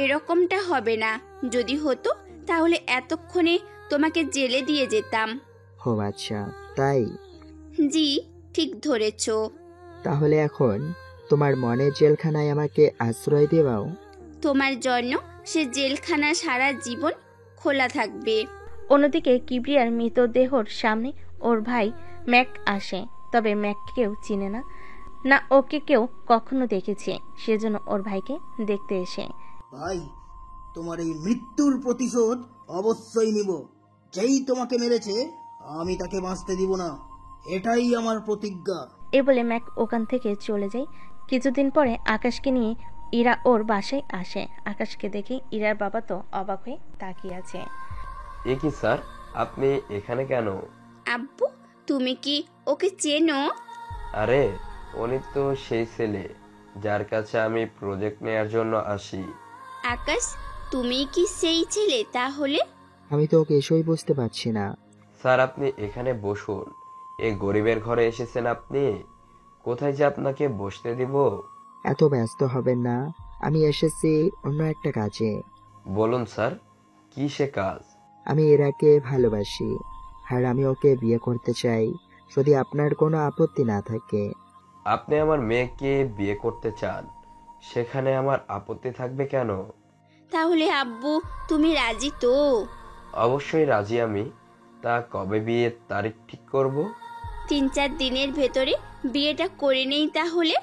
এরকমটা হবে না। যদি হতো তাহলে এতক্ষণে তোমাকে জেলে দিয়ে যেতাম। ও আচ্ছা, তাই? জি, ঠিক ধরেছো। তাহলে এখন তোমার মনের জেলখানায় আমাকে আশ্রয় দেওয়াও। তোমার জন্য সে জেলখানা সারা জীবন খোলা থাকবে। অন্যদিকে কিবরিয়ার মৃতদেহর সামনে ওর ভাই ম্যাক আসে, তবে ম্যাক কেউ চিনে না, না ওকে কেউ কখনো দেখেছে, সেজন্য ওর ভাইকে দেখতে এসে। ভাই, তোমার এই মৃত্যুর প্রতিশোধ অবশ্যই নিব। যেই তোমাকে মেরেছে আমি তাকে বাঁচতে দিব না, এটাই আমার প্রতিজ্ঞা। এ বলে ম্যাক ওখান থেকে চলে যায়। কিছুদিন পরে আকাশকে নিয়ে ইরা ওর বাসায় আসে। আকাশকে দেখে ইরার বাবা তো অবাক হয়ে তাকিয়ে আছে। এ কি স্যার, আপনি এখানে কেন? আব্বু, তুমি কি ওকে চেনো? আরে উনি তো সেই ছেলে যার কাছে আমি প্রজেক্ট নেয়ার জন্য আসি। আকাশ, তুমি কি সেই ছেলে তাহলে? আমি তো কিছুই বুঝতে পারছি না। স্যার আপনি এখানে বসুন। এই গরিবের ঘরে এসেছেন আপনি, কোথায় যে আপনাকে বসতে দিব? এত ব্যস্ত হবেন না, আমি এসেছি অন্য একটা কাজে। বলুন স্যার, কি সে কাজ? আমি ইরাকে ভালোবাসি, আর আমি ওকে বিয়ে করতে চাই, যদি আপনার কোনো আপত্তি না থাকে। আপনি আমার মেয়েকে বিয়ে করতে চান, সেখানে আমার আপত্তি থাকবে কেন? তাহলে আব্বু তুমি রাজি তো? অবশ্যই রাজি আমি। তা কবে বিয়ের তারিখ ঠিক করব? 3-4 দিনের ভেতরে বিয়েটা করে নেই তাহলে।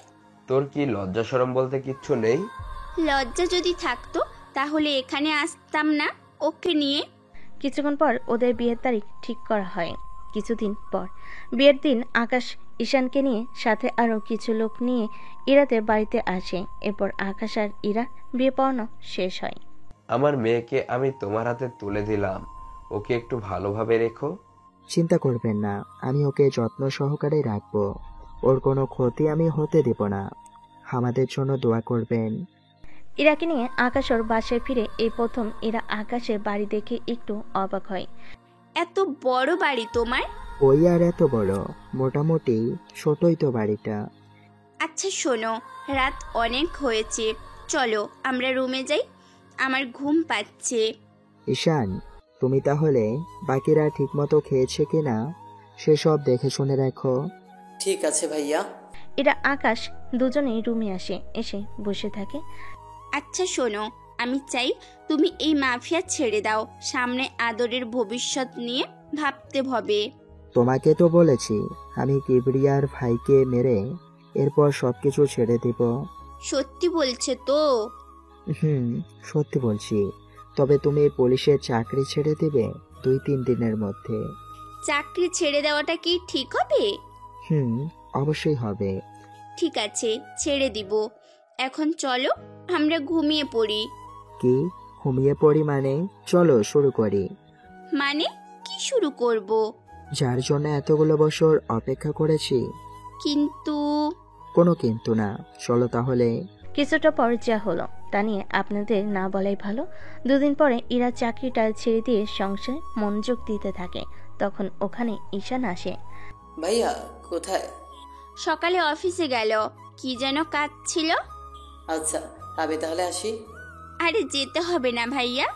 তোর কি লজ্জা শরম বলতে কিচ্ছু নেই? লজ্জা যদি থাকতো তাহলে এখানে আসতাম না ওকে নিয়ে। কিছুক্ষণ পর ওদের বিয়ের তারিখ ঠিক করা হয়। কিছুদিন পর বিয়ের দিন আকাশ ঈশানকে নিয়ে সাথে আরও কিছু লোক নিয়ে ইরাদের বাড়িতে আসে। এরপর আকাশ আর ইরা বিয়ে পড়ানো শেষ হয়। আমার মেয়েকে আমি তোমার হাতে তুলে দিলাম, ওকে একটু ভালোভাবে রেখো। চিন্তা করবেন না, আমি ওকে যত্ন সহকারে রাখবো, ওর কোনো ক্ষতি আমি হতে দেব না। আমাদের জন্য দোয়া করবেন। ইরাকে নিয়ে আকাশ ওর বাসায় ফিরে এই প্রথম ইরা আকাশের বাড়ি দেখে একটু অবাক হয়। এত বড় বাড়ি তোমার? ওই আর এত বড়, মোটামুটি ছোটই তো বাড়িটা। আচ্ছা শোনো, রাত অনেক হয়েছে, চলো আমরা রুমে যাই, আমার ঘুম পাচ্ছে। ঈশান, তুমি তাহলে বাকিরা ঠিকমতো খেয়েছে কিনা সেসব দেখে শুনে রাখো। ঠিক আছে ভাইয়া। এরা আকাশ দুজনেই রুমে আসে, এসে বসে থাকে। আচ্ছা শোনো, আমি চাই তুমি এই মাফিয়া ছেড়ে দাও, সামনে আদরের ভবিষ্যৎ নিয়ে ভাবতে হবে। তোমাকে তো বলেছি আমি কিবরিয়ার ভাইকে মেরে এরপর সবকিছু ছেড়ে দিব। সত্যি বলছে তো? সত্যি বলছি। তবে তুমি পুলিশের চাকরি ছেড়ে দিবে 2-3 দিনের মধ্যে। চাকরি ছেড়ে দেওয়াটা কি ঠিক হবে? অবশ্যই হবে। ঠিক আছে, ছেড়ে দিব। এখন চলো আমরা ঘুমিয়ে পড়ি। কি ঘুমিয়ে পড়ি মানে? চলো শুরু করি। মানে কি শুরু করব? যার জন্য এতগুলো বছর অপেক্ষা করেছি। কিন্তু কোনো কিন্তু না, চলো তাহলে। কিছুটা পর যা হলো তা নিয়ে আপনাদের না বলাই ভালো। 2 দিন পরে ইরা চাকরিটা ছেড়ে দিয়ে সংসারে মনোযোগ দিতে থাকে। তখন ওখানে ঈশান আসে। ভাইয়া কোথায়? সকালে অফিসে গেল, কি যেন কাজ ছিল। আচ্ছা আমি তাহলে আসি। আরে যেতে হবে না ভাইয়া,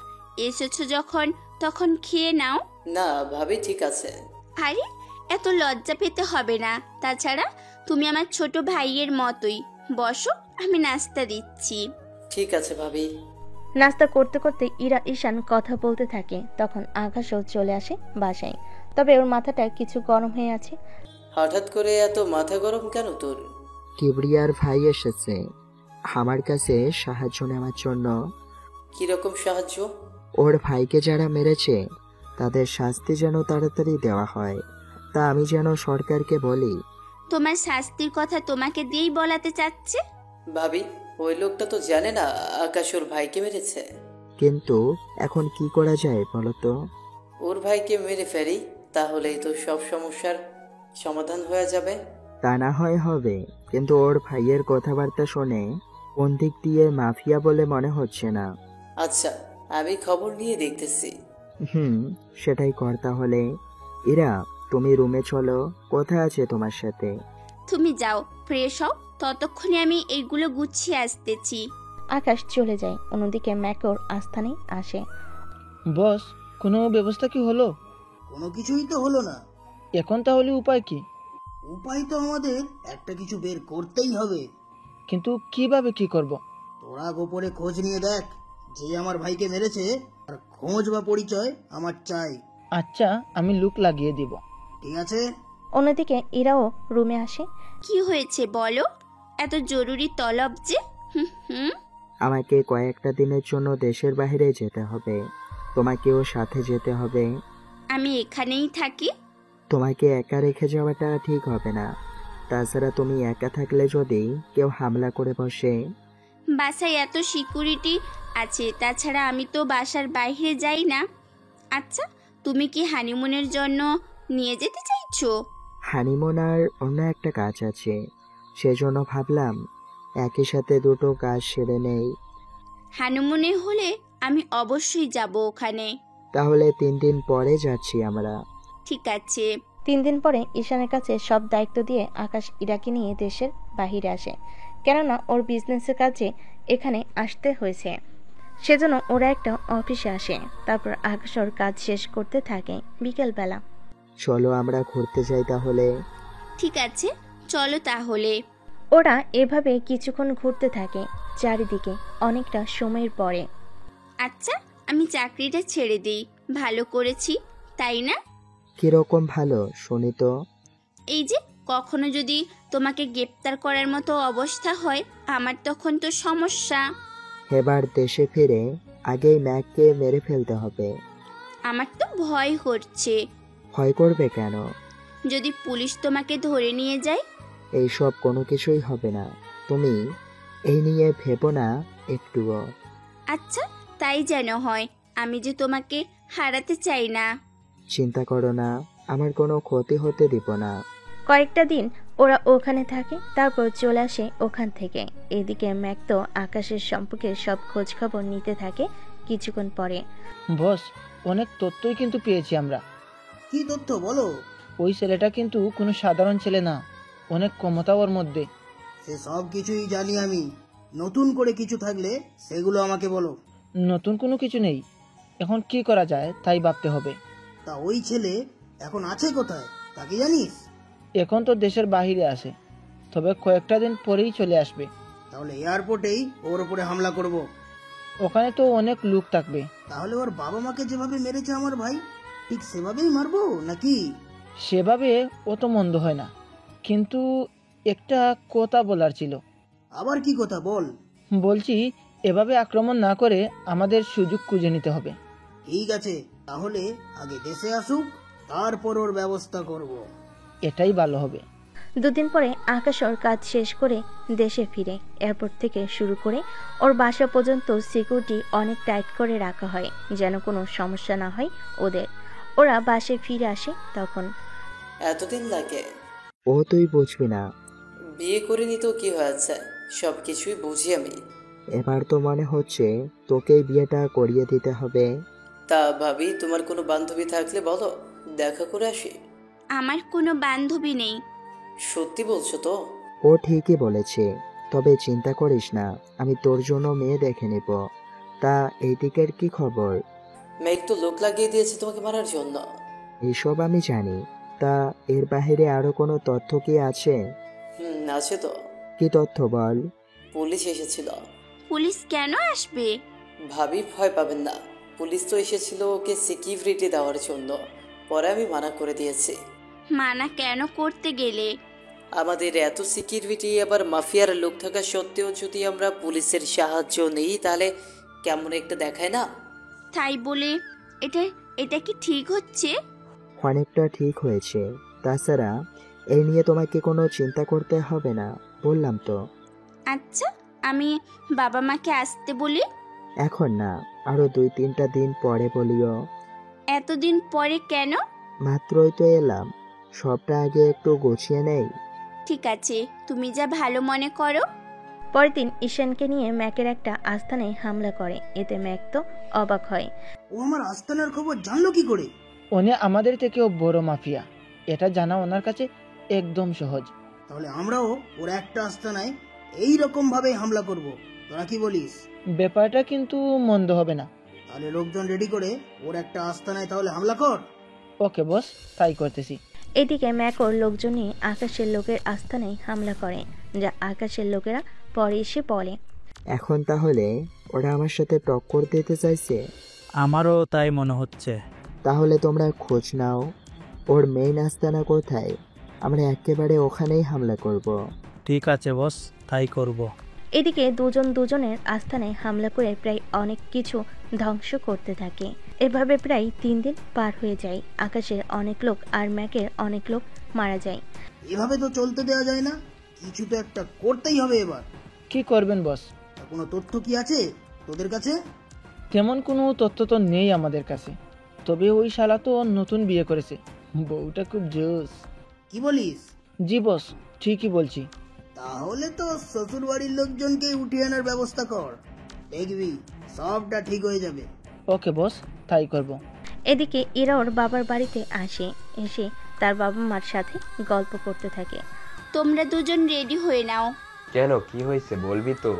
এসেছো যখন তখন খেয়ে নাও। না ভাবি, ঠিক আছে। আরে এত লজ্জা পেতে হবে না, তাছাড়া তুমি আমার ছোট ভাইয়ের মতোই। বসো, আমি নাস্তা দিচ্ছি। ঠিক আছে ভাবি। নাস্তা করতে করতে ইরা ঈশান কথা বলতে থাকে। তখন আকাশও চলে আসে বাসায়, তবে ওর মাথাটা কিছু গরম হয়ে আছে। হঠাৎ করে এত মাথা গরম কেন তোর? কিবরিয়ার ভাই এসেছে আমার কাছে সাহায্য নেওয়ার জন্য। কিরকম সাহায্য? ওর ভাইকে যারা মেরেছে তাদের শাস্তি যেন তাড়াতাড়ি দেওয়া হয়, তা আমি যেন সরকারকে বলি। তোমার শাস্তির কথা তোমাকে দিয়েই বলাতে চাচ্ছে। ভাবি, ওই লোকটা তো জানে না আকাশ ওর ভাইকে মেরেছে। কিন্তু এখন কি করা যায় বলো তো? ওর ভাইকে মেরে ফেলি, তাহলেই তো সব সমস্যার সমাধান হয়ে যাবে। তা না হয় হবে, কিন্তু ওর ভাইয়ের কথাবার্তা শুনে কোন দিক দিয়ে মাফিয়া বলে মনে হচ্ছে না। আচ্ছা আমি খবর নিয়ে দেখতেছি। সেটাই কর তাহলে। ইরা, তুমি রুমে চলো, কথা আছে তোমার সাথে। তুমি যাও, ফ্রেশ হও, ততক্ষণে আমি এইগুলো গুছিয়ে আসতেছি। আকাশ চলে যায়। অন্যদিকে ম্যাকর আস্থানে আসে। বস, কোনো ব্যবস্থা কি হলো? কোনো কিছুই তো হলো না। এখন তাহলে উপায় কি? উপায় তো আমাদের একটা কিছু বের করতেই হবে। কিন্তু কিভাবে কি করব? তোরা গোপনে খোঁজ নিয়ে দেখ যে আমার ভাইকে মেরেছে, আর খোঁজ বা পরিচয় আমার চাই। আচ্ছা, আমি লুক লাগিয়ে দিব। ঠিক আছে। অন্যদিকে ইরাও রুমে আসে। কি হয়েছে বলো? এত জরুরি তলব যে? হুম। আমাকে কয়েকটা দিনের জন্য দেশের বাইরে যেতে হবে, তোমাকেও সাথে যেতে হবে। আমি এখানেই থাকি। তোমাকে একা রেখে যাওয়াটা ঠিক হবে না। তাছাড়া তুমি একা থাকলে যদি কেউ হামলা করে বসে। বাসায় এত সিকিউরিটি আছে, তাছাড়া আমি তো বাসার বাইরে যাই না। আচ্ছা, তুমি কি হানিমুনের জন্য নিয়ে যেতে চাইছো? হানিমুন আর অন্য একটা কাজ আছে, সেজন্য ভাবলাম একই সাথে দুটো কাজ সেরে নেই। হানিমুনে হলে আমি অবশ্যই যাব ওখানে। তাহলে 3 দিন পরে যাচ্ছি আমরা। ঠিক আছে। 3 দিন পরে ঈশানের কাছে সব দায়িত্ব দিয়ে আকাশ ইরাকে নিয়ে দেশের বাহিরে আসে, কেননা ওর বিজনেসের কাজে এখানে আসতে হয়েছে। সেজন্য ওরা একটা অফিসে আসে। তারপর আকাশ ওর কাজ শেষ করতে থাকে। বিকেলবেলা চলো আমরা ঘুরতে যাই তাহলে। ঠিক আছে, চলো তাহলে। ওরা এভাবে কিছুক্ষণ ঘুরতে থাকে চারিদিকে। অনেকটা সময়ের পরে আচ্ছা, আমি চাকরিটা ছেড়ে দিই, ভালো করেছি তাই না? কিরকম ভালো শুনি তো। এই যে কখনো যদি তোমাকে গ্রেপ্তার করার মতো অবস্থা হয়, আমার তখন তো সমস্যা। এবার দেশে ফিরে আগেই ম্যাককে মেরে ফেলতে হবে। আমার তো ভয় করছে। ভয় করবে কেন? যদি পুলিশ তোমাকে ধরে নিয়ে যায়? এইসব কোনো কিছুই হবে না, তুমি এই নিয়ে ভেবো না একটুও। আচ্ছা, তাই যেন হয়। আমি যে তোমাকে হারাতে চাই না। চিন্তা করো না, আমার কোনো ক্ষতি হতে দিব না। কয়েকটা দিন ওরা ওখানে থাকে, তারপর চলে আসে ওখান থেকে। এদিকে ম্যাক তো আকাশের সম্পর্কে সব খোঁজ খবর নিতে থাকে। কিছুক্ষণ পরে বস, অনেক তথ্যই কিন্তু পেয়েছি আমরা। কি তথ্য বলো? ওই ছেলেটা কিন্তু কোনো সাধারণ ছেলে না, অনেক ক্ষমতা ওর মধ্যে। সে সব কিছুই জানি আমি। নতুন করে কিছু থাকলে সেগুলো আমাকে বলো। নতুন কোনো কিছু নেই, এখন কি করা যায় তাই ভাবতে হবে। তা ওই ছেলে এখন আছে কোথায় তা কি জানিস? এখন তো দেশের বাহিরে আছে, তবে কয়েকটা দিন পরেই চলে আসবে। তাহলে এয়ারপোর্টেই ওর উপরে হামলা করব। ওখানে তো অনেক লোক থাকবে। তাহলে ওর বাবা মাকে যেভাবে মেরেছে আমার ভাই, ঠিক সেভাবেই মারবো নাকি? সেভাবে ও তো মন্দ হয় না, কিন্তু একটা কথা বলার ছিল। আবার কি কথা বল? বলছি, এভাবে আক্রমণ না করে আমাদের সুযোগ খুঁজে নিতে হবে। ঠিক আছে, তাহলে আগে দেশে আসুক, তারপর ওর ব্যবস্থা করব। এটাই ভালো হবে। 2 দিন পরে আকাশ ওর কাজ শেষ করে দেশে ফিরে। এয়ারপোর্ট থেকে শুরু করে ওর বাসা পর্যন্ত সিকিউরিটি অনেক টাইট করে রাখা হয়, যেন কোনো সমস্যা না হয় ওদের। ওরা বাসে ফিরে আসে তখন। এতদিন লাগে? ও তুই বুঝবি না। বিয়ে করিনি তো কি হয়েছে, সব কিছুই বুঝি আমি। এবার তো মনে হচ্ছে তোকেই বিয়েটা করিয়ে দিতে হবে। তা ভাবি, তোমার কোনো বান্ধবী থাকলে বলো, দেখা করে আসি। আমার কোনো বান্ধবী নেই। সত্যি বলছো তো? ও ঠিকই বলেছে, তবে চিন্তা করিস না, আমি তোর জন্য মেয়ে দেখে নেব। তা এই দিকের কি খবর? মেঘ তো লোক লাগিয়ে দিয়েছে তোমাকে মারার জন্য। এসব আমি জানি, তা এর বাইরে আরো কোনো তথ্য কি আছে? আছে তো। কি তথ্য বল? পুলিশ এসেছিল। পুলিশ কেন আসবে? ভাবি ভয় পাবেন না, পুলিশ তো এসেছিল ওকে সিকিউরিটি দেওয়ার জন্য, পরে আমি মানা করে দিয়েছি। মানা কেন করতে গেলে? আমাদের এত সিকিউরিটি, আবার মাফিয়ার লোক থাকা সত্ত্বেও যদি আমরা পুলিশের সাহায্য নিই তাহলে কেমন একটা দেখায় না? তাই বলে এটা কি ঠিক হচ্ছে? অনেকটা ঠিক হয়েছে। তাছাড়া এই নিয়ে তোমাকে কোনো চিন্তা করতে হবে না, বললাম তো। আচ্ছা, আমি বাবা মাকে আসতে বলি? এখন না, আরো 2-3টা দিন পরে বলিও। এতদিন পরে কেন? মাত্রই তো এলাম, সবটা আগে একটু গুছিয়ে নেই। ঠিক আছে, তুমি যা ভালো মনে করো। পরের দিন ঈশানকে নিয়ে ম্যাকের একটা আস্তানায় হামলা করে। এতে ম্যাক তো অবাক হয়। ও আমার আস্তানার খবর জানলো কি করে? উনি আমাদের থেকেও বড় মাফিয়া, এটা জানা ওনার কাছে একদম সহজ। তাহলে আমরাও ওর একটা আস্তানায় এই রকম ভাবে হামলা করব, তোরা কি বলিস? ব্যাপারটা কিন্তু মন্দ হবে না। তাহলে লোকজন রেডি করে ওর একটা আস্তানায় তাহলে হামলা কর। ওকে বস, তাই করতেছি। এদিকে ম্যাকও লোকজন নিয়ে আকাশের লোকের আস্তানায় হামলা করে, যা আকাশের লোকেরা পরে এসে বলে। এখন তাহলে ওরা আমার সাথে টক্কর দিতে চাইছে? আমারও তাই মনে হচ্ছে। তাহলে তোমরা খোঁজ নাও ওর মেইন আস্তানা কোথায়, আমরা একেবারে ওখানেই হামলা করব। ঠিক আছে বস, তাই করব। এদিকে দুজন দুজনের আস্তানায় হামলা করে প্রায় অনেক কিছু ধ্বংস করতে থাকে। এভাবে প্রায় 3 দিন পার হয়ে যায়। আকাশের অনেক লোক আর ম্যাকের অনেক লোক মারা যায়। এভাবে তো চলতে দেওয়া যায় না, কিছু তো একটা করতেই হবে। এবার কি করবেন বস? কোনো তথ্য কি আছে তোদের কাছে? তেমন কোনো তথ্য তো নেই আমাদের কাছে, তবে ওই শালা তো নতুন বিয়ে করেছে, বউটা খুব জোস। কি বলিস? জি বস, ঠিকই বলছি। তাহলে তো শ্বশুর বাড়ির লোকজনকে উঠিয়ে আনার ব্যবস্থা কর, দেখবি সবটা ঠিক হয়ে যাবে। ওকে বস, তাই করব। এদিকে ইরা ওর বাবার বাড়িতে আসে, এসে তার বাবা মার সাথে গল্প করতে থাকে। তোমরা দুজন রেডি হয়ে নাও। কেন, কি হয়েছে বলবি তো?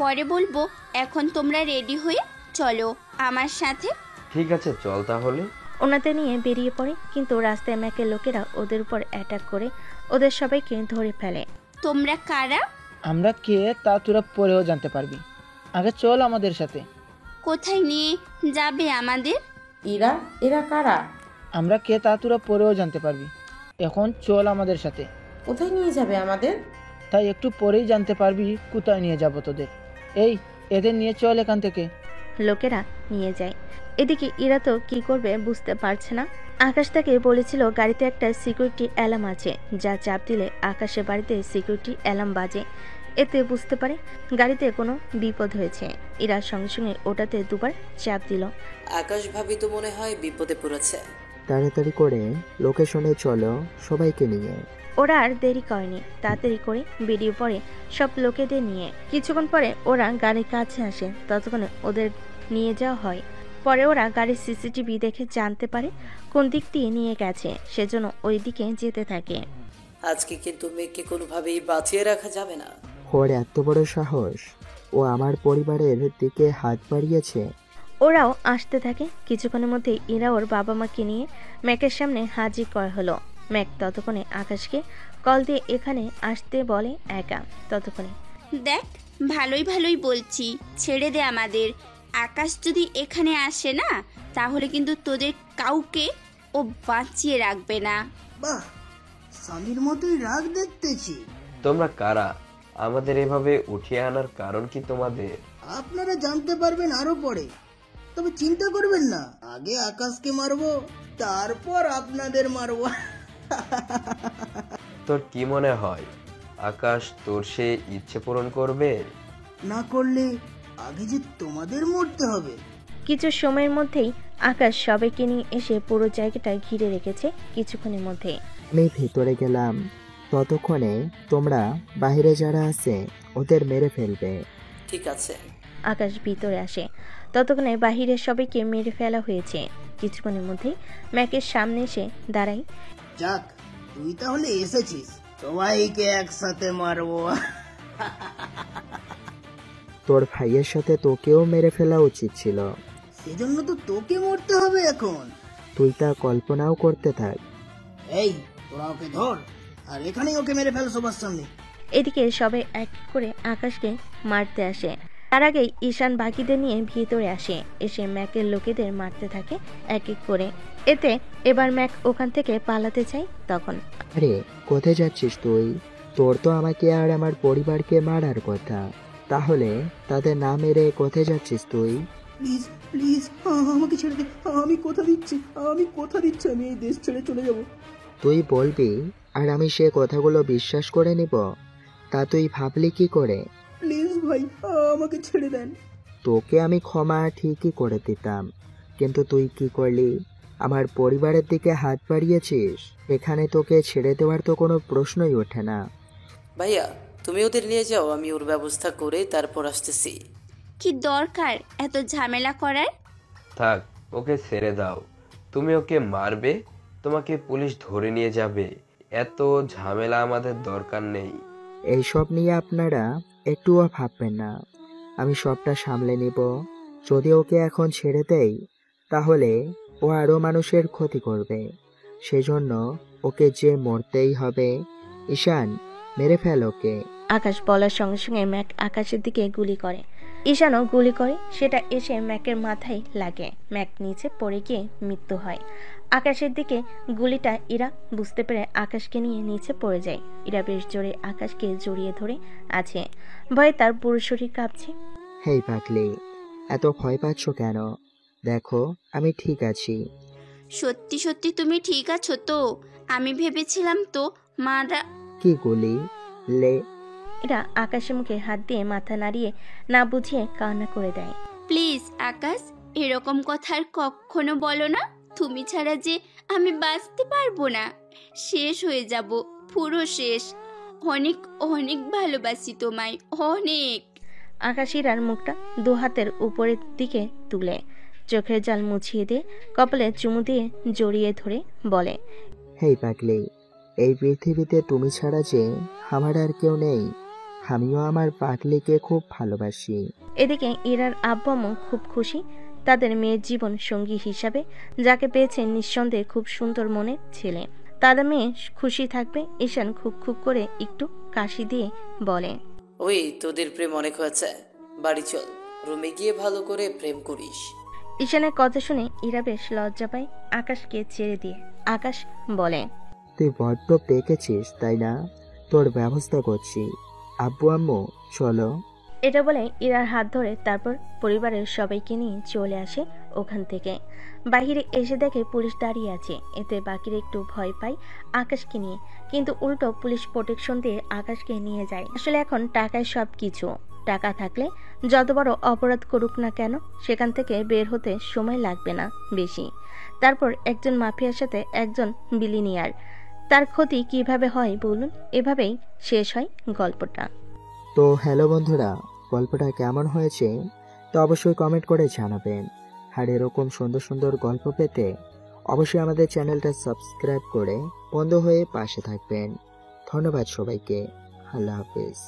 পরে বলবো, এখন তোমরা রেডি হয়ে চলো আমার সাথে। ঠিক আছে, চল তাহলে। ওনাদের নিয়ে বেরিয়ে পড়ে, কিন্তু রাস্তায় ম্যাকের লোকেরা ওদের উপর অ্যাটাক করে ওদের সবাইকে ধরে ফেলে। তোমরা কারা? আমরা কে তা তোরা পরেও জানতে পারবি, আগে চল আমাদের সাথে। কোথায় নিয়ে যাবে আমাদের? এরা কারা? আমরা কে তা তোরা পরেও জানতে পারবি, এখন চল আমাদের সাথে। কোথায় নিয়ে যাবে আমাদের? তাই একটু পরেই জানতে পারবি কোথায় নিয়ে যাব তোদের। এই, এদের নিয়ে চল এখান থেকে। লোকেরা নিয়ে যায়। এদিকে ইরা তো কি করবে বুঝতে পারছে না। আকাশ তাকে বলেছিল গাড়িতে একটা সিকিউরিটি অ্যালার্ম আছে, যা চাপ দিলে আকাশের বাড়িতে সিকিউরিটি অ্যালার্ম বাজে। এতে বুঝতে পারে গাড়িতে কোনো বিপদ হয়েছে। ইরা সঙ্গে সঙ্গে ওটাতে দুবার চাপ দিল। আকাশ ভাবি তো মনে হয় বিপদে পড়েছে। তাড়াতাড়ি করে লোকেশনে চলো সবাইকে নিয়ে। ওরা আর দেরি করেনি, তাড়াতাড়ি করে বেরিয়ে পড়ে সব লোকেদের নিয়ে। কিছুক্ষণ পরে ওরা গাড়ির কাছে আসে, ততক্ষণে ওদের নিয়ে যাওয়া হয়। পরে ওরা গাড়ির সিসিটিভি দেখে জানতে পারে কোন দিক দিয়ে নিয়ে গেছে, সেজন্য ওই দিকে যেতে থাকে। আজকে কিন্তু মেয়েকে কোনোভাবেই বাঁচিয়ে রাখা যাবে না। ওর এত বড় সাহস, ও আমার পরিবারের দিকে হাত বাড়িয়েছে। ওরাও আসতে থাকে। কিছুক্ষণের মধ্যে ইরা ওর বাবা মাকে নিয়ে ম্যাকের সামনে হাজির করা হলো। ম্যাক ততক্ষণে আকাশকে কল দিয়ে এখানে আসতে বলে একা। ততক্ষণে দেখ, ভালোই ভালোই বলছি, ছেড়ে দে আমাদের। আকাশ যদি এখানে আসে না, তাহলে কিন্তু তোদের কাউকে ও বাঁচিয়ে রাখবে না। বাহ, স্বামীর মতোই রাগ দেখতেছি। তোমরা কারা? আমাদের এভাবে উঠিয়ে আনার কারণ কি তোমাদের? আপনারা জানতে পারবেন আরো পরে, তবে চিন্তা করবেন না, আগে আকাশকে মারবো, তারপর আপনাদের মারবো। তোর কি মনে হয় আকাশ তোর সে ইচ্ছে পূরণ করবে? না করলে আগে যে তোমাদের মরতে হবে। কিছু সময়ের মধ্যেই আকাশ সবাইকে নিয়ে এসে পুরো জায়গাটা ঘিরে রেখেছে। কিছুক্ষণের মধ্যে আমি ভিতরে গেলাম, ততক্ষণে তোমরা বাইরে যারা আছে ওদের মেরে ফেলবে। ঠিক আছে। আকাশ ভিতরে আসে, ততক্ষণে বাহিরের সবাইকে মেরে ফেলা হয়েছে। কিছুক্ষণের মধ্যেই ম্যাকের সামনে এসে দাঁড়াই। যাক, তুই তাহলে এসেছিস, সবাইকে একসাথে মারবো। তোর ভাইয়ের সাথে তোকেও মেরে ফেলা উচিত ছিল। সেজন্য তো তোকে মরতে হবে এখন। তুই তা কল্পনাও করতে থাক। এই, তোরা ওকে ধর আর এখানেই ওকে মেরে ফেল সবার সামনে। এদিকে সবাই এক করে আকাশকে মারতে আসে। তার আগেই ঈশান বাকিদের নিয়ে ভিতরে আসে, এসে ম্যাকের লোকেদের মারতে থাকে এক এক করে। এতে এবার ম্যাক ওখান থেকে পালাতে চায়। তখন আরে কোথায় যাচ্ছিস তুই? তোর তো আমাকে আর আমার পরিবারকে মারার কথা, তাহলে তাদের না মেরে কোথায় যাচ্ছিস তুই? প্লিজ প্লিজ আমাকে ছেড়ে দে, আমি কথা দিচ্ছি আমি এই দেশ ছেড়ে চলে যাব। তুই বলবি আর আমি সে কথাগুলো বিশ্বাস করে নিব? তা তুই ভাবলি কি করে? প্লিজ ভাই, আমাকে ছেড়ে দেন। তোকে আমি ক্ষমা ঠিকই করে দিতাম, কিন্তু তুই কি করলি? আমার পরিবারের দিকে হাত বাড়িয়েছিস। এখানে তোকে ছেড়ে দেওয়ার তো কোনো প্রশ্নই ওঠে না। ভাইয়া, তুমি ওদের নিয়ে যাও, আমি ওর ব্যবস্থা করে তারপর আসতেছি। কি দরকার এত ঝামেলা করার? থাক, ওকে ছেড়ে দাও। তুমি ওকে মারবে, তোমাকে পুলিশ ধরে নিয়ে যাবে, এত ঝামেলা আমাদের দরকার নেই। এইসব নিয়ে আপনারা একটুও ভাববেন না, আমি সবটা সামলে নিব। যদি ওকে এখন ছেড়ে দেই তাহলে ও আরো মানুষের ক্ষতি করবে, সেজন্য ওকে যে মরতেই হবে। ঈশান, মেরে ফেল ওকে। আকাশ বলার সঙ্গে সঙ্গে ম্যাক আকাশের দিকে গুলি করে। ঈশানও গুলি করে, সেটা এসে ম্যাকের মাথায় লাগে। ম্যাক নিচে পড়ে গিয়ে মৃত্যু হয়। আকাশের দিকে গুলিটা ইরা বুঝতে পেরে আকাশকে নিয়ে নিচে পড়ে যায়। ইরা বেশ জোরে আকাশকে জড়িয়ে ধরে আছে, ভয়ে তার পুরো শরীর কাঁপছে। হেই পাগলি, এত ভয় পাচ্ছ কেন? দেখো আমি ঠিক আছি। সত্যি সত্যি তুমি ঠিক আছো তো? আমি ভেবেছিলাম তো মারা। কি গুলি লে? এরা আকাশের মুখে হাত দিয়ে মাথা নাড়িয়ে না বুঝিয়ে কান্না করে দেয়। প্লিজ আকাশ, এরকম কথা আর কখনো বলো না। তুমি ছাড়া যে আমি বাঁচতে পারবো না, শেষ হয়ে যাব, পুরো শেষ। অনেক অনেক ভালোবাসি তোমায়, অনেক। আকাশ ইরার মুখটা দু হাতের উপরের দিকে তুলে চোখের জাল মুছিয়ে দিয়ে কপালে চুমু দিয়ে জড়িয়ে ধরে বলে, হেই পাগলি, এই পৃথিবীতে তুমি ছাড়া যে আমার আর কেউ নেই। আমিও আমার পাগলিকে খুব ভালোবাসি। এদিকে ইরার আব্বু আম্মু খুব খুশি। তাদের মেয়ের জীবন সঙ্গী হিসাবে যাকে পেয়েছে নিঃসন্দেহে খুব সুন্দর মনের ছেলে। তাদের মেয়ে খুশি থাকবে। ঈশান খুব খুব করে একটু কাশি দিয়ে বলে, ওই তোদের প্রেম অনেক হয়েছে, বাড়ি চল, রুমে গিয়ে ভালো করে প্রেম করিস। ঈশানের কথা শুনে ইরা বেশ লজ্জা পায় আকাশকে ছেড়ে দিয়ে। আকাশ বলে, তুই বড্ড পেকেছিস তাই না? তোর ব্যবস্থা করছি। আব্বু আম্মু চলো। এটা বলে ইরার হাত ধরে তারপর পরিবারের সবাইকে নিয়ে চলে আসে ওখান থেকে। বাহিরে এসে দেখে পুলিশ দাঁড়িয়ে আছে। এতে বাকিরা একটু ভয় পায় আকাশকে নিয়ে, কিন্তু উল্টো পুলিশ প্রোটেকশন দিয়ে আকাশকে নিয়ে যায়। আসলে এখন টাকায় সব কিছু। টাকা থাকলে যত বড় অপরাধ করুক না কেন সেখান থেকে বের হতে সময় লাগবে না বেশি। তারপর একজন মাফিয়ার সাথে একজন বিলিনিয়ার, তার ক্ষতি কিভাবে হয় বলুন? এভাবেই শেষ হয় গল্পটা। তো হ্যালো বন্ধুরা, গল্পটা কেমন হয়েছে তো অবশ্যই কমেন্ট করে জানাবেন। আর এরকম সুন্দর সুন্দর গল্প পেতে অবশ্যই আমাদের চ্যানেলটা সাবস্ক্রাইব করে বন্ধ হয়ে পাশে থাকবেন। ধন্যবাদ সবাইকে। আল্লাহ হাফেজ।